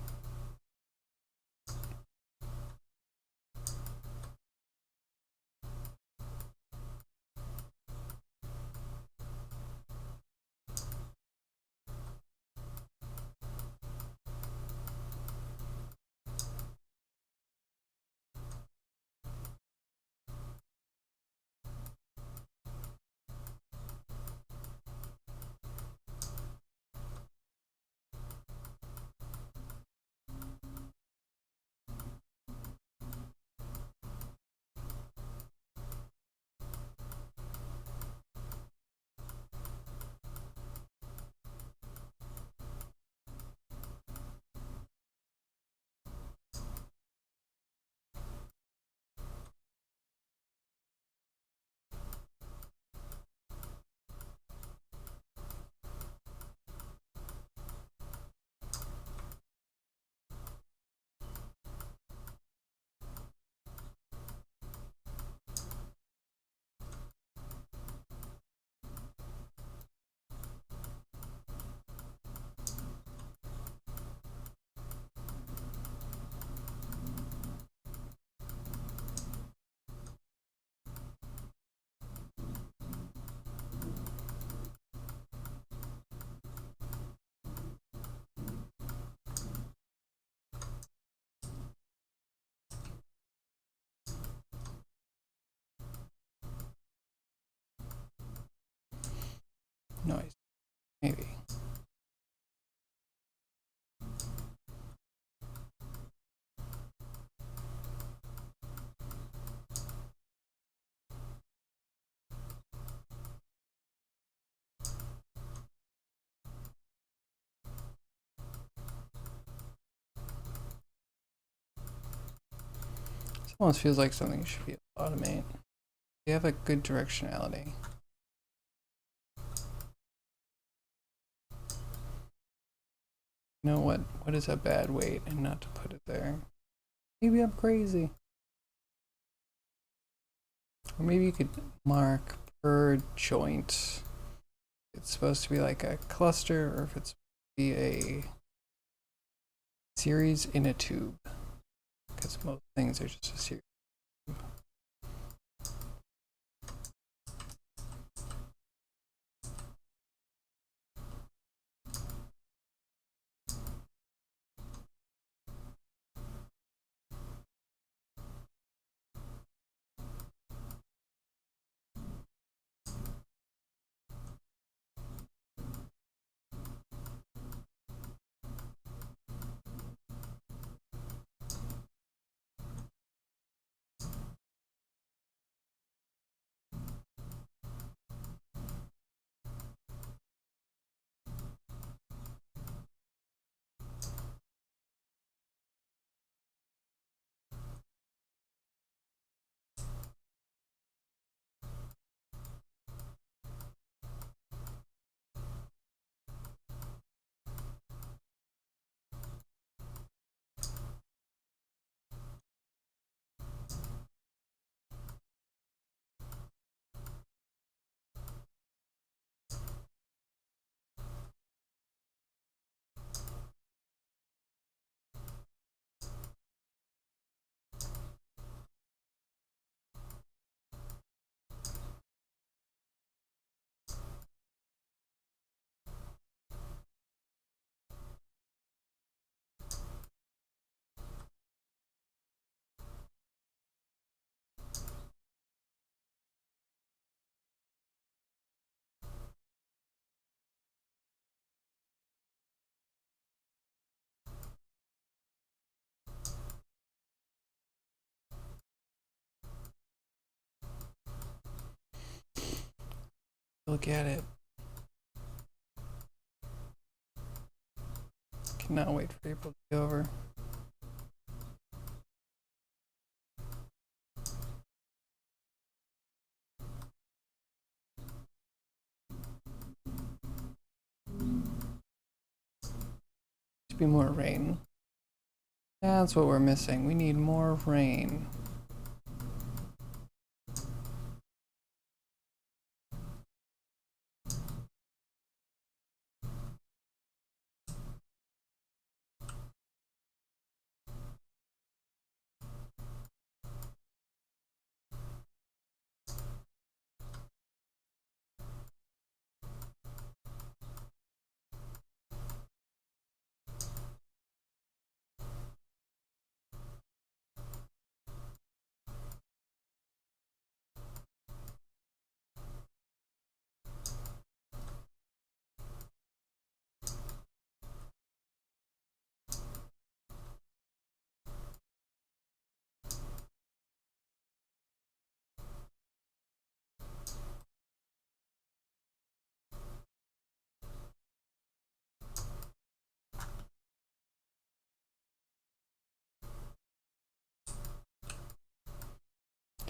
noise. Maybe. This almost feels like something you should be able to automate. You have a good directionality. You know what? What is a bad weight and not to put it there? Maybe I'm crazy. Or maybe you could mark per joint. It's supposed to be like a cluster, or if it's supposed to be a series in a tube. Because most things are just a series. Look at it. Cannot wait for April to be over. Should be more rain. That's what we're missing. We need more rain.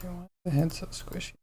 Why is the head so squishy?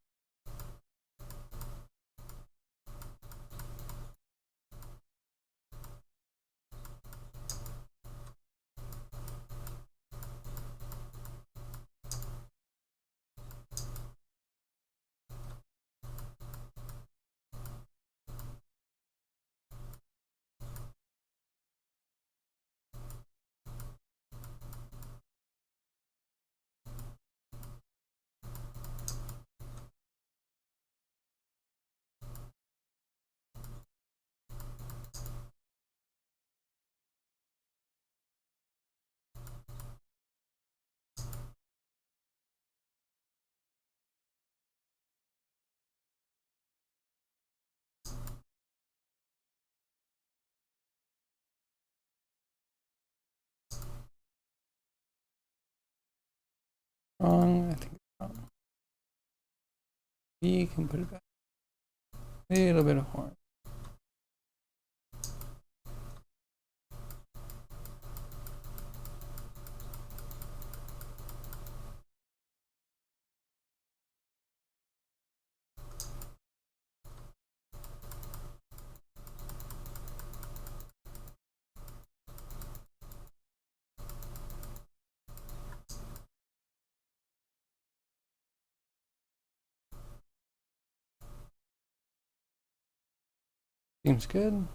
Wrong, I think it's wrong. We can put it back. A little bit of horn. Seems good.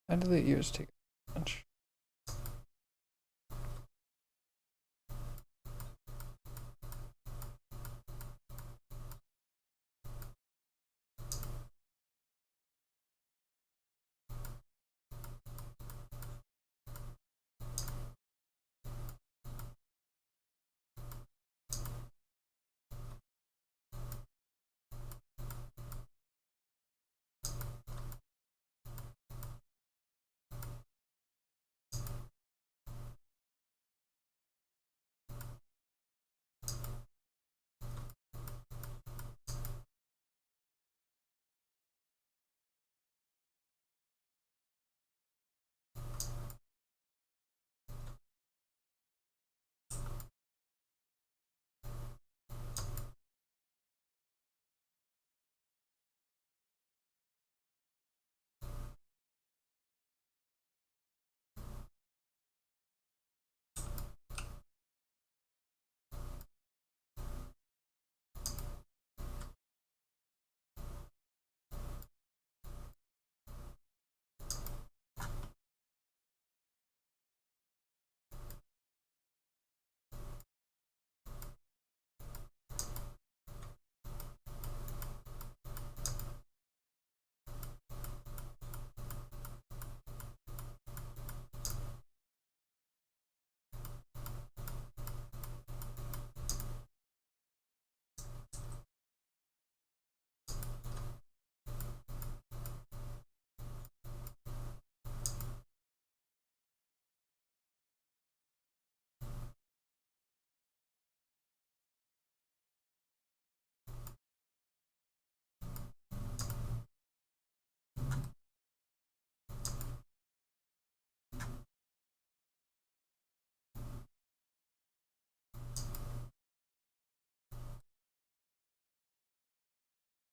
How do the ears take a bunch?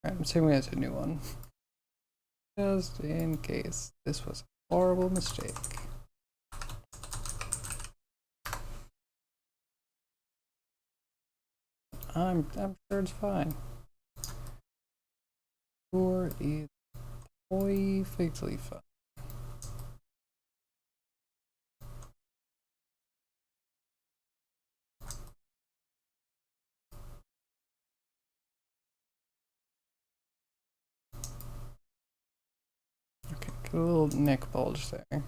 I'm assuming it's a new one. Just in case this was a horrible mistake. I'm sure it's fine. Sure is perfectly fine. Okay, get a little neck bulge there.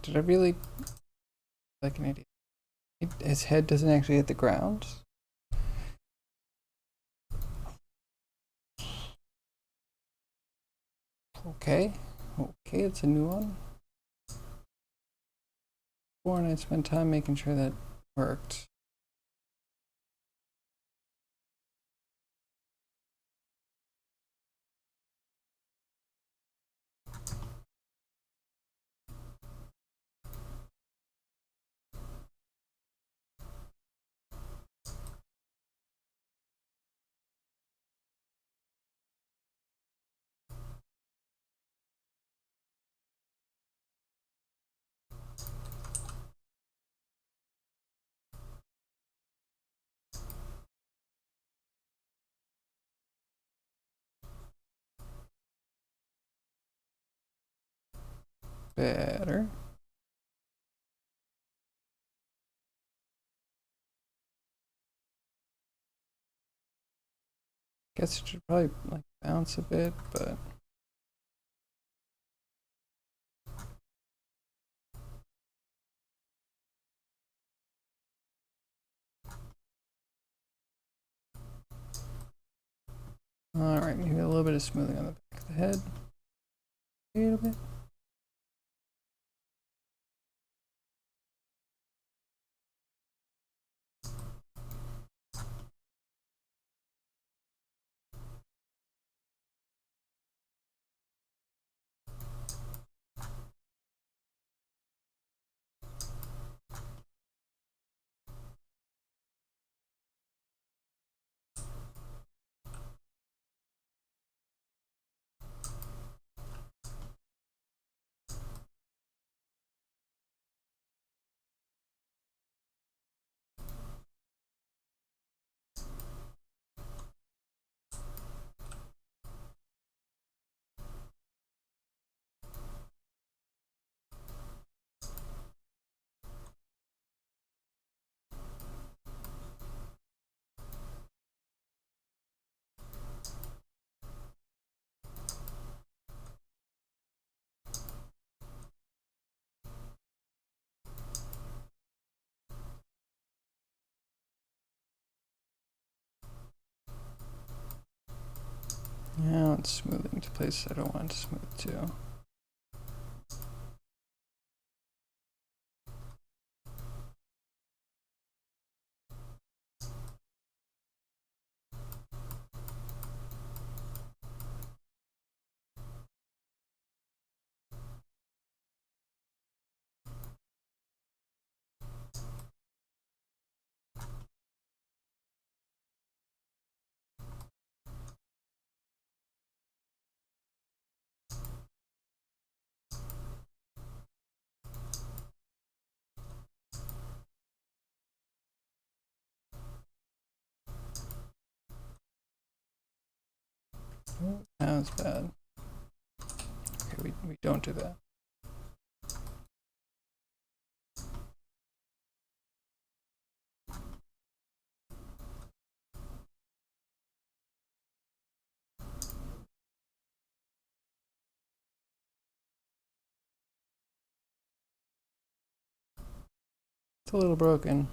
Did I really like an idiot? His head doesn't actually hit the ground. Okay, okay, it's a new one. And I spent time making sure that worked. Better. Guess it should probably like bounce a bit, but Alright, maybe a little bit of smoothing on the back of the head. A little bit. Now it's smoothing to places I don't want to smooth to. That was bad. Okay, we don't do that. It's a little broken,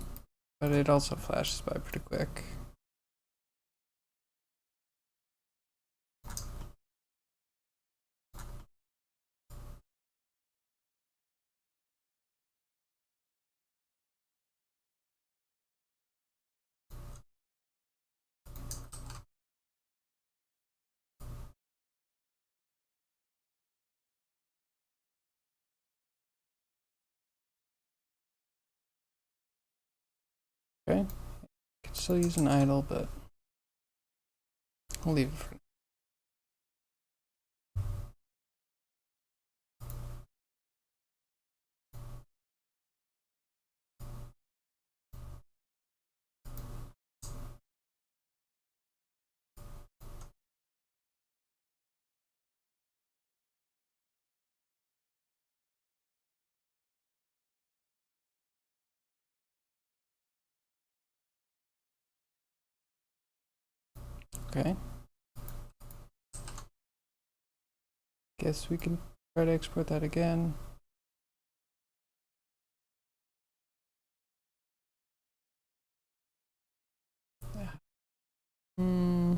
but it also flashes by pretty quick. Okay, could still use an idle, but I'll leave it for now. Okay. Guess we can try to export that again. Hmm.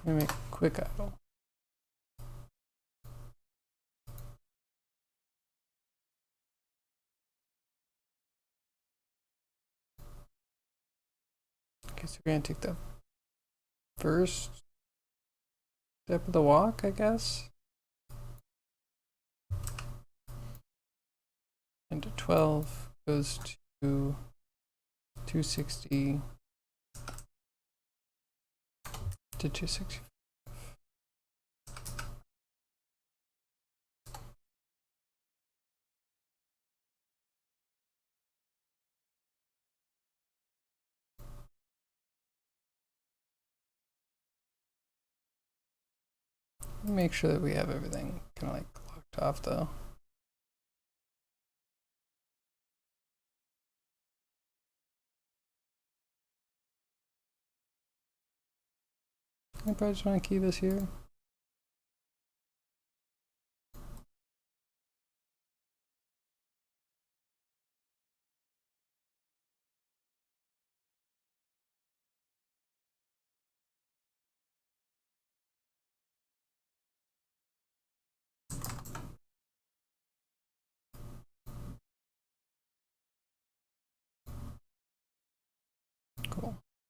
Let me make a quick idle. Okay, so we're gonna take the first step of the walk, I guess. Into 12 goes to 260 to 260. Make sure that we have everything kind of like locked off though. I probably just want to key this here.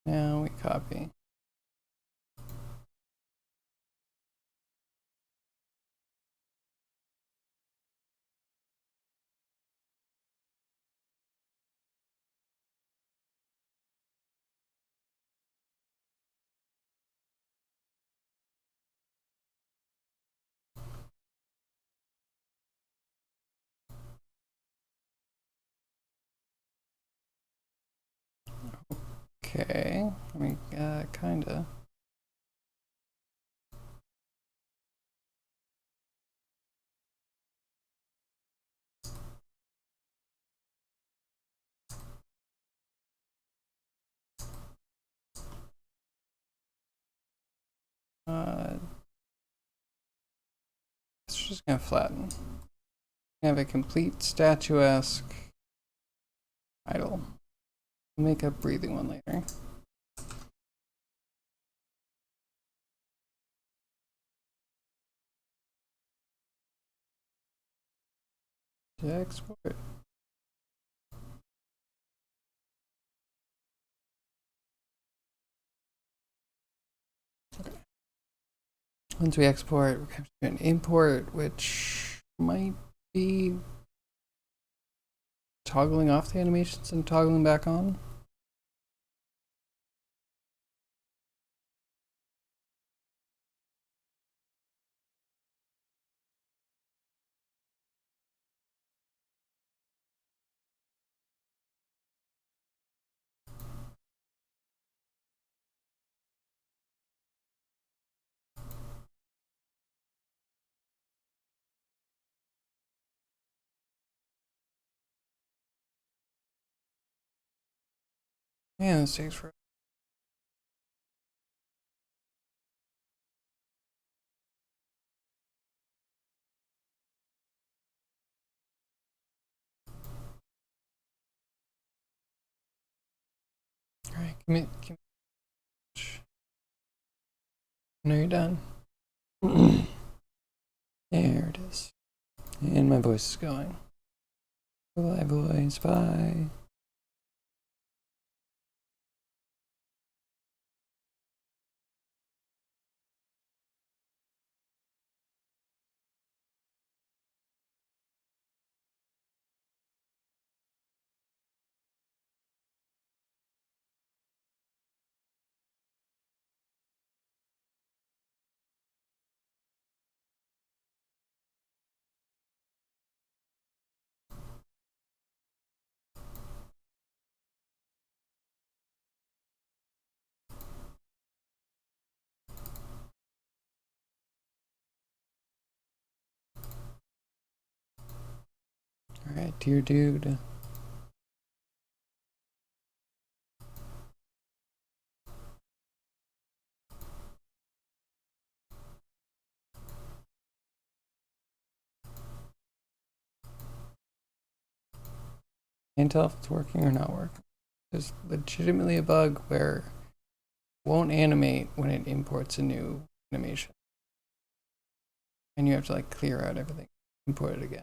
Now we copy. Okay, I mean, kinda. It's just gonna flatten. Have a complete statuesque idle. We'll make a breathing one later. To export. Okay. Once we export, we're going to do an import, which might be toggling off the animations and toggling back on. Man, this takes forever. Alright, commit. Now you're done. There it is. And my voice is going. Bye, voice. Bye. Alright, dear dude. Can't tell if it's working or not working. There's legitimately a bug where it won't animate when it imports a new animation. And you have to like clear out everything, import it again.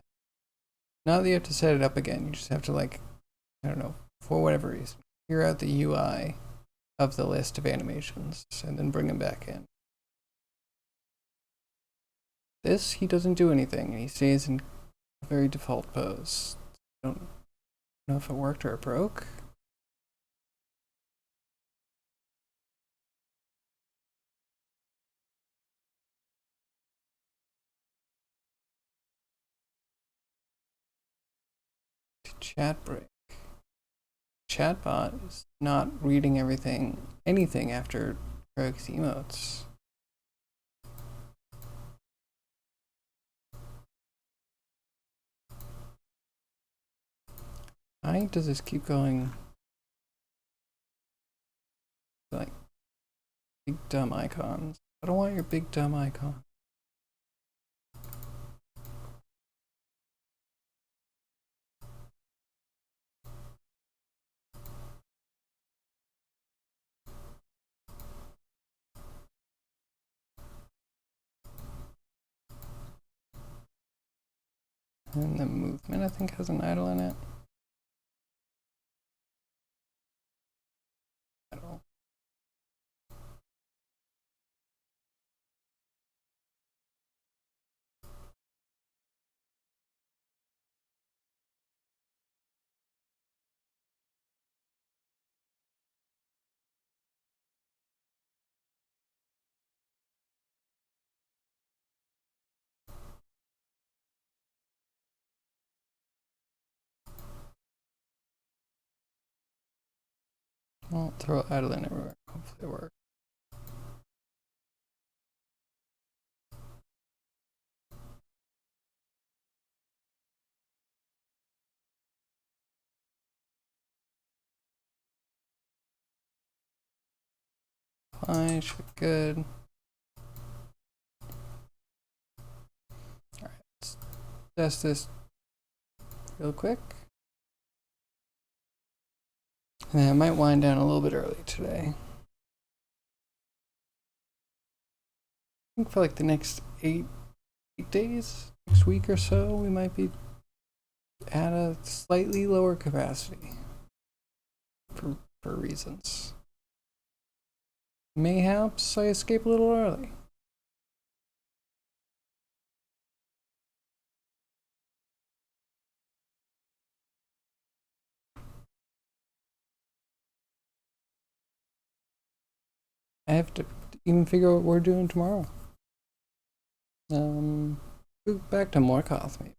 Not that you have to set it up again, you just have to like, I don't know, for whatever reason, clear out the UI of the list of animations and then bring them back in. This, he doesn't do anything and he stays in a very default pose. I don't know if it worked or it broke. Chat break. Chatbot is not reading anything after Craig's emotes. Why does this keep going? Like big dumb icons. I don't want your big dumb icon. And the movement, I think, has an idle in it. Idle. I'll throw Adeline everywhere. Hopefully it works. Fine, should be good. Alright, let's test this real quick. And I might wind down a little bit early today. I think for like the next 8 days, next week or so, we might be at a slightly lower capacity for reasons. Mayhaps I escape a little early. I have to even figure out what we're doing tomorrow. Go back to Morkoth maybe.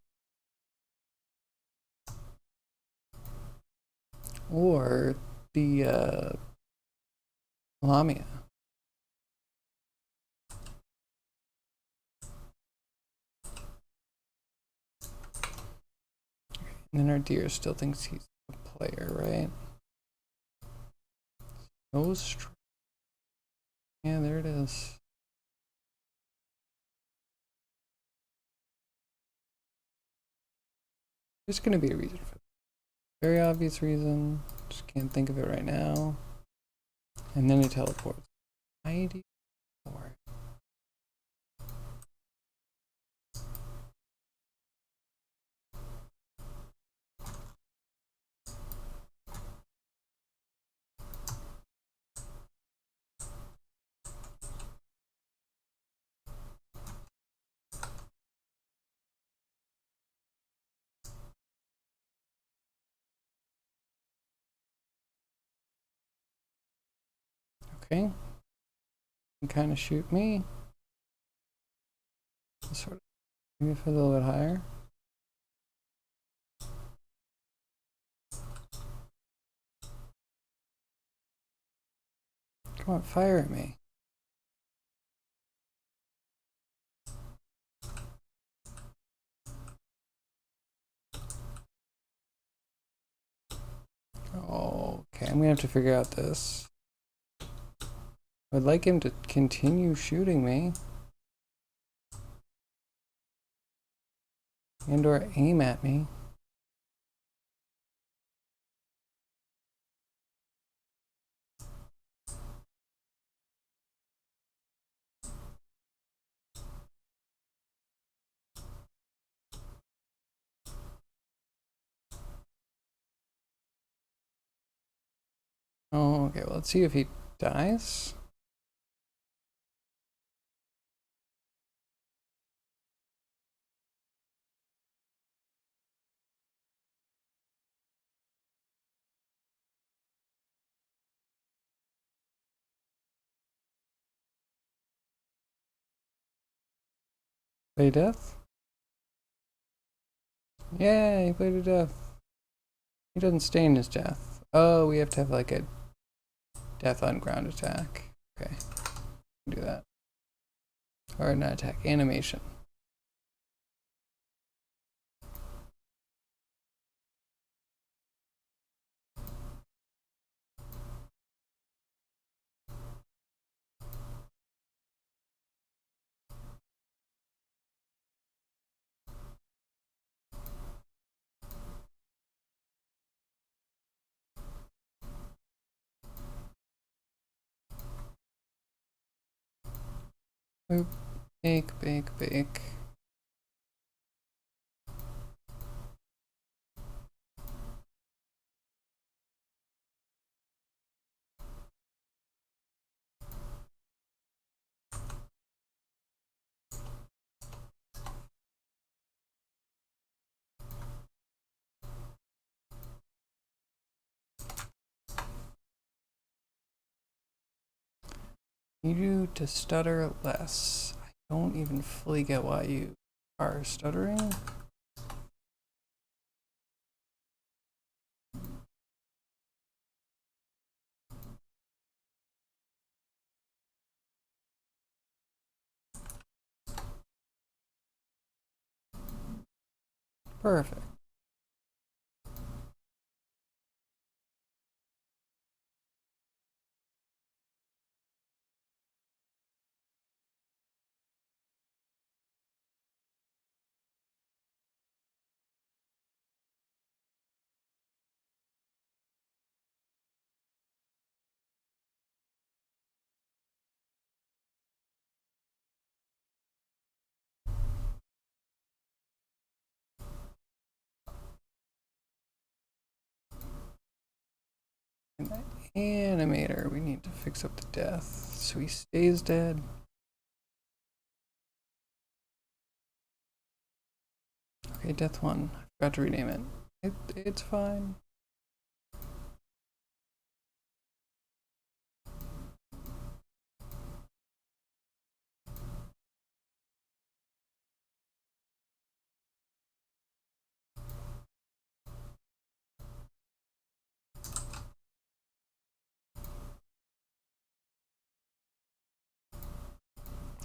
Or the Lamia. And then our deer still thinks he's a player, right? Yeah, there it is. There's gonna be a reason for it. Very obvious reason. Just can't think of it right now. And then he teleports. Why do you teleport? Okay. You can kind of shoot me. Sort of. Maybe if a little bit higher. Come on, fire at me. Okay, I'm gonna have to figure out this. I'd like him to continue shooting me. And or aim at me. Oh, okay, well, let's see if he dies. Play death? Yeah, he played a death. He doesn't stain his death. Oh, we have to have like a death on ground attack. Okay, do that. Or not attack, animation. Oop. Bake, bake, bake. Need you to stutter less. I don't even fully get why you are stuttering. Perfect. And that animator, we need to fix up the death so he stays dead. Okay, death 1. I forgot to rename it. It's fine.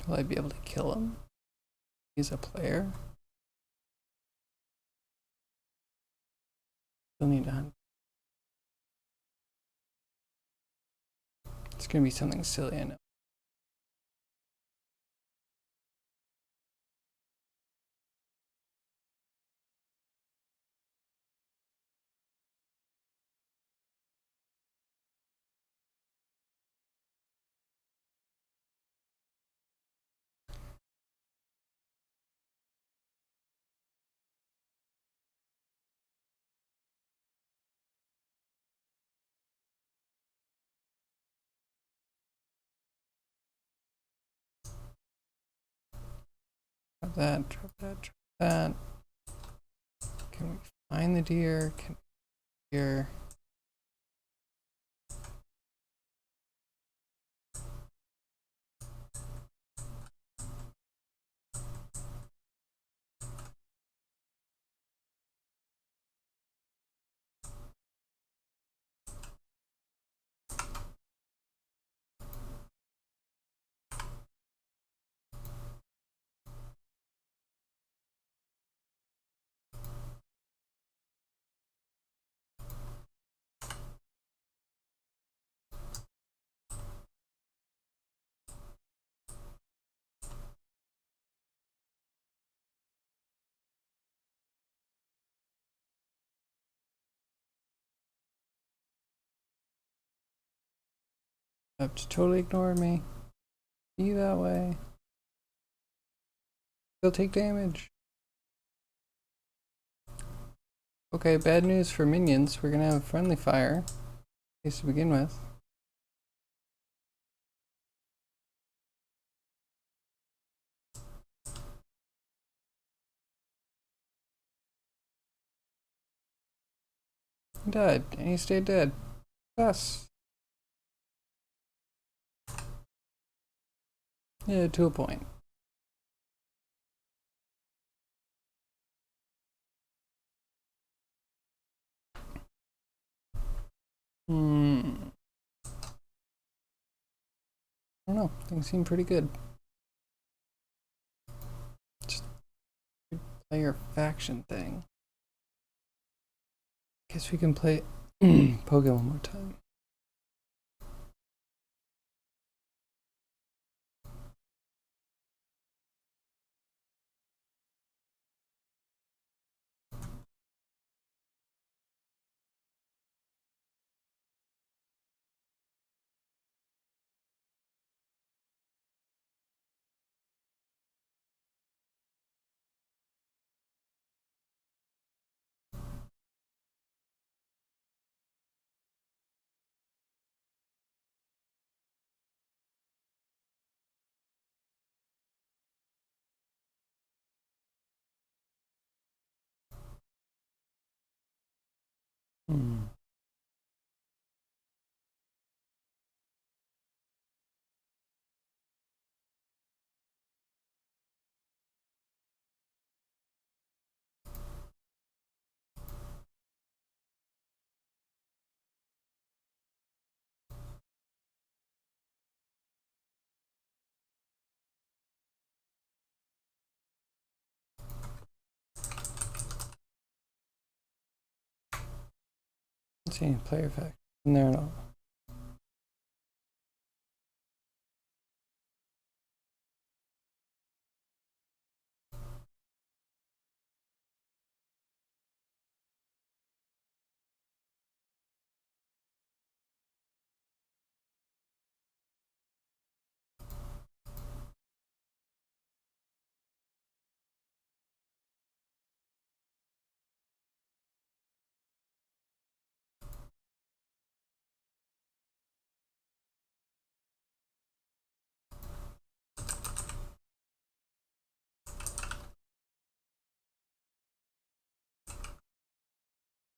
Will I be able to kill him? He's a player. Still need to hunt. It's gonna be something silly, I know. Drop that, drop that, drop that. Can we find the deer? Can deer? Have to totally ignore me. Be that way. They'll take damage. Okay, bad news for minions. We're gonna have friendly fire. At least to begin with. He died, and he stayed dead. Yes. Yeah, to a point. I don't know. Things seem pretty good. Just player faction thing. Guess we can play Pokemon one more time. Let's see, player effect. And there and all.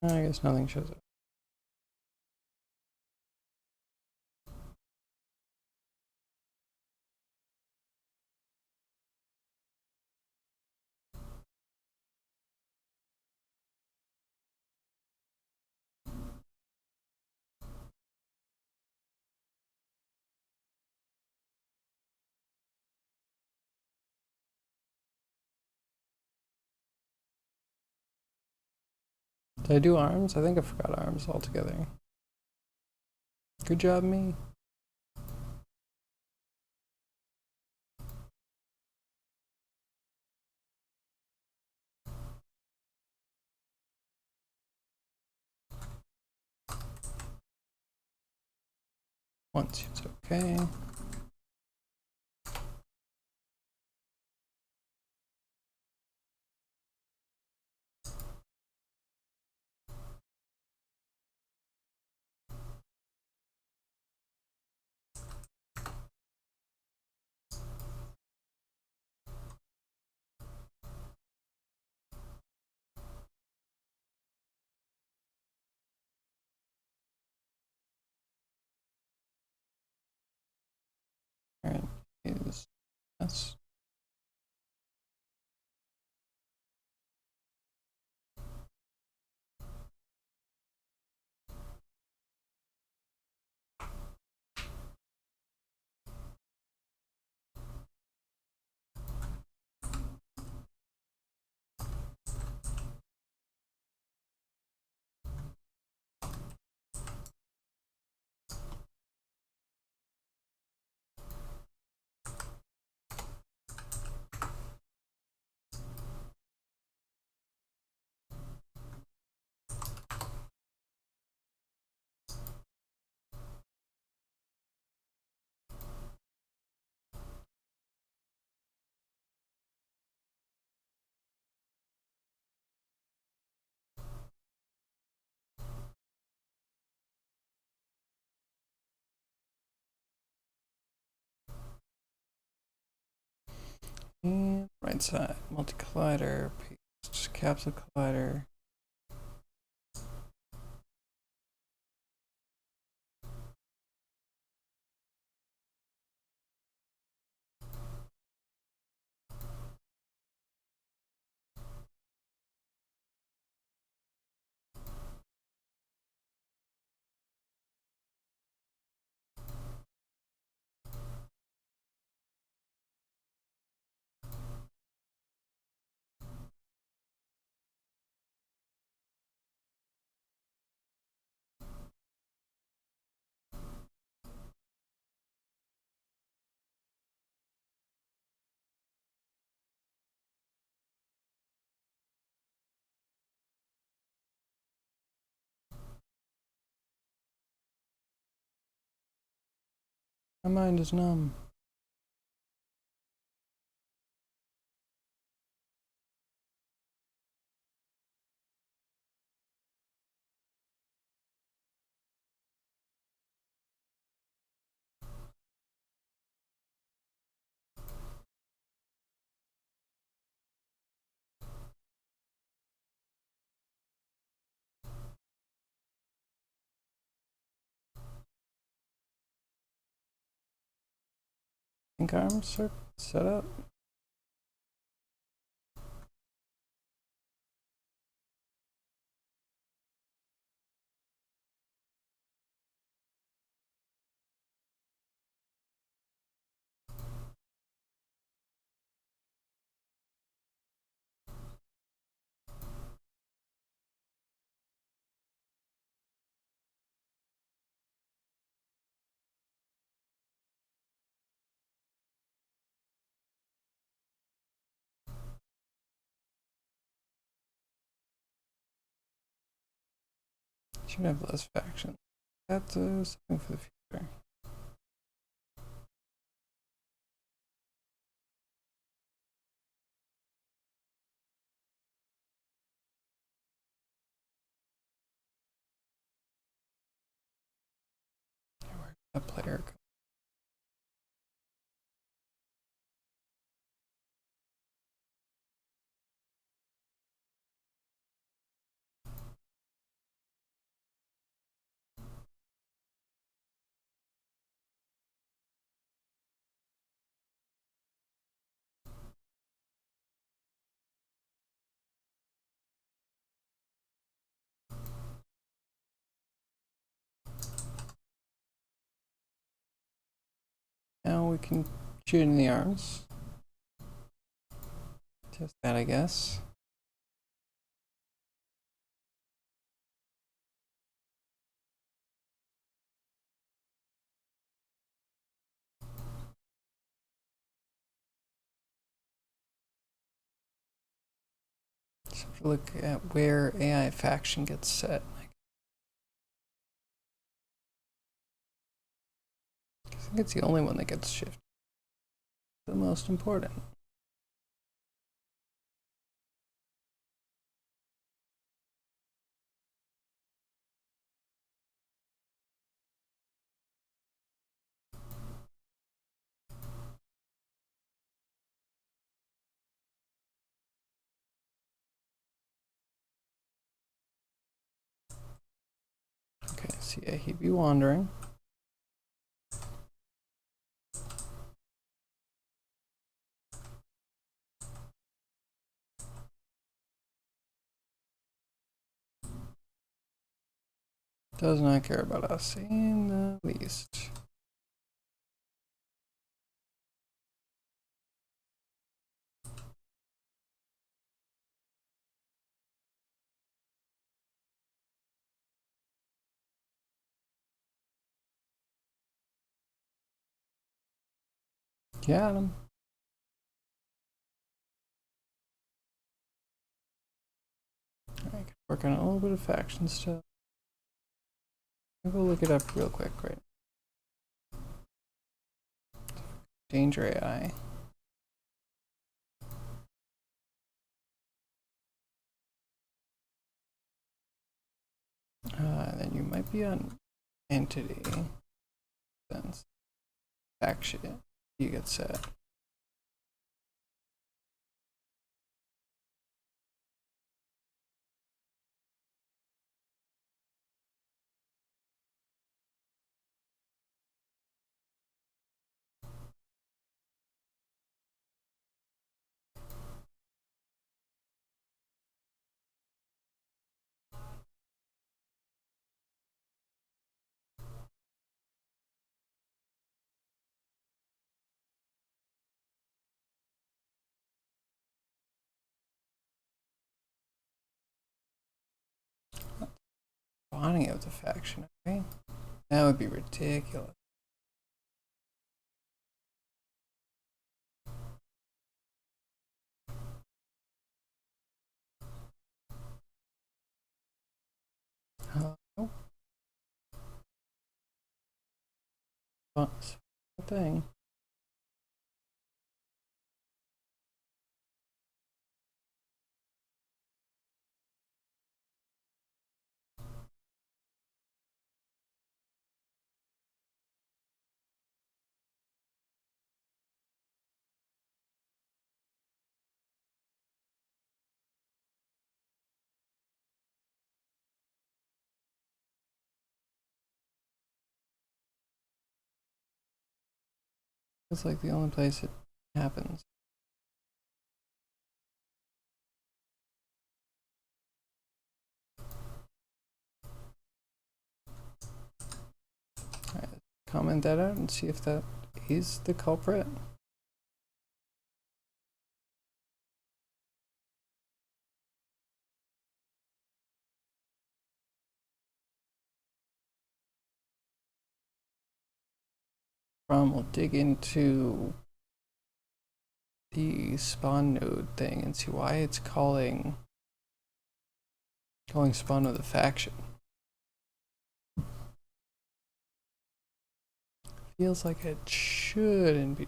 I guess nothing shows up. Did I do arms? I think I forgot arms altogether. Good job, me. Once it's okay. Alright, is yes. And right side, multi-collider, paste, capsule collider. My mind is numb. Think arms are set up. Should have less factions. That's something for the future. A player. Now we can shoot in the arms. Just that, I guess. So look at where AI faction gets set. I think it's the only one that gets shifted. The most important. Okay, so yeah, he'd be wandering. Does not care about us in the least. Got him. Alright, working on a little bit of faction stuff. I'll go look it up real quick, right? Danger AI. Then you might be on entity. Sense. Faction. You get set. Spawning of the faction, okay? That would be ridiculous. Oh. That's a thing. It's like the only place it happens. Alright, comment that out and see if that is the culprit. We'll dig into the spawn node thing and see why it's calling spawn node the faction. Feels like it shouldn't be.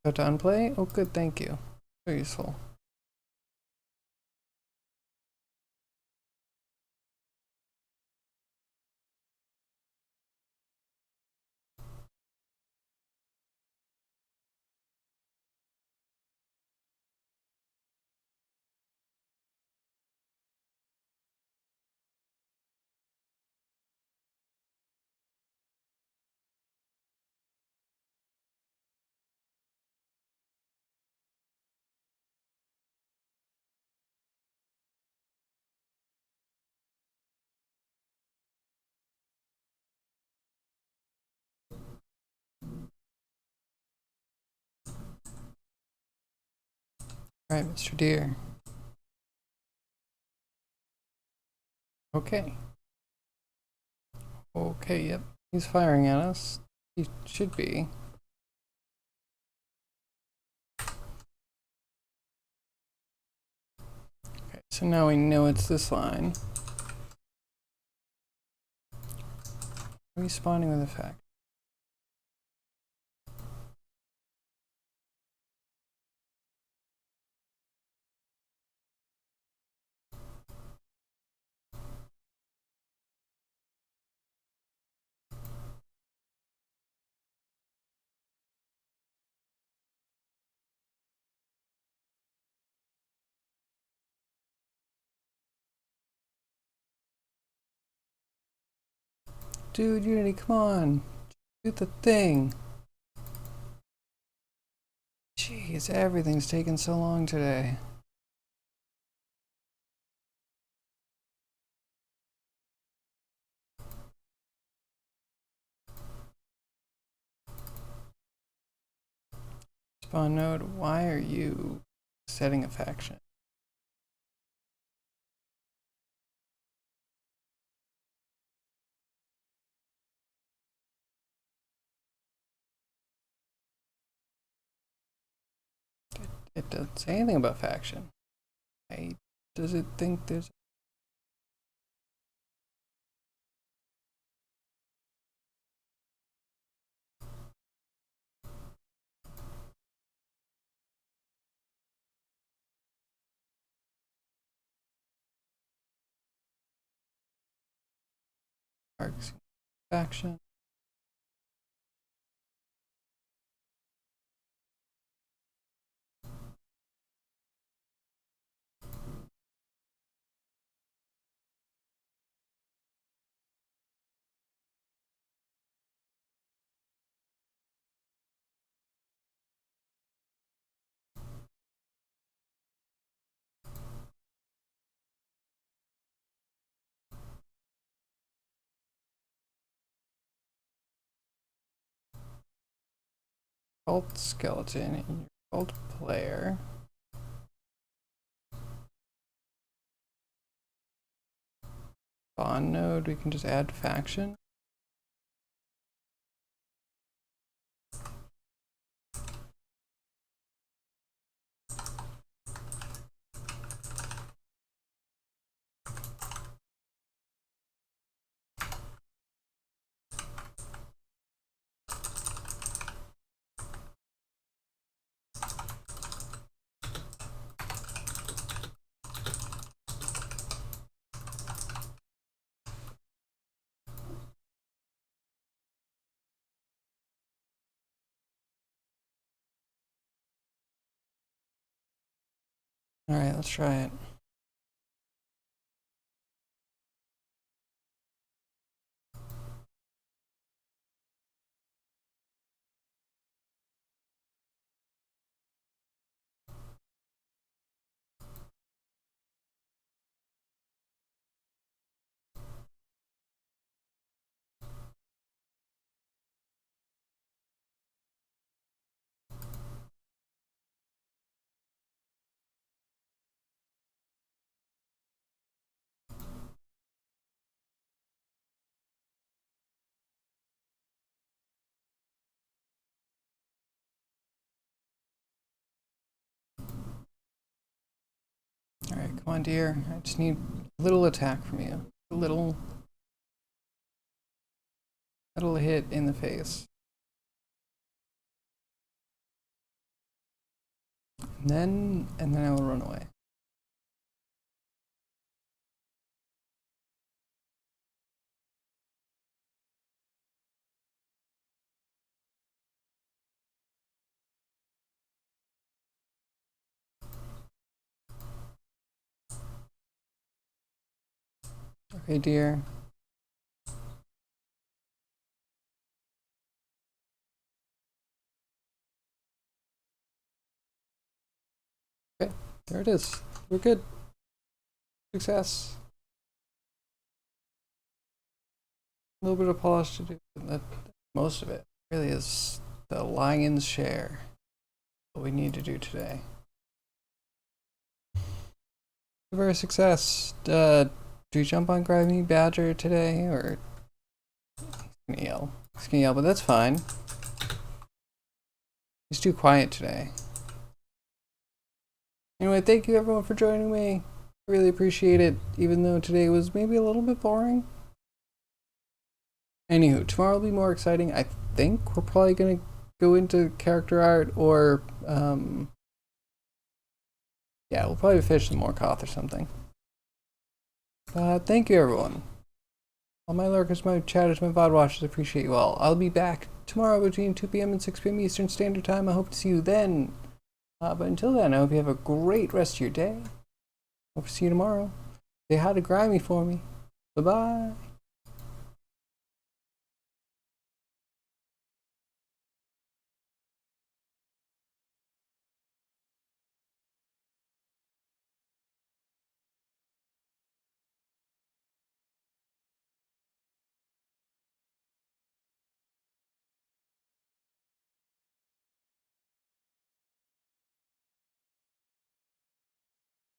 Go to unplay? Oh, good, thank you. Very useful. All right, Mr. Deer. Okay. Okay, yep. He's firing at us. He should be. Okay, so now we know it's this line. Respawning with effect. Dude, Unity, come on. Do the thing. Jeez, everything's taking so long today. Spawn node, why are you setting a faction? It doesn't say anything about faction. Does it think there's... faction? Cult skeleton in your cult player. Spawn node, we can just add faction. Alright, let's try it. Come on, dear. I just need a little attack from you. A little hit in the face. And then I will run away. Okay, dear. Okay, there it is. We're good. Success. A little bit of polish to do. That most of it really is the lion's share. What we need to do today. Very success. Do you jump on Grimy Badger today, or he's gonna yell? He's gonna yell, but that's fine. He's too quiet today. Anyway, thank you everyone for joining me. I really appreciate it, even though today was maybe a little bit boring. Anywho, tomorrow will be more exciting. I think we're probably gonna go into character art, or yeah, we'll probably fish some more Koth or something. Thank you everyone. All my lurkers, my chatters, my VOD watchers, appreciate you all. I'll be back tomorrow between 2 p.m. and 6 p.m. Eastern Standard Time. I hope to see you then. But until then, I hope you have a great rest of your day. Hope to see you tomorrow. Say hi to Grimy for me. Bye-bye.